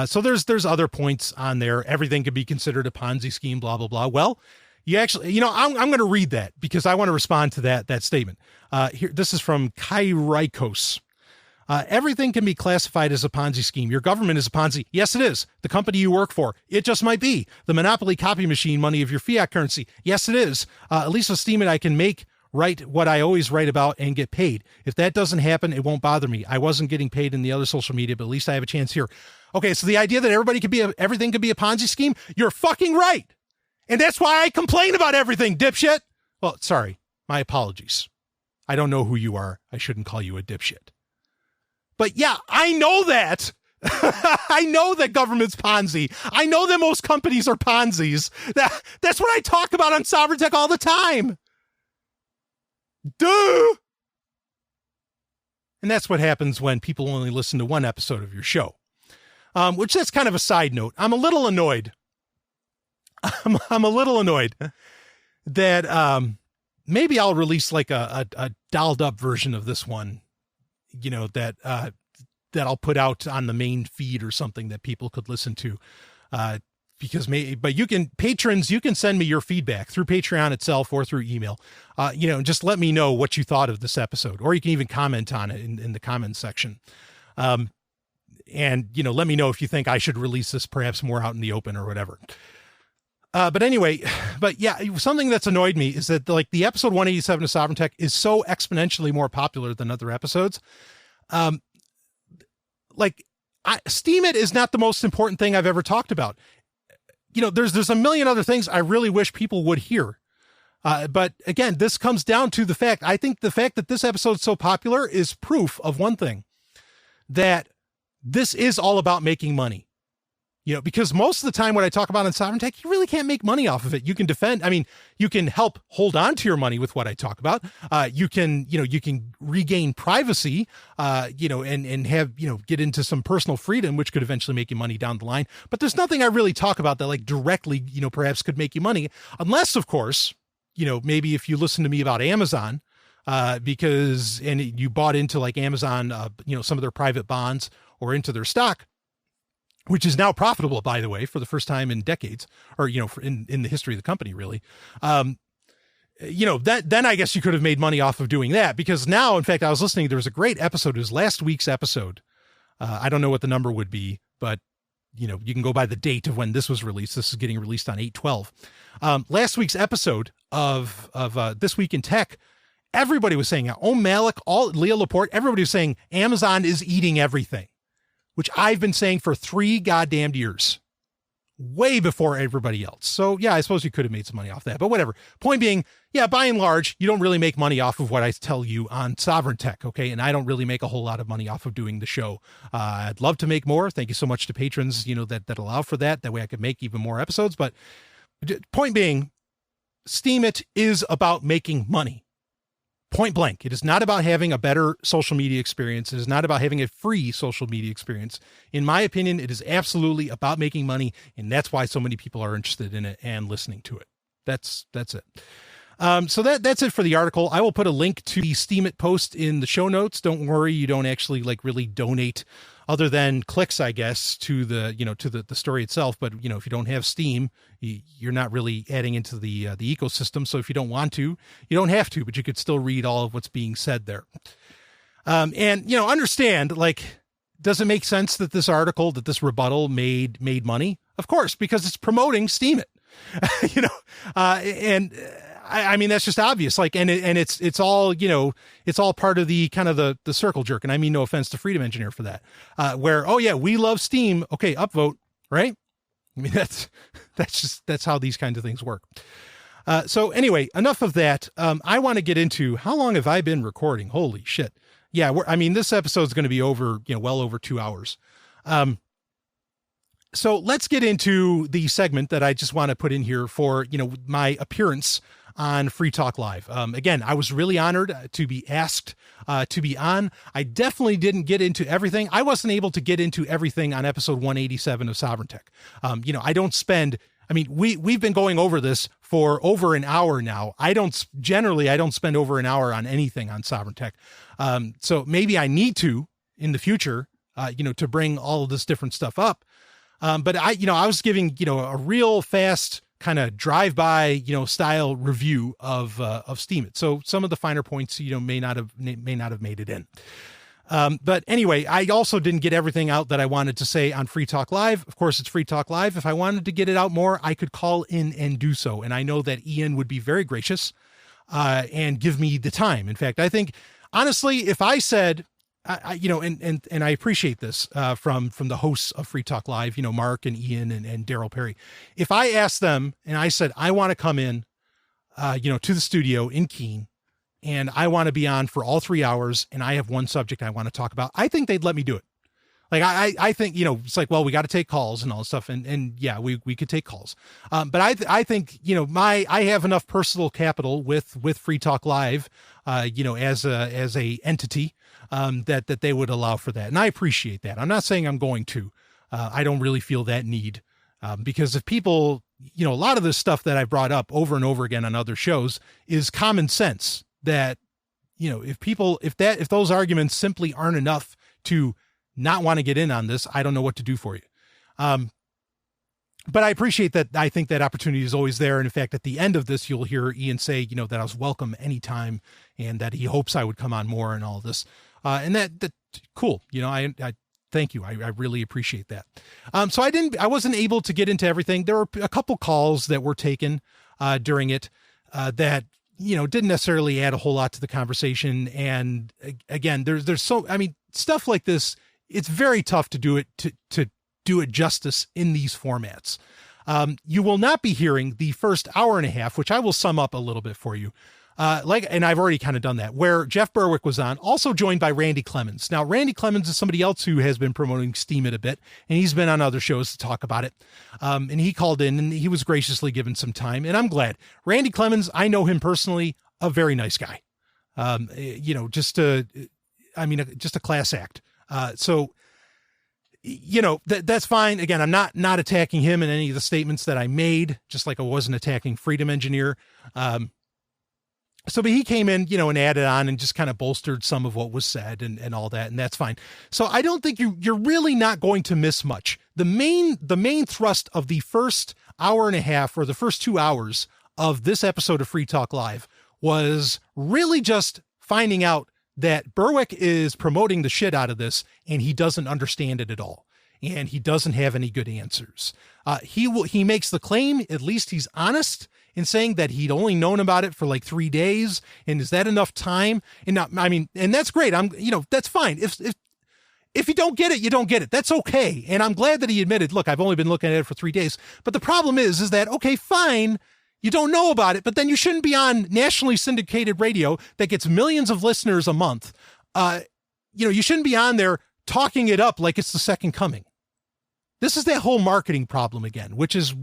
So there's other points on there. Everything could be considered a Ponzi scheme, blah, blah, blah. Well, you actually, I'm going to read that because I want to respond to that statement. Here, this is from Kairikos. Everything can be classified as a Ponzi scheme. Your government is a Ponzi. Yes, it is. The company you work for, it just might be. The monopoly copy machine money of your fiat currency. Yes, it is. At least with Steemit, I can write what I always write about and get paid. If that doesn't happen, it won't bother me. I wasn't getting paid in the other social media, but at least I have a chance here. Okay, so the idea that everything could be a Ponzi scheme, you're fucking right. And that's why I complain about everything, dipshit. Well, sorry, my apologies. I don't know who you are. I shouldn't call you a dipshit. But yeah, I know that. I know that government's Ponzi. I know that most companies are Ponzi's. That's what I talk about on Sovereign Tech all the time. Duh. And that's what happens when people only listen to one episode of your show. Which that's kind of a side note. I'm a little annoyed. I'm a little annoyed that maybe I'll release like a dolled up version of this one. That I'll put out on the main feed or something that people could listen to, but patrons, you can send me your feedback through Patreon itself or through email, just let me know what you thought of this episode, or you can even comment on it in the comments section. And let me know if you think I should release this perhaps more out in the open or whatever. But anyway, something that's annoyed me is that like the episode 187 of Sovereign Tech is so exponentially more popular than other episodes. Steemit is not the most important thing I've ever talked about. There's a million other things I really wish people would hear. But again, this comes down to I think the fact that this episode's so popular is proof of one thing, that this is all about making money. because most of the time what I talk about in Sovereign Tech, you really can't make money off of it. You can defend, you can help hold on to your money with what I talk about. You can regain privacy, and have, get into some personal freedom, which could eventually make you money down the line. But there's nothing I really talk about that like directly, perhaps could make you money, unless of course, maybe if you listen to me about Amazon, because you bought into like Amazon, some of their private bonds or into their stock, which is now profitable, by the way, for the first time in decades, or, in the history of the company, really. Then I guess you could have made money off of doing that, because now, in fact, I was listening, there was a great episode. It was last week's episode. I don't know what the number would be, but you can go by the date of when this was released. This is getting released on 8/12. Last week's episode of This Week in Tech, everybody was saying, Malik, Leah Laporte, everybody was saying Amazon is eating everything, which I've been saying for 3 goddamn years, way before everybody else. So yeah, I suppose you could have made some money off that, but whatever. Point being, yeah, by and large, you don't really make money off of what I tell you on Sovereign Tech. Okay. And I don't really make a whole lot of money off of doing the show. I'd love to make more. Thank you so much to patrons, that allow for that. That way I could make even more episodes. But point being, Steemit is about making money. Point blank. It is not about having a better social media experience. It is not about having a free social media experience. In my opinion, it is absolutely about making money, and that's why so many people are interested in it and listening to it. That's it. So that's it for the article. I will put a link to the Steemit post in the show notes. Don't worry, you don't actually like really donate, other than clicks, I guess, to the to the story itself. But if you don't have Steam, you're not really adding into the ecosystem. So if you don't want to, you don't have to, but you could still read all of what's being said there. And understand, like, does it make sense that this article, that this rebuttal made money? Of course, because it's promoting Steemit. I mean, that's just obvious. Like, and it's all, it's all part of the kind of the circle jerk. And I mean, no offense to Freedom Engineer for that, where, oh yeah, we love Steam. Okay. Upvote. Right. I mean, that's how these kinds of things work. So anyway, enough of that. I want to get into, how long have I been recording? Holy shit. Yeah. This episode is going to be over, well over 2 hours. So let's get into the segment that I just want to put in here for, my appearance on Free Talk Live. Again, I was really honored to be asked to be on. I definitely didn't get into everything. I wasn't able to get into everything on episode 187 of Sovereign Tech. I don't spend, we've been going over this for over an hour now. I don't spend over an hour on anything on Sovereign Tech. So maybe I need to in the future, to bring all of this different stuff up. But I was giving, a real fast kind of drive-by, style review of Steemit. So some of the finer points, may not have made it in. But anyway, I also didn't get everything out that I wanted to say on Free Talk Live. Of course, it's Free Talk Live. If I wanted to get it out more, I could call in and do so. And I know that Ian would be very gracious, and give me the time. In fact, I think, honestly, if I said, and I appreciate this from the hosts of Free Talk Live, Mark and Ian and Daryl Perry. If I asked them and I said, I want to come in, to the studio in Keene, and I want to be on for all 3 hours, and I have one subject I want to talk about, I think they'd let me do it. Like, I think, it's like, well, we got to take calls and all this stuff. And yeah, we could take calls. But I think, I have enough personal capital with Free Talk Live, as a entity, that they would allow for that. And I appreciate that. I'm not saying I'm going to, I don't really feel that need, because if people, a lot of this stuff that I've brought up over and over again on other shows is common sense that, if those arguments simply aren't enough to not want to get in on this, I don't know what to do for you. But I appreciate that. I think that opportunity is always there. And in fact, at the end of this, you'll hear Ian say, that I was welcome anytime and that he hopes I would come on more and all this. And that cool. I thank you. I really appreciate that. So I wasn't able to get into everything. There were a couple calls that were taken, during it, that, didn't necessarily add a whole lot to the conversation. And again, there's stuff like this, it's very tough to do it, to do it justice in these formats. You will not be hearing the first hour and a half, which I will sum up a little bit for you. and I've already kind of done that, where Jeff Berwick was on, also joined by Randy Clemens. Now, Randy Clemens is somebody else who has been promoting Steemit a bit, and he's been on other shows to talk about it. And he called in, and he was graciously given some time, and I'm glad. Randy Clemens, I know him personally, a very nice guy. Just a class act. So that's fine. Again, I'm not attacking him in any of the statements that I made, just like I wasn't attacking Freedom Engineer. But he came in, and added on and just kind of bolstered some of what was said and all that, and that's fine. So I don't think you're really not going to miss much. The main thrust of the first hour and a half, or the first 2 hours of this episode of Free Talk Live, was really just finding out that Berwick is promoting the shit out of this, and he doesn't understand it at all, and he doesn't have any good answers. He makes the claim, at least he's honest in saying that he'd only known about it for like 3 days. And is that enough time? And and that's great. That's fine. If you don't get it, you don't get it. That's okay. And I'm glad that he admitted, look, I've only been looking at it for 3 days. But the problem is that, okay, fine, you don't know about it, but then you shouldn't be on nationally syndicated radio that gets millions of listeners a month. You shouldn't be on there talking it up like it's the second coming. This is that whole marketing problem again, which is,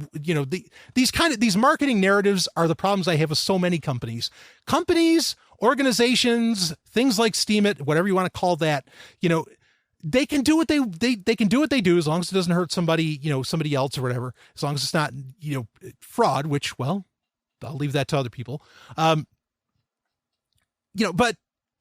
these marketing narratives are the problems I have with so many companies, organizations, things like Steemit, whatever you want to call that. They can do what they can do what they do, as long as it doesn't hurt somebody else or whatever, as long as it's not, fraud, which, well, I'll leave that to other people. But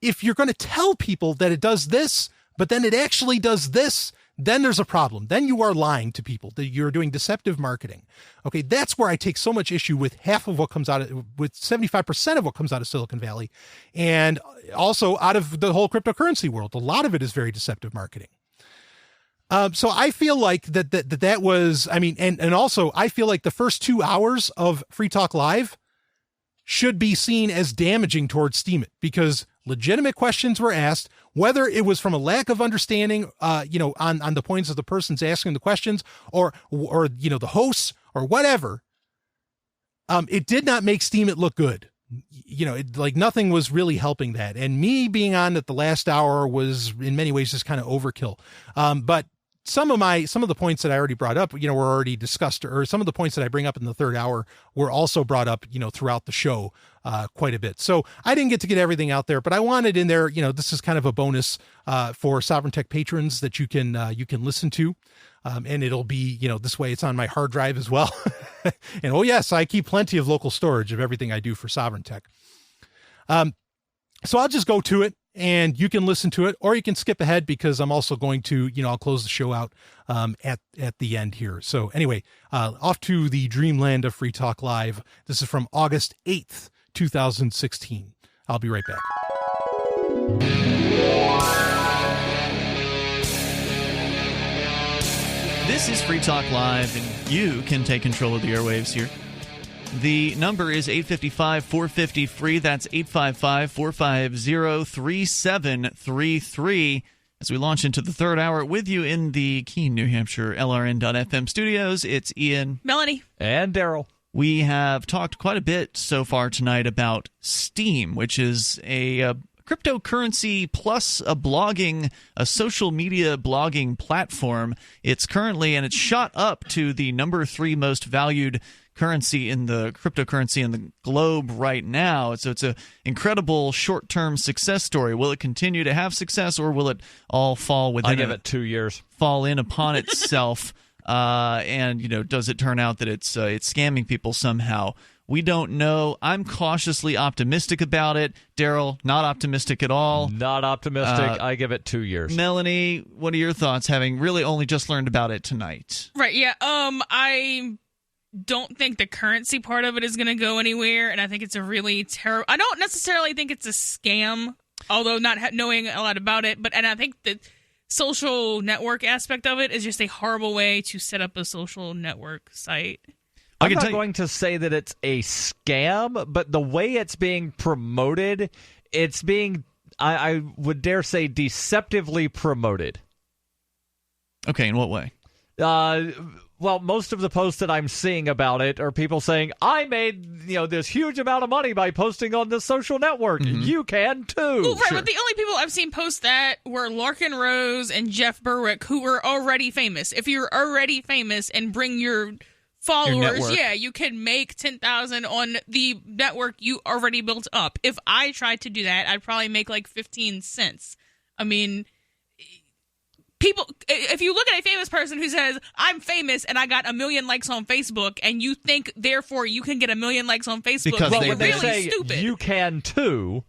if you're going to tell people that it does this, but then it actually does this, then there's a problem. Then you are lying to people, that you're doing deceptive marketing. Okay. That's where I take so much issue with with 75% of what comes out of Silicon Valley, and also out of the whole cryptocurrency world. A lot of it is very deceptive marketing. So I feel like that was, and also I feel like the first 2 hours of Free Talk Live should be seen as damaging towards Steemit, because legitimate questions were asked, whether it was from a lack of understanding, on the points of the persons asking the questions, or the hosts or whatever. It did not make Steemit look good. Nothing was really helping that. And me being on at the last hour was in many ways just kind of overkill. But some of the points that I already brought up, were already discussed, or some of the points that I bring up in the third hour were also brought up, throughout the show, quite a bit. So I didn't get to get everything out there, but I wanted in there, this is kind of a bonus, for Sovereign Tech patrons that you can listen to. And it'll be, this way it's on my hard drive as well. And oh yes, I keep plenty of local storage of everything I do for Sovereign Tech. So I'll just go to it, and you can listen to it, or you can skip ahead, because I'm also going to, I'll close the show out at the end here. So anyway, off to the dreamland of Free Talk Live. This is from August 8th, 2016. I'll be right back. This is Free Talk Live, and you can take control of the airwaves here. The number is 855-450-FREE. That's 855-450-3733. As we launch into the third hour with you in the Keene, New Hampshire, LRN.FM studios, it's Ian, Melanie, and Daryl. We have talked quite a bit so far tonight about Steem, which is a cryptocurrency plus a social media blogging platform. It's currently, and it's shot up to the number 3 most valued currency in the cryptocurrency in the globe right now. So it's an incredible short-term success story. Will it continue to have success, or will it all fall within? I give it 2 years. Fall in upon itself, and does it turn out that it's scamming people somehow? We don't know. I'm cautiously optimistic about it. Daryl, not optimistic at all. Not optimistic. I give it 2 years. Melanie, what are your thoughts, having really only just learned about it tonight? Right, yeah. I don't think the currency part of it is going to go anywhere, and I think it's a really terrible... I don't necessarily think it's a scam, although not knowing a lot about it, and I think the social network aspect of it is just a horrible way to set up a social network site. I'm not going to say that it's a scam, but the way it's being promoted, it's being, I would dare say, deceptively promoted. Okay, in what way? Well, most of the posts that I'm seeing about it are people saying, I made this huge amount of money by posting on this social network. Mm-hmm. You can too. Well, right, but the only people I've seen post that were Larkin Rose and Jeff Berwick, who were already famous. If you're already famous and bring your followers, you can make 10,000 on the network you already built up. If I tried to do that, I'd probably make like 15 cents. I mean, people, if you look at a famous person who says, I'm famous and I got 1 million likes on Facebook, and you think, therefore, you can get 1 million likes on Facebook, because you're they really say stupid. You can too.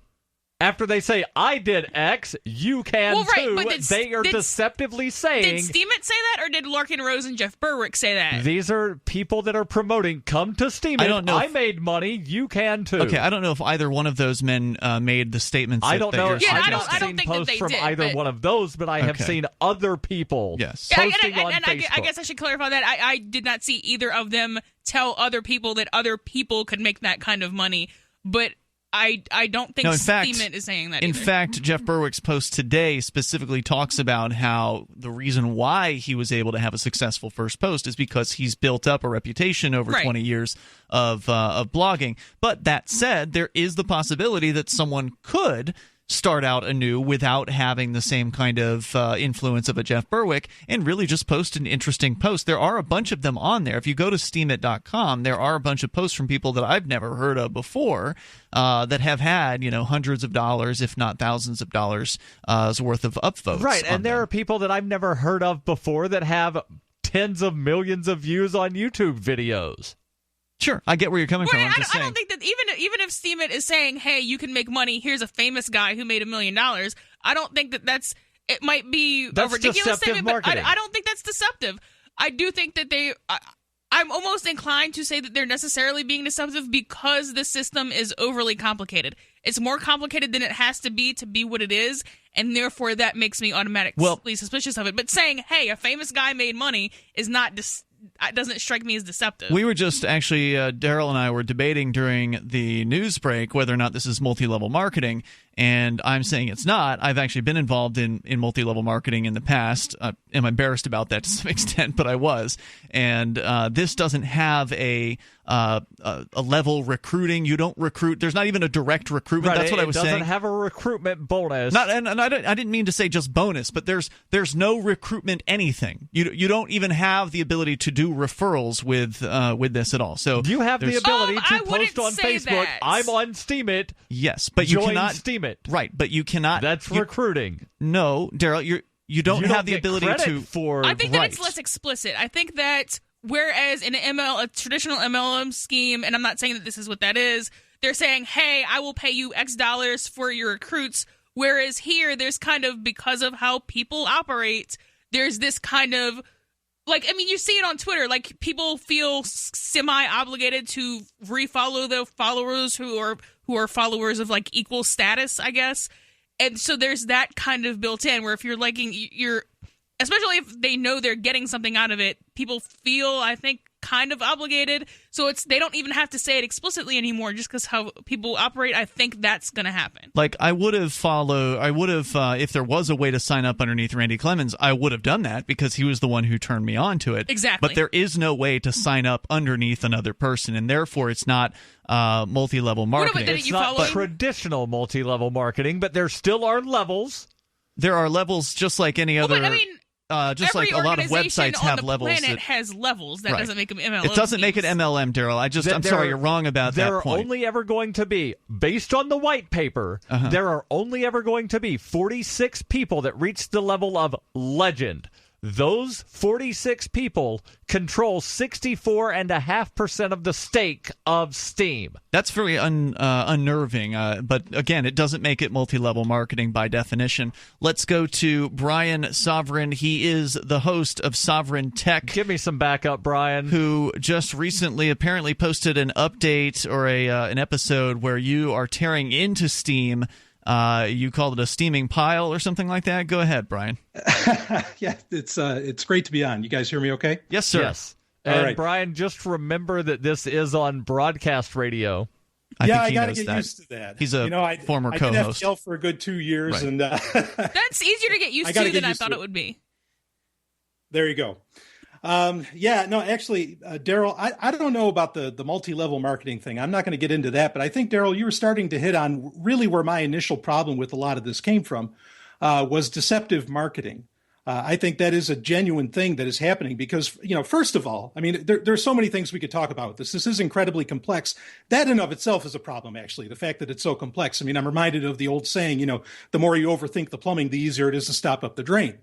After they say, I did X, you can too. But they are deceptively saying... Did Steemit say that, or did Larkin Rose and Jeff Berwick say that? These are people that are promoting, come to Steemit. I don't know. I made money, you can too. Okay, I don't know if either one of those men made the statements. I don't know. I haven't seen posts from either one of those, but I have seen other people posting on Facebook. I guess I should clarify that. I did not see either of them tell other people that other people could make that kind of money, but I don't think Steemit is saying that. In fact, Jeff Berwick's post today specifically talks about how the reason why he was able to have a successful first post is because he's built up a reputation over 20 years of blogging. But that said, there is the possibility that someone could start out anew without having the same kind of influence of a Jeff Berwick and really just post an interesting post. There are a bunch of them on there. If you go to Steemit.com, there are a bunch of posts from people that I've never heard of before that have had, hundreds of dollars, if not thousands of dollars worth of upvotes. Right, and there are people that I've never heard of before that have tens of millions of views on YouTube videos. Sure, I get where you're coming from. I don't think that even if Steemit is saying, "Hey, you can make money. Here's a famous guy who made $1 million." I don't think that's. It might be a ridiculous statement, but I don't think that's deceptive. I do think that I'm almost inclined to say that they're necessarily being deceptive because the system is overly complicated. It's more complicated than it has to be what it is, and therefore that makes me automatically suspicious of it. But saying, "Hey, a famous guy made money," is not doesn't strike me as deceptive. We were just actually, Daryl and I were debating during the news break whether or not this is multi-level marketing, and I'm saying it's not. I've actually been involved in multi-level marketing in the past. I'm embarrassed about that to some extent, but I was. And this doesn't have a level recruiting. You don't recruit. There's not even a direct recruitment. Right, that's what I was saying. It doesn't have a recruitment bonus. And I didn't mean to say just bonus, but there's no recruitment anything. You don't even have the ability to do referrals with this at all. So you have the ability to post on Facebook. I'm on Steemit. Yes, but you cannot Steemit. Right, but you cannot. That's recruiting. No, Daryl, you don't have the ability to. I think that it's less explicit. I think that whereas in a traditional MLM scheme, and I'm not saying that this is what that is, they're saying, "Hey, I will pay you X dollars for your recruits." Whereas here, there's kind of, because of how people operate, there's this kind of you see it on Twitter. Like, people feel semi-obligated to refollow the followers who are followers of like equal status, I guess. And so there's that kind of built in where if you're liking, especially if they know they're getting something out of it, people feel, I think, kind of obligated. So they don't even have to say it explicitly anymore, just because how people operate. I think that's going to happen. Like, I would have if there was a way to sign up underneath Randy Clemens, I would have done that because he was the one who turned me on to it. Exactly. But there is no way to sign up underneath another person, and therefore it's not multi-level marketing. It's not traditional multi-level marketing, but there still are levels. There are levels just like any other. Just like a lot of websites have levels. Every organization has levels. That doesn't make them MLM. It doesn't make it MLM, Daryl. I'm sorry, you're wrong about that point. There are only ever going to be, based on the white paper, there are only ever going to be 46 people that reach the level of legend. Those 46 people control 64.5% of the stake of Steam. That's very unnerving, but again, it doesn't make it multi-level marketing by definition. Let's go to Brian Sovereign. He is the host of Sovereign Tech. Give me some backup, Brian. Who just recently apparently posted an update or an episode where you are tearing into Steam. You called it a steaming pile or something like that. Go ahead, Brian. Yeah, it's great to be on. You guys hear me okay? Yes, sir. Yes. And Brian, just remember that this is on broadcast radio. I got to get used to that. He's a former co-host. I did FPL for a good 2 years, right. And that's easier to get used to than I thought it would be. There you go. Yeah, no, actually, Daryl, I don't know about the multi-level marketing thing. I'm not going to get into that, but I think, Daryl, you were starting to hit on really where my initial problem with a lot of this came from, was deceptive marketing. I think that is a genuine thing that is happening because, first of all, I mean, there's so many things we could talk about with this. This is incredibly complex. That in of itself is a problem, actually, the fact that it's so complex. I mean, I'm reminded of the old saying, the more you overthink the plumbing, the easier it is to stop up the drain.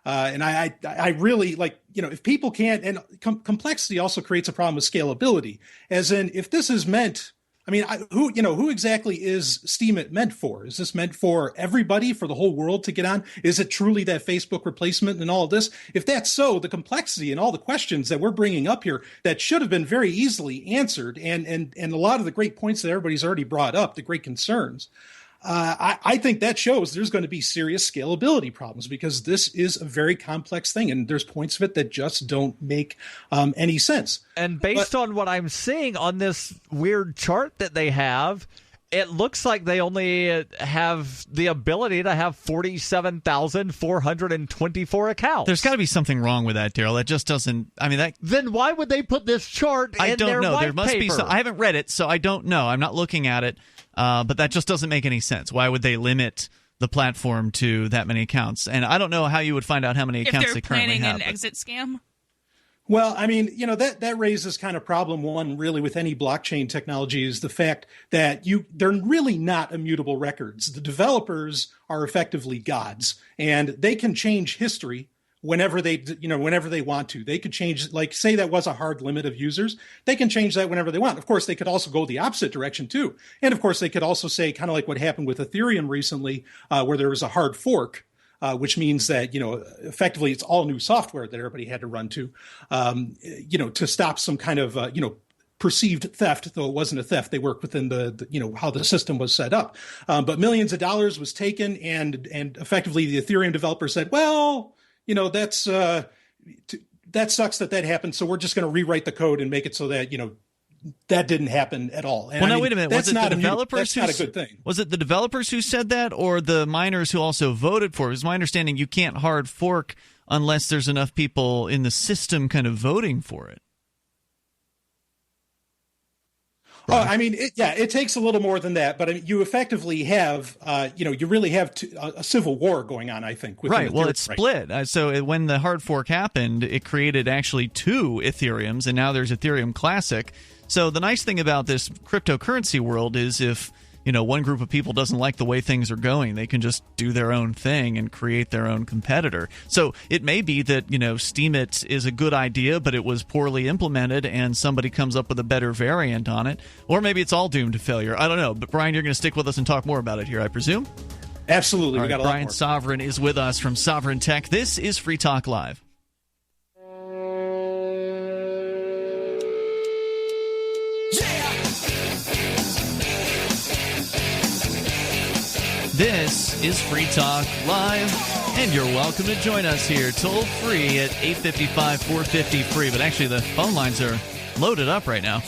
And I really like, if people can't, and complexity also creates a problem with scalability, as in if this is meant, I mean, who exactly is Steemit meant for? Is this meant for everybody, for the whole world to get on? Is it truly that Facebook replacement and all of this? If that's so, the complexity and all the questions that we're bringing up here that should have been very easily answered, and a lot of the great points that everybody's already brought up, the great concerns, I think that shows there's going to be serious scalability problems because this is a very complex thing, and there's points of it that just don't make any sense. And based on what I'm seeing on this weird chart that they have, it looks like they only have the ability to have 47,424 accounts. There's got to be something wrong with that, Daryl. That just doesn't. I mean, then why would they put this chart in their know. white There must paper? be. I haven't read it, so I don't know. I'm not looking at it. But that just doesn't make any sense. Why would they limit the platform to that many accounts? And I don't know how you would find out how many accounts they currently have. If they're planning an exit scam? Well, I mean, that raises kind of problem one really with any blockchain technology is the fact that they're really not immutable records. The developers are effectively gods, and they can change history whenever they want to. They could change, like, say that was a hard limit of users. They can change that whenever they want. Of course, they could also go the opposite direction too. And of course, they could also say, kind of like what happened with Ethereum recently, where there was a hard fork, which means that, effectively it's all new software that everybody had to run to, to stop some kind of, perceived theft, though it wasn't a theft. They worked within the how the system was set up. But millions of dollars was taken, and effectively the Ethereum developer said, well, that sucks that happened. So we're just going to rewrite the code and make it so that, that didn't happen at all. And wait a minute. That's not the developers not a good thing. Was it the developers who said that, or the miners who also voted for it? It's my understanding you can't hard fork unless there's enough people in the system kind of voting for it. Oh, I mean, it takes a little more than that, but I mean, you effectively have, you really have a civil war going on, I think. Right. Well, it's split. So when the hard fork happened, it created actually two Ethereums, and now there's Ethereum Classic. So the nice thing about this cryptocurrency world is if one group of people doesn't like the way things are going, they can just do their own thing and create their own competitor. So it may be that, Steemit is a good idea, but it was poorly implemented and somebody comes up with a better variant on it. Or maybe it's all doomed to failure. I don't know. But Brian, you're going to stick with us and talk more about it here, I presume? Absolutely. We got a lot more. Brian Sovereign is with us from Sovereign Tech. This is Free Talk Live. This is Free Talk Live, and you're welcome to join us here toll free at 855-450-FREE. But actually, the phone lines are loaded up right now.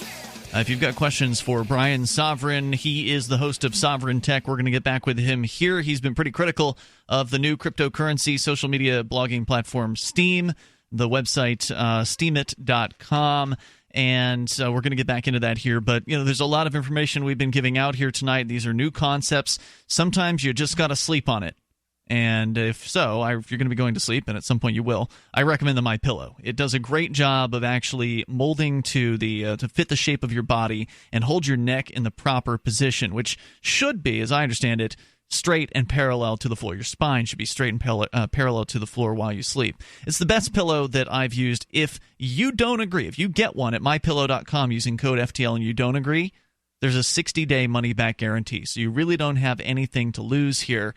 If you've got questions for Brian Sovereign, he is the host of Sovereign Tech. We're going to get back with him here. He's been pretty critical of the new cryptocurrency social media blogging platform Steem, the website steemit.com. And so we're going to get back into that here. But, there's a lot of information we've been giving out here tonight. These are new concepts. Sometimes you just got to sleep on it. And if so, if you're going to be going to sleep, and at some point you will, I recommend the MyPillow. It does a great job of actually molding to fit the shape of your body and hold your neck in the proper position, which should be, as I understand it, straight and parallel to the floor. Your spine should be straight and parallel to the floor while you sleep. It's the best pillow that I've used. If you don't agree, if you get one at mypillow.com using code FTL and you don't agree, there's a 60-day money-back guarantee. So you really don't have anything to lose here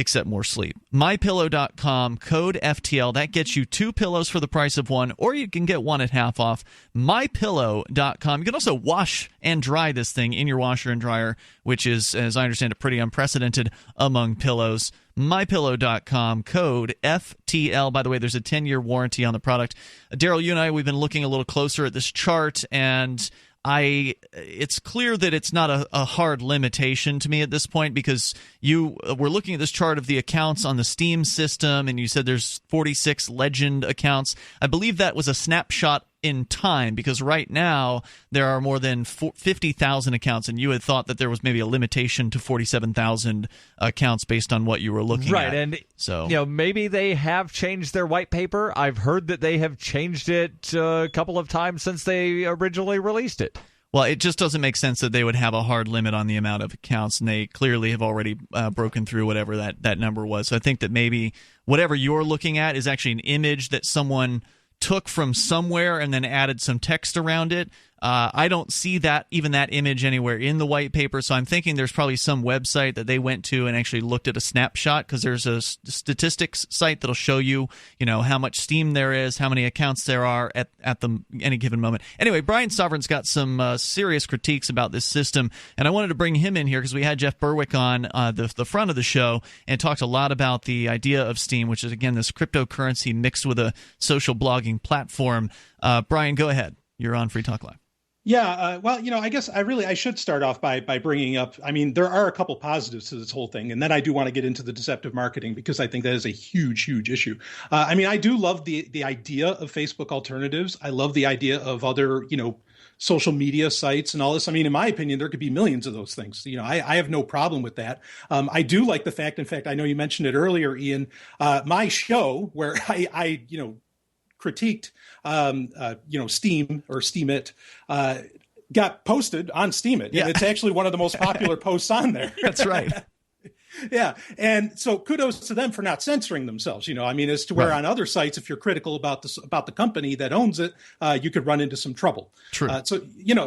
except more sleep. MyPillow.com, code FTL. That gets you 2 pillows for the price of one, or you can get one at half off. MyPillow.com. You can also wash and dry this thing in your washer and dryer, which is, as I understand it, pretty unprecedented among pillows. MyPillow.com, code FTL. By the way, there's a 10-year warranty on the product. Daryl, you and I, we've been looking a little closer at this chart, and it's clear that it's not a hard limitation to me at this point, because we're looking at this chart of the accounts on the Steam system, and you said there's 46 legend accounts. I believe that was a snapshot in time, because right now there are more than 50,000 accounts, and you had thought that there was maybe a limitation to 47,000 accounts based on what you were looking at. Right, and so maybe they have changed their white paper. I've heard that they have changed it a couple of times since they originally released it. Well, it just doesn't make sense that they would have a hard limit on the amount of accounts, and they clearly have already broken through whatever that number was. So I think that maybe whatever you're looking at is actually an image that someone took from somewhere and then added some text around it. I don't see that image anywhere in the white paper, so I'm thinking there's probably some website that they went to and actually looked at a snapshot, because there's a statistics site that'll show you, how much Steam there is, how many accounts there are at any given moment. Anyway, Brian Sovereign's got some serious critiques about this system, and I wanted to bring him in here because we had Jeff Berwick on the front of the show and talked a lot about the idea of Steam, which is, again, this cryptocurrency mixed with a social blogging platform. Brian, go ahead. You're on Free Talk Live. Yeah, well, I guess I should start off by bringing up, there are a couple positives to this whole thing, and then I do want to get into the deceptive marketing, because I think that is a huge, huge issue. I do love the idea of Facebook alternatives. I love the idea of other, social media sites and all this. In my opinion, there could be millions of those things. I have no problem with that. I do like the fact, in fact, I know you mentioned it earlier, Ian, my show where I critiqued, Steam or Steemit, got posted on Steemit. Yeah. And it's actually one of the most popular posts on there. That's right. Yeah. And so kudos to them for not censoring themselves, as to where on other sites, if you're critical about the company that owns it, you could run into some trouble. True. So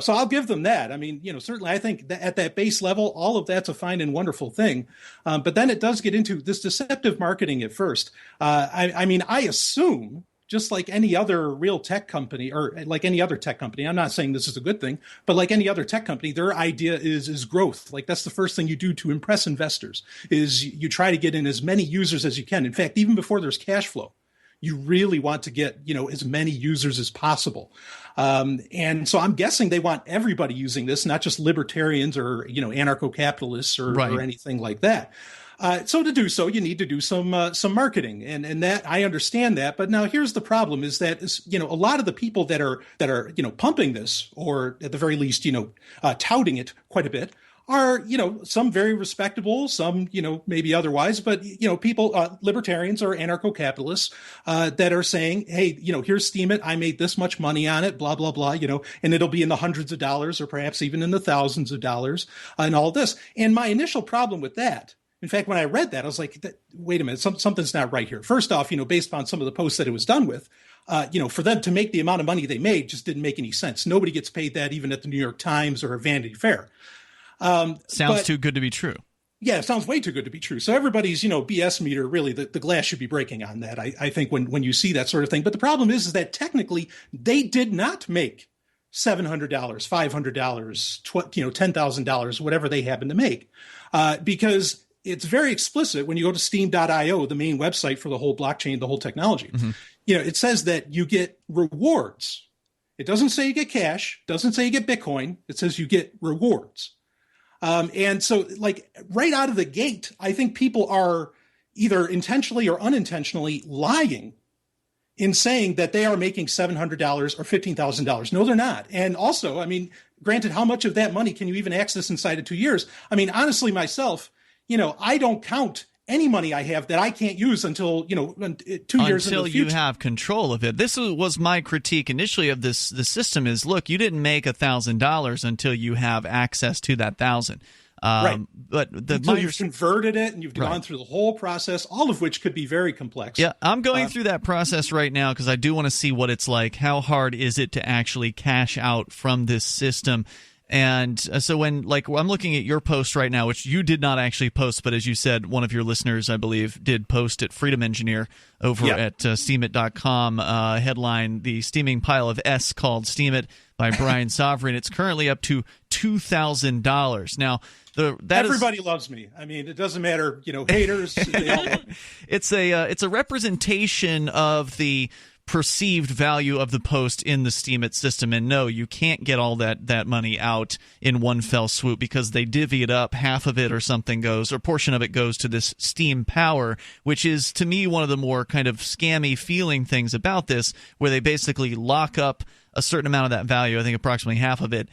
I'll give them that. Certainly I think that at that base level, all of that's a fine and wonderful thing. But then it does get into this deceptive marketing at first. I assume, just like any other real tech company, or like any other tech company, I'm not saying this is a good thing, but like any other tech company, their idea is growth. Like, that's the first thing you do to impress investors, is you try to get in as many users as you can. In fact, even before there's cash flow, you really want to get, as many users as possible. And so I'm guessing they want everybody using this, not just libertarians or, anarcho-capitalists or anything like that. So to do so, you need to do some marketing, and that I understand that. But now here's the problem: is that a lot of the people that are pumping this, or at the very least touting it quite a bit, are some very respectable, some maybe otherwise, but people, libertarians or anarcho-capitalists that are saying, hey, here's Steemit, I made this much money on it, blah blah blah, and it'll be in the hundreds of dollars or perhaps even in the thousands of dollars, and all this. And my initial problem with that, in fact, when I read that, I was like, wait a minute, something's not right here. First off, based on some of the posts that it was done with, for them to make the amount of money they made just didn't make any sense. Nobody gets paid that, even at the New York Times or Vanity Fair. Sounds too good to be true. Yeah, it sounds way too good to be true. So everybody's, BS meter, really, the glass should be breaking on that, I think, when you see that sort of thing. But the problem is that technically they did not make $700, $500, $10,000, whatever they happen to make, because it's very explicit when you go to steam.io, the main website for the whole blockchain, the whole technology. Mm-hmm. It says that you get rewards. It doesn't say you get cash, doesn't say you get Bitcoin. It says you get rewards. And so, like, right out of the gate, I think people are either intentionally or unintentionally lying in saying that they are making $700 or $15,000. No, they're not. And also, granted, how much of that money can you even access inside of 2 years? Honestly, myself, I don't count any money I have that I can't use until, 2 years into the future. Until you have control of it. This was my critique initially of the system is, look, you didn't make $1,000 until you have access to that $1,000. Right. But until you've converted it and you've gone through the whole process, all of which could be very complex. Yeah, I'm going through that process right now because I do want to see what it's like. How hard is it to actually cash out from this system? And so when, I'm looking at your post right now, which you did not actually post, but as you said, one of your listeners, I believe, did post at Freedom Engineer over at Steemit.com, headline, The Steaming Pile of S Called Steemit by Brian Sovereign. It's currently up to $2,000. Now, everybody loves me. It doesn't matter, haters. They all love me. It's a representation of the perceived value of the post in the Steemit system. And no, you can't get all that money out in one fell swoop because they divvy it up. Half of it or something goes, or portion of it goes to this Steam Power, which is, to me, one of the more kind of scammy feeling things about this, where they basically lock up a certain amount of that value, I think approximately half of it,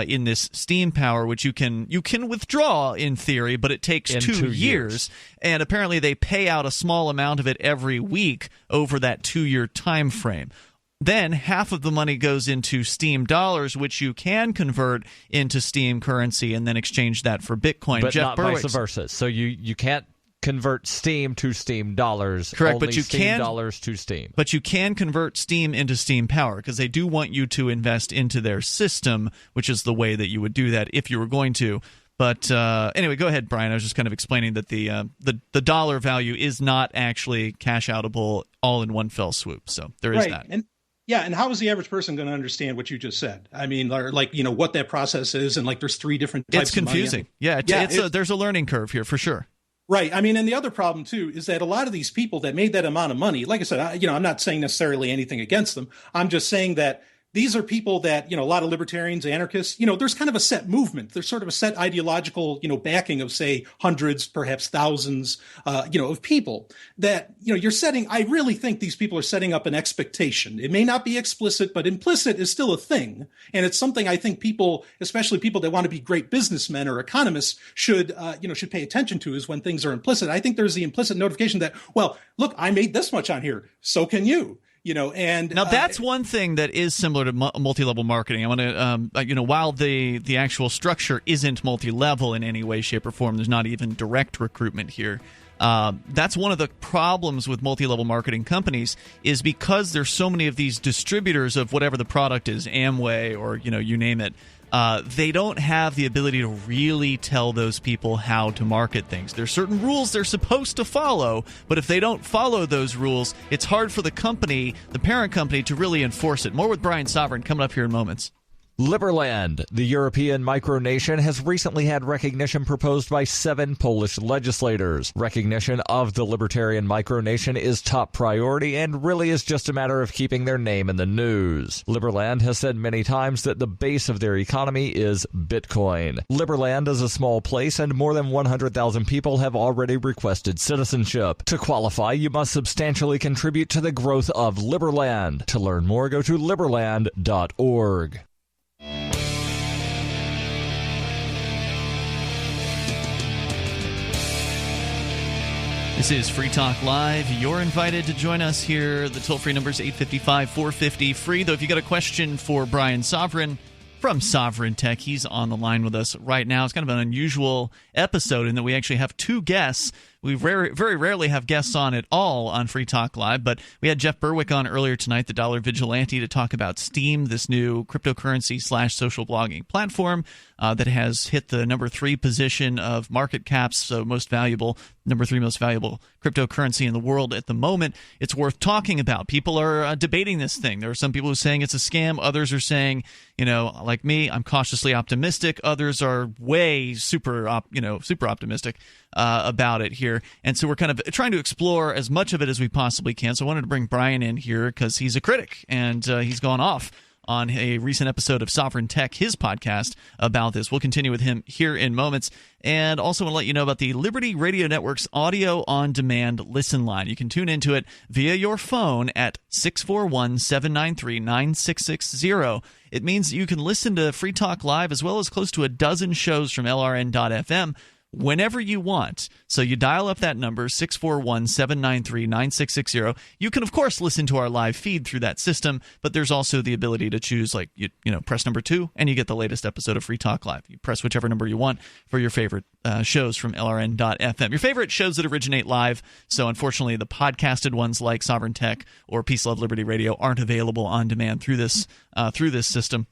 in this Steam Power, which you can withdraw in theory, but it takes 2 years. And apparently they pay out a small amount of it every week over that 2-year time frame. Then half of the money goes into Steam dollars, which you can convert into Steam currency and then exchange that for Bitcoin. But Jeff not Berwick's, vice versa. So you can't convert Steam to Steam dollars. Correct, only but you Steam dollars to Steam. But you can convert Steam into Steam Power because they do want you to invest into their system, which is the way that you would do that if you were going to. But anyway, go ahead, Brian. I was just kind of explaining that the dollar value is not actually cash outable all in one fell swoop. So there is that. And how is the average person going to understand what you just said? I mean, like, what that process is, and like there's 3 different types It's confusing. of money. There's a learning curve here for sure. Right. I mean, and the other problem, too, is that a lot of these people that made that amount of money, like I said, I'm not saying necessarily anything against them. I'm just saying that these are people that, a lot of libertarians, anarchists, there's kind of a set movement. There's sort of a set ideological, backing of, say, hundreds, perhaps thousands, of people that, you're setting. I really think these people are setting up an expectation. It may not be explicit, but implicit is still a thing. And it's something I think people, especially people that want to be great businessmen or economists, should pay attention to, is when things are implicit. I think there's the implicit notification that, well, look, I made this much on here. So can you. And now that's one thing that is similar to multi-level marketing. I want to, while the actual structure isn't multi-level in any way, shape, or form, there's not even direct recruitment here. That's one of the problems with multi-level marketing companies, is because there's so many of these distributors of whatever the product is, Amway or you name it. They don't have the ability to really tell those people how to market things. There's certain rules they're supposed to follow, but if they don't follow those rules, it's hard for the company, the parent company, to really enforce it. More with Brian Sovereign coming up here in moments. Liberland, the European micronation, has recently had recognition proposed by 7 Polish legislators. Recognition of the libertarian micronation is top priority and really is just a matter of keeping their name in the news. Liberland has said many times that the base of their economy is Bitcoin. Liberland is a small place and more than 100,000 people have already requested citizenship. To qualify, you must substantially contribute to the growth of Liberland. To learn more, go to liberland.org. This is Free Talk Live. You're invited to join us here. The toll-free number is 855-450-FREE. Though if you got a question for Brian Sovereign from Sovereign Tech, he's on the line with us right now. It's kind of an unusual episode in that we actually have 2 guests. We very rarely have guests on at all on Free Talk Live, but we had Jeff Berwick on earlier tonight, the Dollar Vigilante, to talk about Steem, this new cryptocurrency/social blogging platform that has hit the number 3 position of market caps, so number 3 most valuable cryptocurrency in the world at the moment. It's worth talking about. People are debating this thing. There are some people who are saying it's a scam. Others are saying, like me, I'm cautiously optimistic. Others are way super optimistic about it here. And so we're kind of trying to explore as much of it as we possibly can. So I wanted to bring Brian in here because he's a critic, and he's gone off on a recent episode of Sovereign Tech, his podcast, about this. We'll continue with him here in moments. And also want to let you know about the Liberty Radio Network's audio on demand listen line. You can tune into it via your phone at 641-793-9660. It means that you can listen to Free Talk Live as well as close to a dozen shows from LRN.FM whenever you want. So you dial up that number, 641-793-9660. You can, of course, listen to our live feed through that system, but there's also the ability to choose, press number 2, and you get the latest episode of Free Talk Live. You press whichever number you want for your favorite shows from LRN.FM. Your favorite shows that originate live, so unfortunately the podcasted ones like Sovereign Tech or Peace, Love, Liberty Radio aren't available on demand through this system.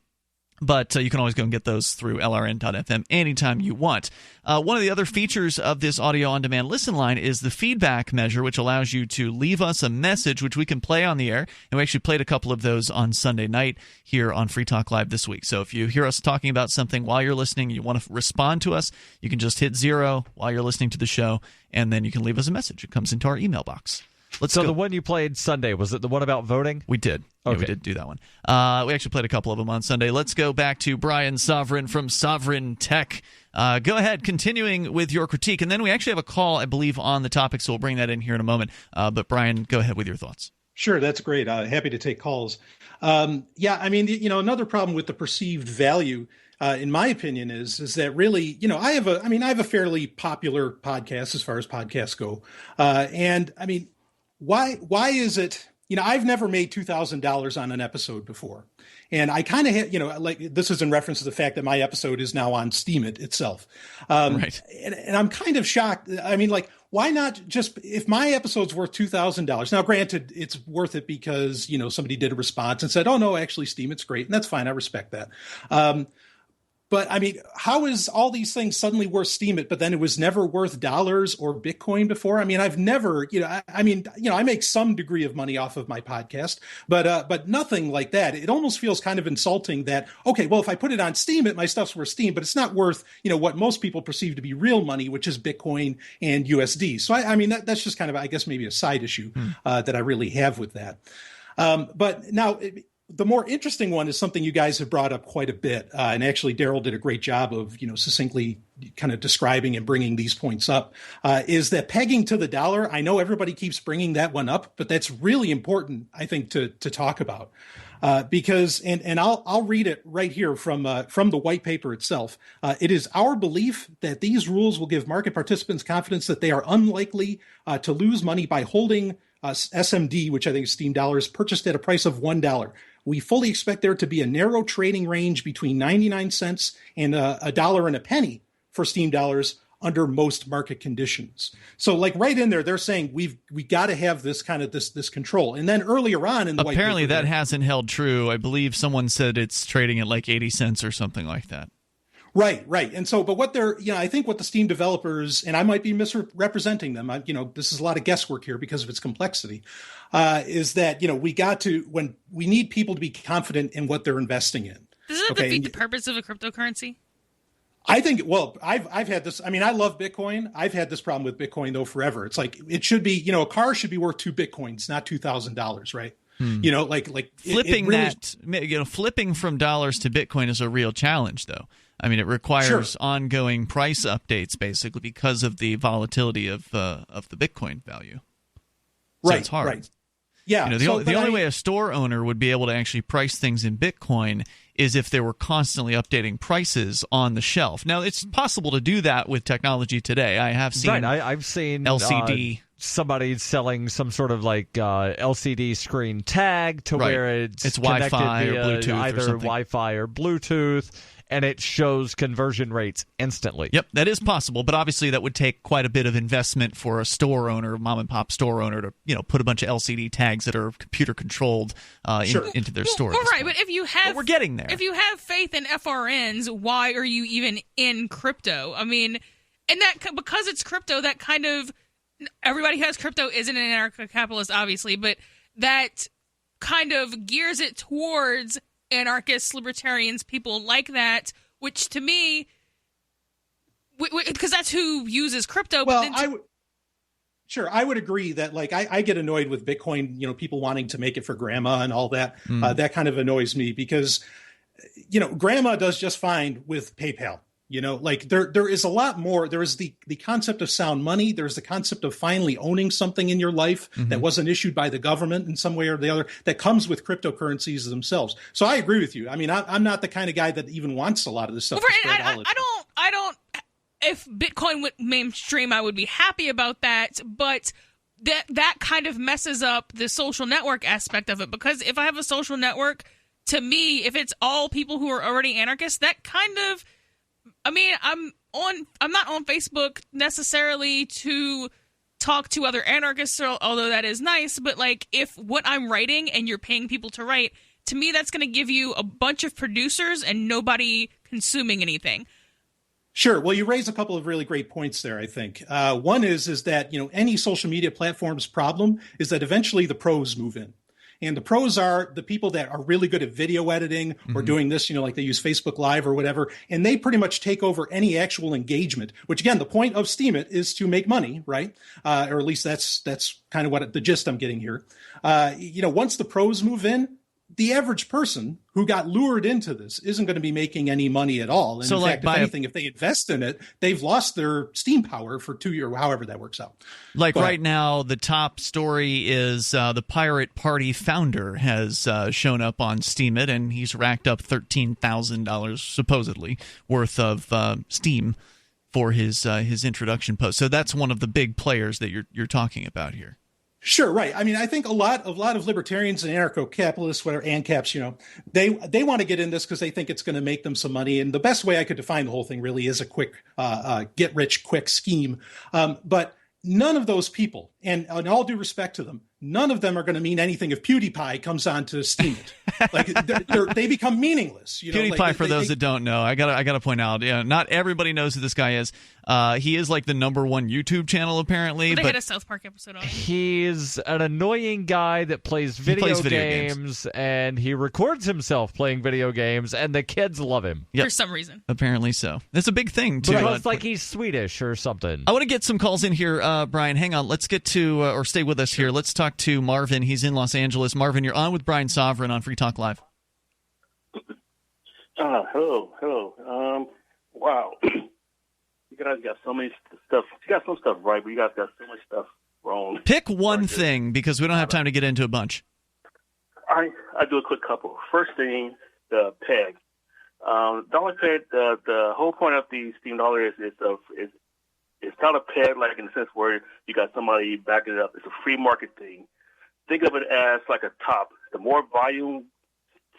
But you can always go and get those through LRN.FM anytime you want. One of the other features of this audio-on-demand listen line is the feedback measure, which allows you to leave us a message, which we can play on the air. And we actually played a couple of those on Sunday night here on Free Talk Live this week. So if you hear us talking about something while you're listening, you want to respond to us, you can just hit 0 while you're listening to the show, and then you can leave us a message. It comes into our email box. Let's go. The one you played Sunday, was it the one about voting? We did. Okay. Yeah, we did do that one. We actually played a couple of them on Sunday. Let's go back to Brian Sovereign from Sovereign Tech. Go ahead, continuing with your critique. And then we actually have a call, I believe, on the topic, so we'll bring that in here in a moment. But Brian, go ahead with your thoughts. Sure, that's great. Happy to take calls. Another problem with the perceived value, in my opinion, is that really, I have a fairly popular podcast as far as podcasts go. Why is it, I've never made $2,000 on an episode before. And I kind of this is in reference to the fact that my episode is now on Steemit itself. Right. And I'm kind of shocked. Why not just, if my episode's worth $2,000, now granted, it's worth it because, somebody did a response and said, oh no, actually Steemit's great. And that's fine. I respect that. But how is all these things suddenly worth Steemit, but then it was never worth dollars or Bitcoin before? I've never, I make some degree of money off of my podcast, but nothing like that. It almost feels kind of insulting that, okay, well, if I put it on Steemit, my stuff's worth Steem, but it's not worth, what most people perceive to be real money, which is Bitcoin and USD. So that's just kind of, I guess, maybe a side issue that I really have with that. But now, the more interesting one is something you guys have brought up quite a bit. And actually, Daryl did a great job of, succinctly kind of describing and bringing these points up, is that pegging to the dollar. I know everybody keeps bringing that one up, but that's really important, I think, to talk about. Because, and I'll read it right here from the white paper itself. It is our belief that these rules will give market participants confidence that they are unlikely to lose money by holding SMD, which I think is Steem dollars, purchased at a price of $1. We fully expect there to be a narrow trading range between 99 cents and $1 and a penny for Steem dollars under most market conditions. So right in there, they're saying we got to have this kind of this control. And then earlier on in the apparently white paper, that hasn't held true. I believe someone said it's trading at like 80 cents or something like that. Right. And so, but what I think what the Steem developers, and I might be misrepresenting them, this is a lot of guesswork here because of its complexity, is that, when we need people to be confident in what they're investing in. Does it defeat the purpose of a cryptocurrency? I think, I've had this, I love Bitcoin. I've had this problem with Bitcoin though forever. It's like, it should be, a car should be worth 2 Bitcoins, not $2,000, right? Flipping flipping from dollars to Bitcoin is a real challenge though. It requires ongoing price updates, basically, because of the volatility of the Bitcoin value. So it's hard. Right. Yeah. The only way a store owner would be able to actually price things in Bitcoin is if they were constantly updating prices on the shelf. Now, it's possible to do that with technology today. I have seen. Right. I've seen LCD. Somebody selling some sort of LCD screen tag to where it's Wi-Fi or Bluetooth, either Wi-Fi or Bluetooth. And it shows conversion rates instantly. Yep, that is possible, but obviously that would take quite a bit of investment for a store owner, mom and pop store owner, to put a bunch of LCD tags that are computer controlled into their store. Well, right, but if you have, but we're getting there. If you have faith in FRNs, why are you even in crypto? And that because it's crypto, that kind of everybody who has crypto isn't an anarcho-capitalist, obviously, but that kind of gears it towards anarchists, libertarians, people like that, which to me, because that's who uses crypto. Well, I would agree that I get annoyed with Bitcoin, people wanting to make it for grandma and all that. That kind of annoys me because, grandma does just fine with PayPal. There is a lot more. There is the concept of sound money. There's the concept of finally owning something in your life that wasn't issued by the government in some way or the other that comes with cryptocurrencies themselves. So I agree with you. I'm not the kind of guy that even wants a lot of this stuff. I don't. If Bitcoin went mainstream, I would be happy about that. But that kind of messes up the social network aspect of it, because if I have a social network, to me, if it's all people who are already anarchists, that kind of, I'm not on Facebook necessarily to talk to other anarchists, although that is nice, but if what I'm writing and you're paying people to write, to me that's going to give you a bunch of producers and nobody consuming anything. Sure. Well, you raise a couple of really great points there, I think. One is that, any social media platform's problem is that eventually the pros move in. And the pros are the people that are really good at video editing or doing this, like they use Facebook Live or whatever. And they pretty much take over any actual engagement, which again, the point of Steemit is to make money, right? Or at least that's kind of what the gist I'm getting here. Once the pros move in, the average person who got lured into this isn't going to be making any money at all. And so, in fact, if anything, if they invest in it, they've lost their Steam power for 2 years, however that works out. Right now, the top story is the Pirate Party founder has shown up on Steemit, and he's racked up $13,000 supposedly worth of Steam for his introduction post. So that's one of the big players that you're talking about here. Sure, right. I mean, I think a lot of libertarians and anarcho-capitalists, whatever, ANCAPs, they want to get in this because they think it's going to make them some money. And the best way I could define the whole thing really is a quick get-rich-quick scheme. But none of those people, and in all due respect to them, none of them are going to mean anything if PewDiePie comes on to Steemit. They become meaningless. PewDiePie, for those that don't know, I gotta point out, not everybody knows who this guy is. He is like the #1 YouTube channel apparently. They had a South Park episode on him. He's an annoying guy that plays video games, and he records himself playing video games, and the kids love him. Yep. For some reason. Apparently so. It's a big thing too. Because like he's Swedish or something. I want to get some calls in here, Brian. Hang on. Let's get to, or stay with us here. Let's talk to Marvin. He's in Los Angeles. Marvin, you're on with Brian Sovereign on Free Talk Live. Hello. Wow. You guys got so many stuff. You got some stuff right, but you guys got so much stuff wrong. Pick one thing, because we don't have time to get into a bunch. I do a quick couple. First thing, the peg. Dollar peg. The whole point of the Steam dollar is it's not a peg like in the sense where you got somebody backing it up. It's a free market thing. Think of it as like a top. The more volume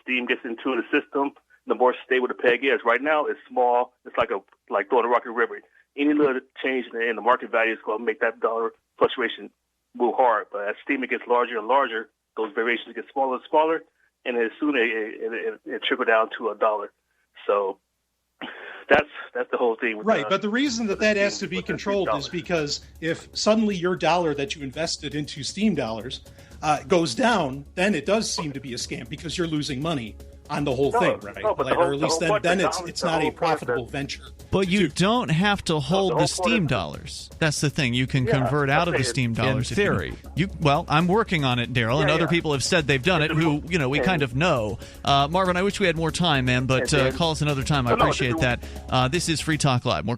Steam gets into the system, the more stable the peg is. Right now, it's small. It's like throwing a rock in the river. Any little change in the market value is going to make that dollar fluctuation move hard. But as Steam gets larger and larger, those variations get smaller and smaller, and then soon it trickle down to $1. So that's the whole thing. Right, but the reason that has to be controlled is because if suddenly your dollar that you invested into Steam dollars goes down, then it does seem to be a scam because you're losing money on the whole thing, right? Or at least then it's not a profitable venture. But you don't have to hold the Steam dollars. That's the thing. You can convert out of the Steam dollars. In theory. Well, I'm working on it, Daryl, and other people have said they've done it who, we kind of know. Marvin, I wish we had more time, man, but call us another time. I appreciate that. This is Free Talk Live. More.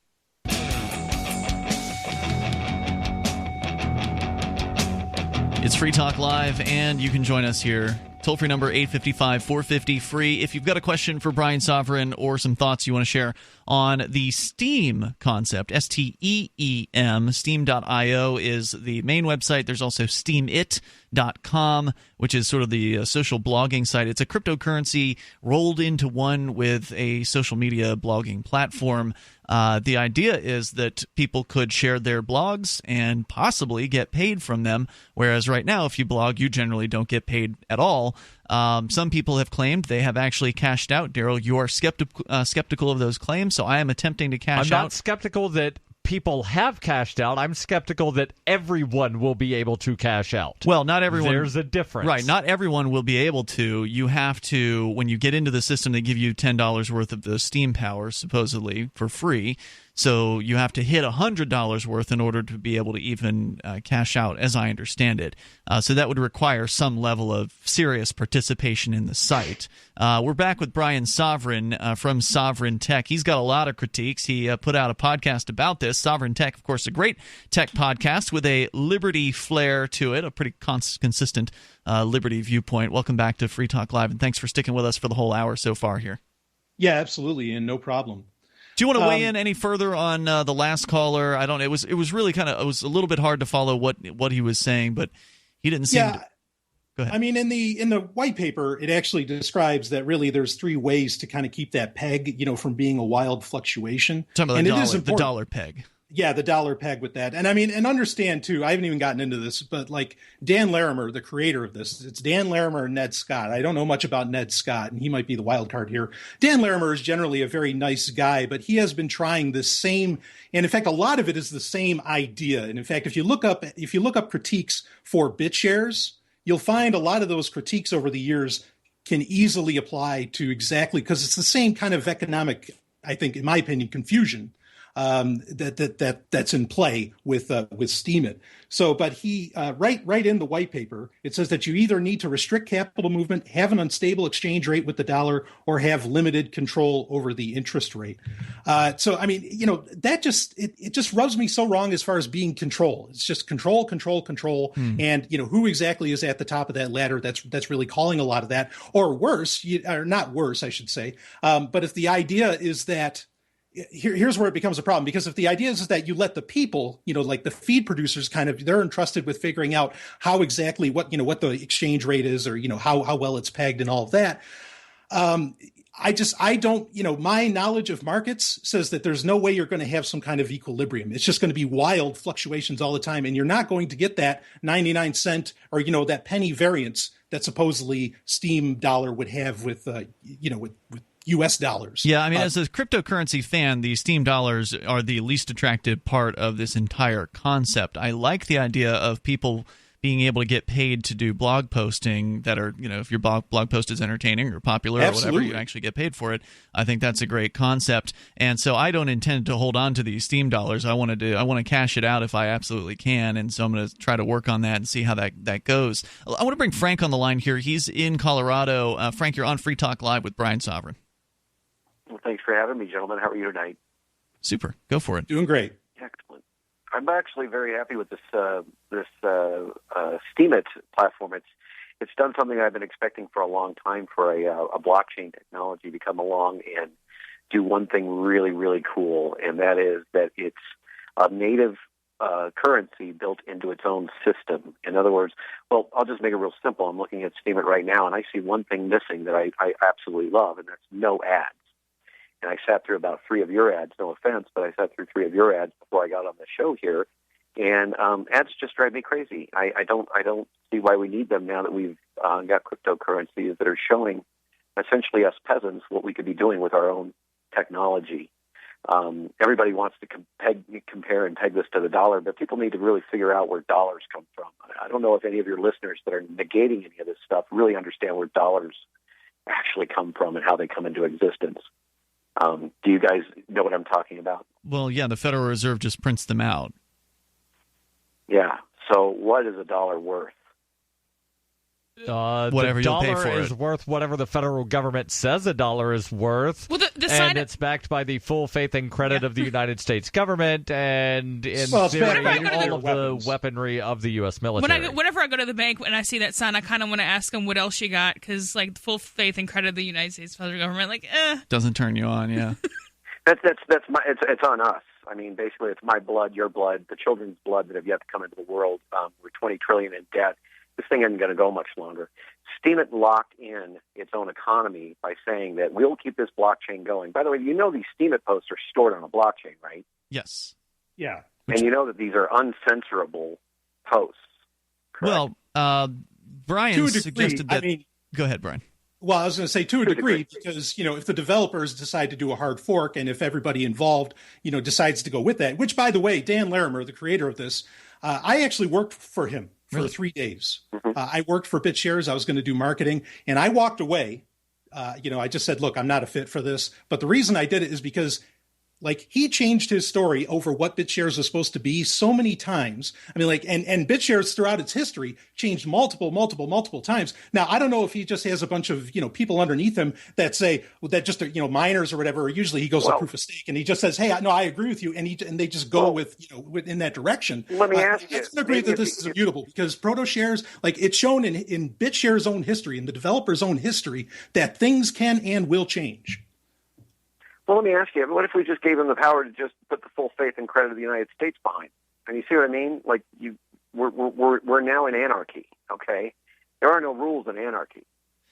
It's Free Talk Live, and you can join us here. Toll-free number 855-450-FREE. If you've got a question for Brian Sovereign or some thoughts you want to share on the Steem concept, STEEM, Steem.io is the main website. There's also Steemit.com, which is sort of the social blogging site. It's a cryptocurrency rolled into one with a social media blogging platform. The idea is that people could share their blogs and possibly get paid from them, whereas right now, if you blog, you generally don't get paid at all. Some people have claimed they have actually cashed out. Daryl, you are skeptical of those claims, so I am attempting to cash out. I'm not skeptical that people have cashed out. I'm skeptical that everyone will be able to cash out. Well, not everyone. There's a difference. Right, not everyone will be able to. You have to, when you get into the system, they give you $10 worth of the Steam power, supposedly, for free. So you have to hit $100 worth in order to be able to even cash out, as I understand it. So that would require some level of serious participation in the site. We're back with Brian Sovereign from Sovereign Tech. He's got a lot of critiques. He put out a podcast about this. Sovereign Tech, of course, a great tech podcast with a liberty flair to it, a pretty consistent liberty viewpoint. Welcome back to Free Talk Live, and thanks for sticking with us for the whole hour so far here. Yeah, absolutely, and no problem. Do you want to weigh in any further on the last caller? I don't. It was really it was a little bit hard to follow what he was saying, but he didn't seem to. Go ahead. I mean, in the white paper, it actually describes that really there's three ways to kind of keep that peg, from being a wild fluctuation. Talking about the dollar peg. Yeah, the dollar peg with that. And I mean, and understand too, I haven't even gotten into this, but like Dan Larimer, the creator of this, it's Dan Larimer and Ned Scott. I don't know much about Ned Scott, and he might be the wild card here. Dan Larimer is generally a very nice guy, but he has been trying this same, and in fact, a lot of it is the same idea. And in fact, if you look up critiques for BitShares, you'll find a lot of those critiques over the years can easily apply to exactly, because it's the same kind of economic, I think, in my opinion, confusion that's in play with Steemit. So, but he right in the white paper, it says that you either need to restrict capital movement, have an unstable exchange rate with the dollar, or have limited control over the interest rate. So, I mean, that it just rubs me so wrong as far as being control. It's just control, and who exactly is at the top of that ladder? That's really calling a lot of that, or worse, or not worse, I should say. But if the idea is that here's where it becomes a problem, because if the idea is that you let the people, like the feed producers, they're entrusted with figuring out how exactly what the exchange rate is, or how well it's pegged and all of that. I don't, my knowledge of markets says that there's no way you're going to have some kind of equilibrium. It's just going to be wild fluctuations all the time, and you're not going to get that 99 cent or that penny variance that supposedly Steem dollar would have with with U.S. dollars. Yeah, I mean, as a cryptocurrency fan, the Steem dollars are the least attractive part of this entire concept. I like the idea of people being able to get paid to do blog posting that are, if your blog post is entertaining or popular or whatever, you actually get paid for it. I think that's a great concept. And so I don't intend to hold on to these Steem dollars. I want to cash it out if I absolutely can. And so I'm going to try to work on that and see how that goes. I want to bring Frank on the line here. He's in Colorado. Frank, you're on Free Talk Live with Brian Sovereign. Well, thanks for having me, gentlemen. How are you tonight? Super. Go for it. Doing great. Excellent. I'm actually very happy with this Steemit platform. It's done something I've been expecting for a long time for a blockchain technology to come along and do one thing really, really cool, and that is that it's a native currency built into its own system. In other words, well, I'll just make it real simple. I'm looking at Steemit right now, and I see one thing missing that I absolutely love, and that's no ads. And I sat through about 3 of your ads, no offense, but I sat through 3 of your ads before I got on the show here. And ads just drive me crazy. I don't see why we need them now that we've got cryptocurrencies that are showing essentially us peasants what we could be doing with our own technology. Everybody wants to compare and peg this to the dollar, but people need to really figure out where dollars come from. I don't know if any of your listeners that are negating any of this stuff really understand where dollars actually come from and how they come into existence. Do you guys know what I'm talking about? Well, yeah, the Federal Reserve just prints them out. Yeah. So what is a dollar worth? Whatever you'll pay for it. The dollar is worth whatever the federal government says a dollar is worth. Well, and it's backed by the full faith and credit of the United States government and in all of the weaponry of the U.S. military. Whenever I go to the bank and I see that sign, I kind of want to ask them what else you got, because the full faith and credit of the United States federal government, doesn't turn you on, yeah. It's on us. I mean, basically, it's my blood, your blood, the children's blood that have yet to come into the world. We're $20 trillion in debt. This thing isn't going to go much longer. Steemit locked in its own economy by saying that we'll keep this blockchain going. By the way, these Steemit posts are stored on a blockchain, right? Yes. Yeah. And you know that these are uncensorable posts. Correct? Well, Brian suggested that. Go ahead, Brian. Well, I was going to say to a degree, because, if the developers decide to do a hard fork, and if everybody involved, decides to go with that, which, by the way, Dan Larimer, the creator of this, I actually worked for him for 3 days. I worked for BitShares. I was going to do marketing, and I walked away. I just said, look, I'm not a fit for this. But the reason I did it is because he changed his story over what BitShares was supposed to be so many times. I mean, and BitShares throughout its history changed multiple times. Now, I don't know if he just has a bunch of, people underneath him that say that just, miners or whatever. Usually he goes to proof of stake and he just says, hey, no, I agree with you. And they just go in that direction. Let me ask you. I agree that this is immutable, because ProtoShares, it's shown in BitShares' own history, in the developer's own history, that things can and will change. Well, let me ask you, what if we just gave them the power to just put the full faith and credit of the United States behind? And you see what I mean? We're now in anarchy, okay? There are no rules in anarchy.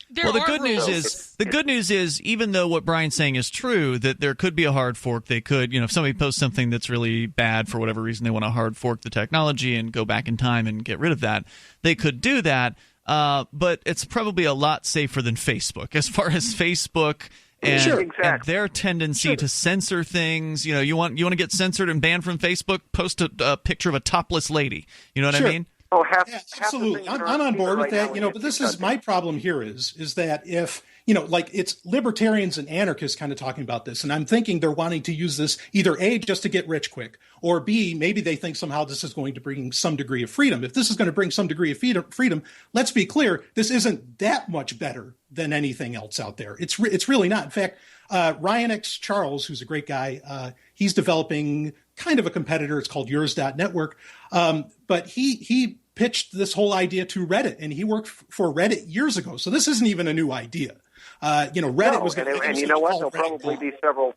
The good news is, even though what Brian's saying is true, that there could be a hard fork. They could, if somebody posts something that's really bad for whatever reason, they want to hard fork the technology and go back in time and get rid of that. They could do that, but it's probably a lot safer than Facebook. As far as Facebook and their tendency to censor things, you want to get censored and banned from Facebook, post a picture of a topless lady. You know what I mean? Oh, absolutely. I'm on board with that, but this is my problem here is that if, like it's libertarians and anarchists kind of talking about this, and I'm thinking they're wanting to use this either A, just to get rich quick, or B, maybe they think somehow this is going to bring some degree of freedom. If this is going to bring some degree of freedom, let's be clear, this isn't that much better than anything else out there. It's really not. In fact, Ryan X. Charles, who's a great guy, he's developing kind of a competitor. It's called Yours.network. But he pitched this whole idea to Reddit, and he worked for Reddit years ago. So this isn't even a new idea. Reddit was going to, and you know what? There'll probably be several.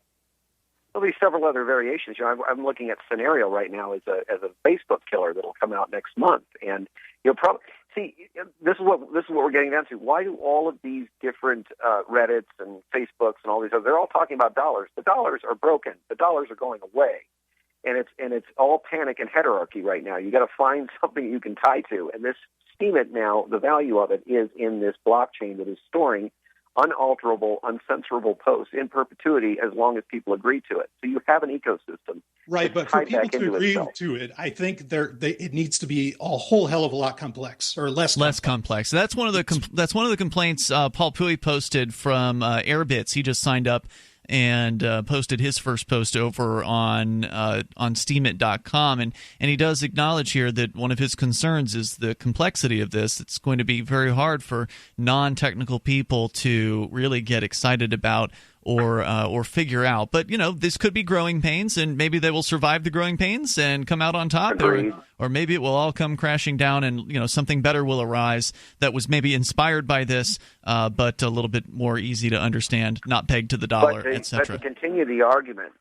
There'll be several other variations. I'm looking at Scenario right now as a Facebook killer that'll come out next month, and you'll probably see. This is what we're getting down to. Why do all of these different Reddits and Facebooks and all these other? They're all talking about dollars. The dollars are broken. The dollars are going away. And it's all panic and hierarchy right now. You got to find something you can tie to. And this Steemit now, the value of it is in this blockchain that is storing unalterable, uncensorable posts in perpetuity as long as people agree to it. So you have an ecosystem. Right, but for people to agree to it, I think it needs to be a whole hell of a lot complex or less complex. That's one of the complaints Paul Pui posted from Airbits. He just signed up and posted his first post over on Steemit.com. And he does acknowledge here that one of his concerns is the complexity of this. It's going to be very hard for non-technical people to really get excited about or figure out. But, this could be growing pains, and maybe they will survive the growing pains and come out on top. Or maybe it will all come crashing down and, something better will arise that was maybe inspired by this, but a little bit more easy to understand, not pegged to the dollar, etc. But to continue the argument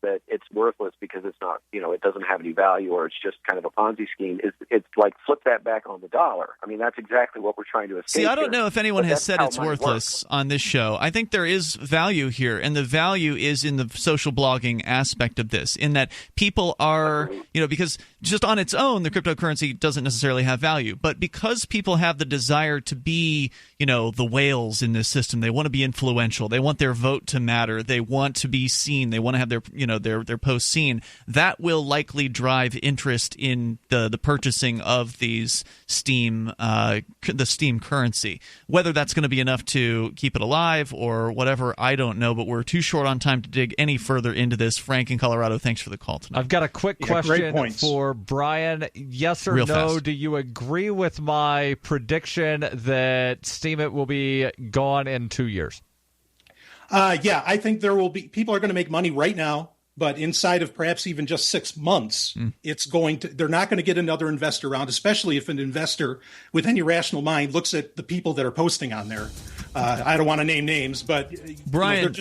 that it's worthless because it's not, it doesn't have any value or it's just kind of a Ponzi scheme, it's like flip that back on the dollar. I mean, that's exactly what we're trying to escape. See, I don't know if anyone has said it's worthless on this show. I think there is value here, and the value is in the social blogging aspect of this, in that people are, because just on its own, the cryptocurrency doesn't necessarily have value. But because people have the desire to be, the whales in this system, they want to be influential. They want their vote to matter. They want to be seen. They want to have their posts seen. That will likely drive interest in the purchasing of these the Steem currency. Whether that's going to be enough to keep it alive or whatever, I don't know. But we're too short on time to dig any further into this. Frank in Colorado, thanks for the call tonight. I've got a quick question for Brian. Yes or no? Fast. Do you agree with my prediction that Steemit will be gone in 2 years? Yeah, I think there will be people are going to make money right now, but inside of perhaps even just 6 months, they're not going to get another investor around, especially if an investor with any rational mind looks at the people that are posting on there. I don't want to name names, but Brian,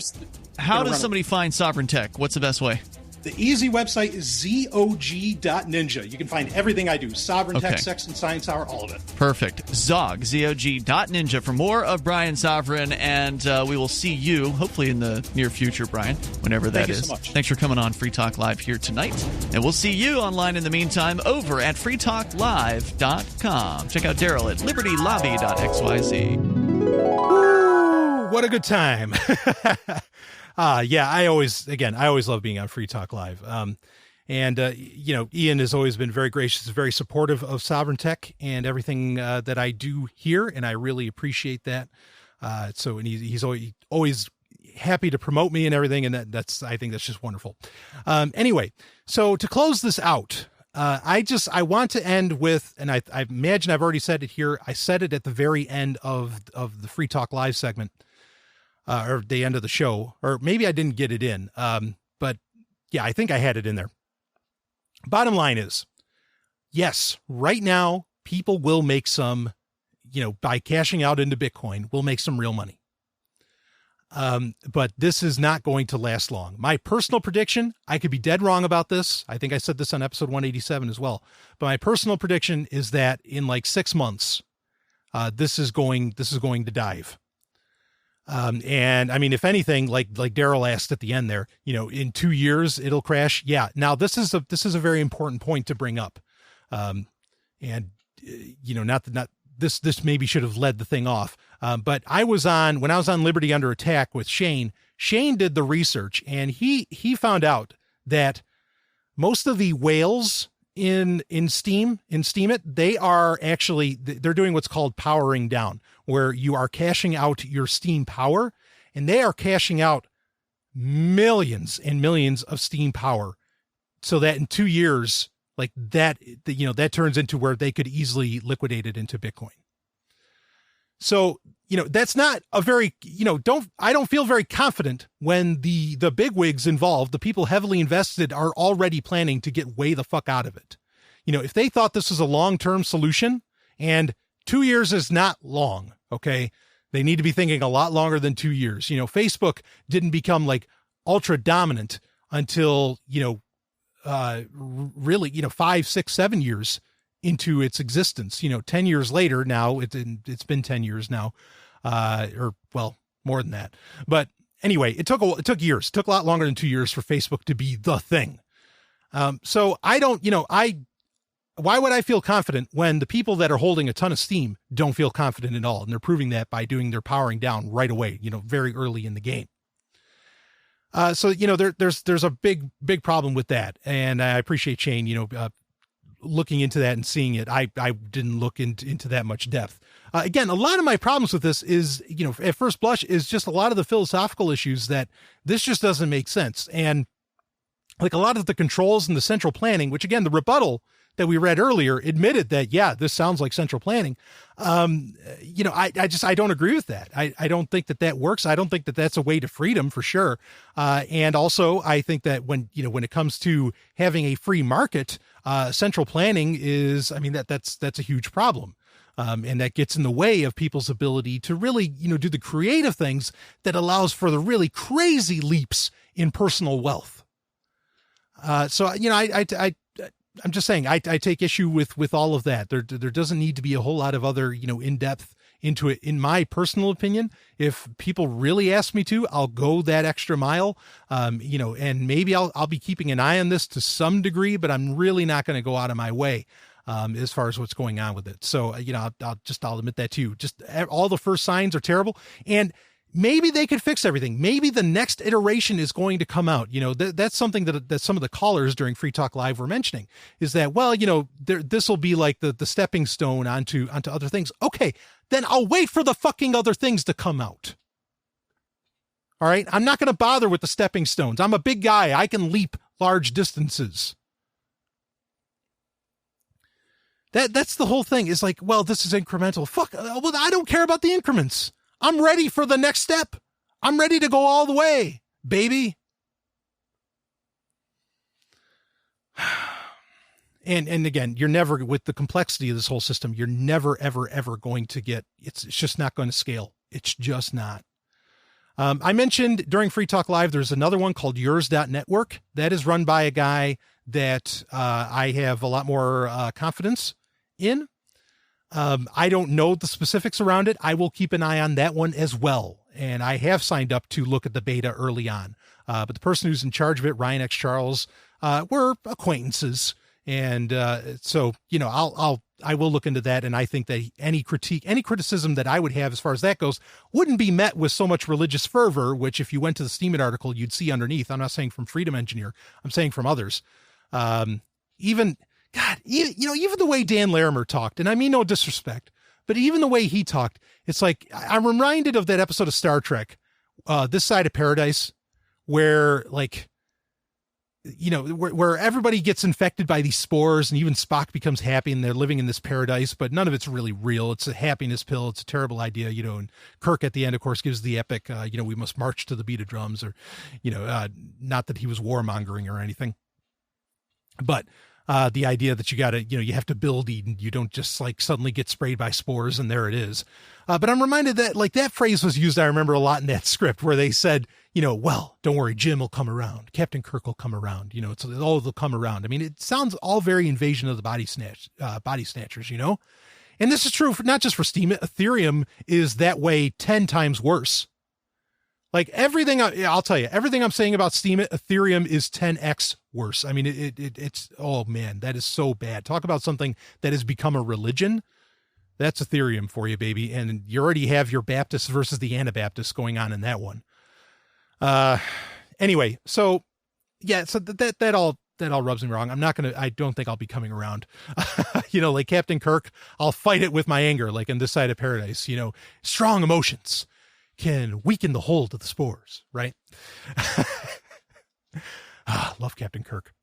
how does somebody find Sovereign Tech? What's the best way? The easy website is zog.ninja. You can find everything I do. Sovereign Tech, Sex and Science Hour, all of it. Perfect. zog.ninja for more of Brian Sovereign, and we will see you, hopefully in the near future, Brian, whenever that is. Thank you so much. Thanks for coming on Free Talk Live here tonight. And we'll see you online in the meantime over at freetalklive.com. Check out Daryl at libertylobby.xyz. Woo, what a good time. Yeah, I always love being on Free Talk Live. Ian has always been very gracious, very supportive of Sovereign Tech and everything that I do here, and I really appreciate that. And he's always happy to promote me and everything, and I think that's just wonderful. Anyway, so to close this out, I want to end with, and I imagine I've already said it here. I said it at the very end of the Free Talk Live segment. Or the end of the show, or maybe I didn't get it in. But yeah, I think I had it in there. Bottom line is, yes, right now, people will make some, by cashing out into Bitcoin, will make some real money. But this is not going to last long. My personal prediction, I could be dead wrong about this. I think I said this on episode 187 as well. But my personal prediction is that in like 6 months, this is going to dive. And I mean, if anything, like Daryl asked at the end there, in 2 years it'll crash. Yeah. Now this is a very important point to bring up. Not this maybe should have led the thing off. But when I was on Liberty Under Attack with Shane did the research, and he found out that most of the whales in Steemit, they are actually, they're doing what's called powering down, where you are cashing out your Steam power, and they are cashing out millions and millions of Steam power, so that in 2 years, like that, that turns into where they could easily liquidate it into Bitcoin. So, that's not a very, I don't feel very confident when the bigwigs involved, the people heavily invested, are already planning to get way the fuck out of it. If they thought this was a long-term solution, and 2 years is not long, okay, they need to be thinking a lot longer than 2 years. Facebook didn't become like ultra dominant until, really, 5, 6, 7 years into its existence. 10 years later now, it's been 10 years now, or well, more than that. But anyway, it took years. It took a lot longer than 2 years for Facebook to be the thing. So I don't, why would I feel confident when the people that are holding a ton of Steam don't feel confident at all? And they're proving that by doing their powering down right away, very early in the game. So, there's a big problem with that. And I appreciate Shane, looking into that and seeing it. I didn't look into that much depth. Again, a lot of my problems with this is, at first blush, is just a lot of the philosophical issues that this just doesn't make sense. And like a lot of the controls and the central planning, which again, the rebuttal that we read earlier admitted that, yeah, this sounds like central planning. I don't agree with that. I don't think that works. I don't think that that's a way to freedom for sure. And also I think that when it comes to having a free market, central planning is, that's a huge problem. And that gets in the way of people's ability to really, do the creative things that allows for the really crazy leaps in personal wealth. I'm just saying, I take issue with all of that. There doesn't need to be a whole lot of other, in-depth into it. In my personal opinion, if people really ask me to, I'll go that extra mile, and maybe I'll be keeping an eye on this to some degree, but I'm really not going to go out of my way, as far as what's going on with it. So, I'll admit that too. Just all the first signs are terrible, and maybe they could fix everything. Maybe the next iteration is going to come out. That's something that some of the callers during Free Talk Live were mentioning, is that, well, this will be like the stepping stone onto other things. Okay, then I'll wait for the fucking other things to come out. All right. I'm not going to bother with the stepping stones. I'm a big guy. I can leap large distances. That's the whole thing, is like, well, this is incremental. Fuck. Well, I don't care about the increments. I'm ready for the next step. I'm ready to go all the way, baby. And again, you're never, with the complexity of this whole system, you're never, ever, ever going to get, it's just not going to scale. It's just not. I mentioned during Free Talk Live, there's another one called yours.network that is run by a guy that I have a lot more confidence in. I don't know the specifics around it. I will keep an eye on that one as well. And I have signed up to look at the beta early on. But the person who's in charge of it, Ryan X. Charles, we're acquaintances. And so, I will look into that. And I think that any criticism that I would have as far as that goes wouldn't be met with so much religious fervor, which if you went to the Steemit article, you'd see underneath. I'm not saying from Freedom Engineer. I'm saying from others. Even the way Dan Larimer talked, and I mean no disrespect, but even the way he talked, it's like, I'm reminded of that episode of Star Trek, This Side of Paradise, where like, where everybody gets infected by these spores, and even Spock becomes happy and they're living in this paradise, but none of it's really real. It's a happiness pill. It's a terrible idea, and Kirk at the end, of course, gives the epic, we must march to the beat of drums, or, not that he was warmongering or anything, but the idea that you gotta, you have to build Eden. You don't just like suddenly get sprayed by spores and there it is. But I'm reminded that like that phrase was used, I remember a lot in that script, where they said, well, don't worry, Jim will come around. Captain Kirk will come around. They'll come around. I mean, it sounds all very Invasion of the Body Snatchers, and this is true for not just for Steemit. Ethereum is that way 10 times worse. Like everything, I'll tell you, everything I'm saying about Steemit, Ethereum is 10x worse. I mean, it's, oh man, that is so bad. Talk about something that has become a religion. That's Ethereum for you, baby. And you already have your Baptists versus the Anabaptists going on in that one. Anyway, so yeah, so that all all rubs me wrong. I don't think I'll be coming around. Like Captain Kirk, I'll fight it with my anger, like in This Side of Paradise. Strong emotions can weaken the hold of the spores, right? Love Captain Kirk.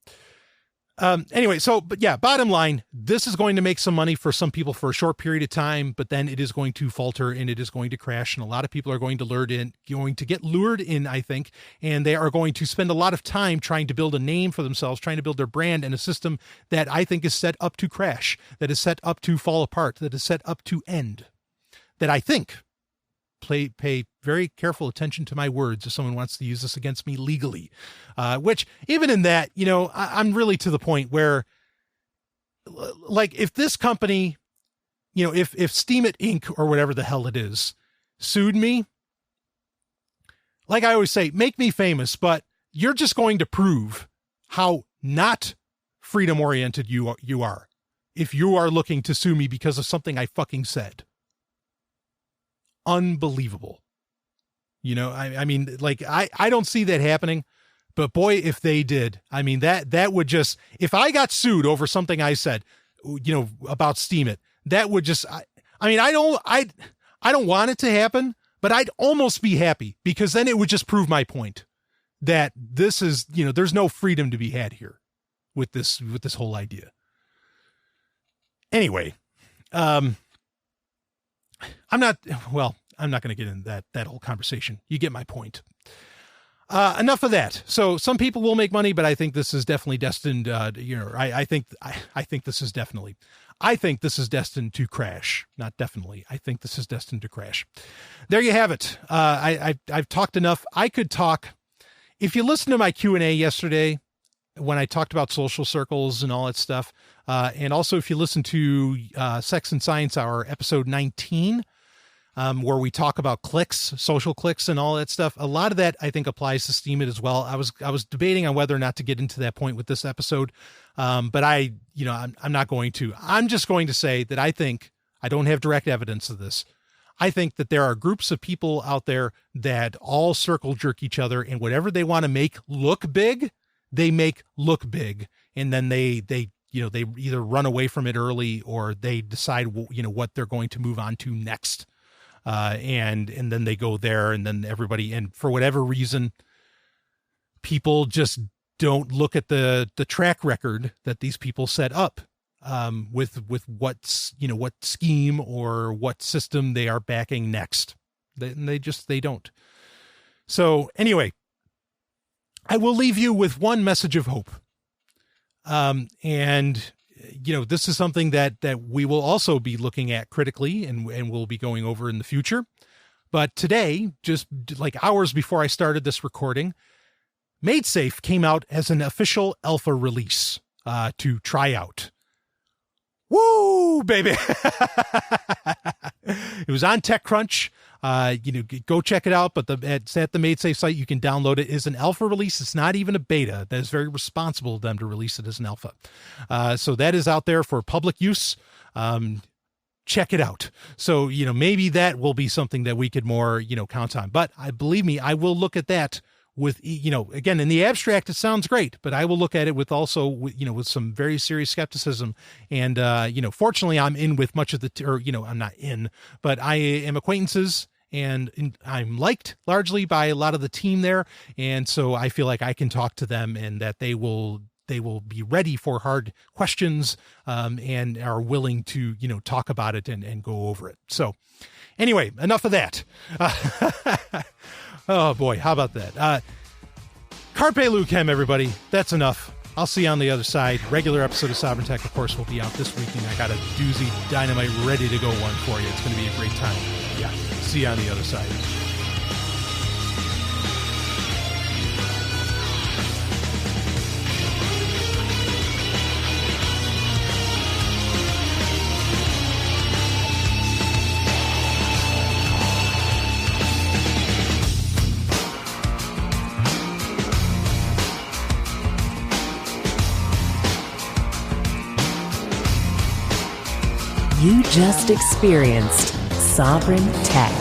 Anyway, but yeah, bottom line, this is going to make some money for some people for a short period of time, but then it is going to falter and it is going to crash. And a lot of people are going to get lured in, I think, and they are going to spend a lot of time trying to build a name for themselves, trying to build their brand and a system that I think is set up to crash, that is set up to fall apart, that is set up to end, that I think pay very careful attention to my words if someone wants to use this against me legally, which even in that, I'm really to the point where, like, if this company, if Steemit Inc. or whatever the hell it is sued me, like I always say, make me famous, but you're just going to prove how not freedom oriented you are if you are looking to sue me because of something I fucking said. Unbelievable. I mean, like, I don't see that happening, but boy, if they did, I mean, that would just, if I got sued over something I said, about Steemit, that would just, I don't want it to happen, but I'd almost be happy because then it would just prove my point that this is, there's no freedom to be had here with this whole idea. Anyway, I'm not going to get into that whole conversation. You get my point. Enough of that. So some people will make money, but I think this is definitely destined, I think this is destined to crash. Not definitely. I think this is destined to crash. There you have it. I've talked enough. I could talk. If you listen to my Q&A yesterday, when I talked about social circles and all that stuff, and also if you listen to Sex and Science Hour, episode 19, where we talk about clicks, social clicks and all that stuff, a lot of that I think applies to Steemit as well. I was debating on whether or not to get into that point with this episode, but I'm not going to. I'm just going to say that I think, I don't have direct evidence of this, I think that there are groups of people out there that all circle jerk each other, and whatever they want to make look big, they make look big, and then they either run away from it early or they decide what they're going to move on to next, and then they go there, and then everybody, and for whatever reason, people just don't look at the track record that these people set up, with what scheme or what system they are backing next. They don't. So anyway, I will leave you with one message of hope. And this is something that we will also be looking at critically and we'll be going over in the future. But today, just like hours before I started this recording, MadeSafe came out as an official alpha release, to try out. Woo, baby. It was on TechCrunch. Go check it out, but it's at the MadeSafe site. You can download it. It's an alpha release. It's not even a beta. That is very responsible of them to release it as an alpha. So that is out there for public use. Check it out. So, maybe that will be something that we could more, count on. But believe me, I will look at that with, again, in the abstract, it sounds great, but I will look at it with also, with some very serious skepticism. And, fortunately I'm in with much of I'm not in, but I am acquaintances and I'm liked largely by a lot of the team there. And so I feel like I can talk to them and that they will be ready for hard questions, and are willing to, talk about it and go over it. So anyway, enough of that. Oh boy, how about that? Carpe Lucem, everybody. That's enough. I'll see you on the other side. Regular episode of Sovereign Tech, of course, will be out this week, and I got a doozy dynamite ready to go one for you. It's going to be a great time. Yeah, see you on the other side. You just experienced Sovereign Tech.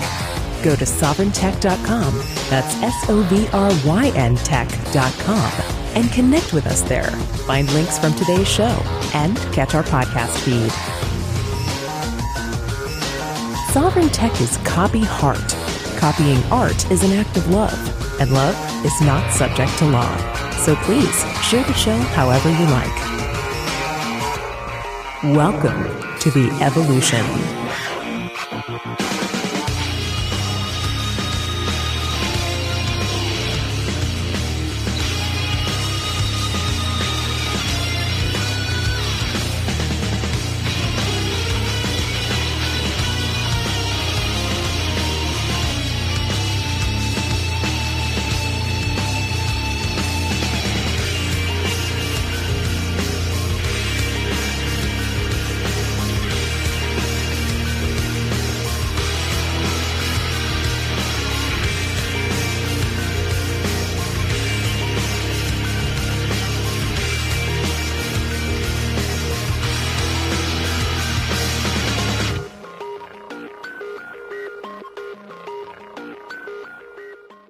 Go to sovereigntech.com. That's SOVRYN tech.com and connect with us there. Find links from today's show and catch our podcast feed. Sovereign Tech is copy heart. Copying art is an act of love, and love is not subject to law. So please share the show however you like. Welcome to the evolution.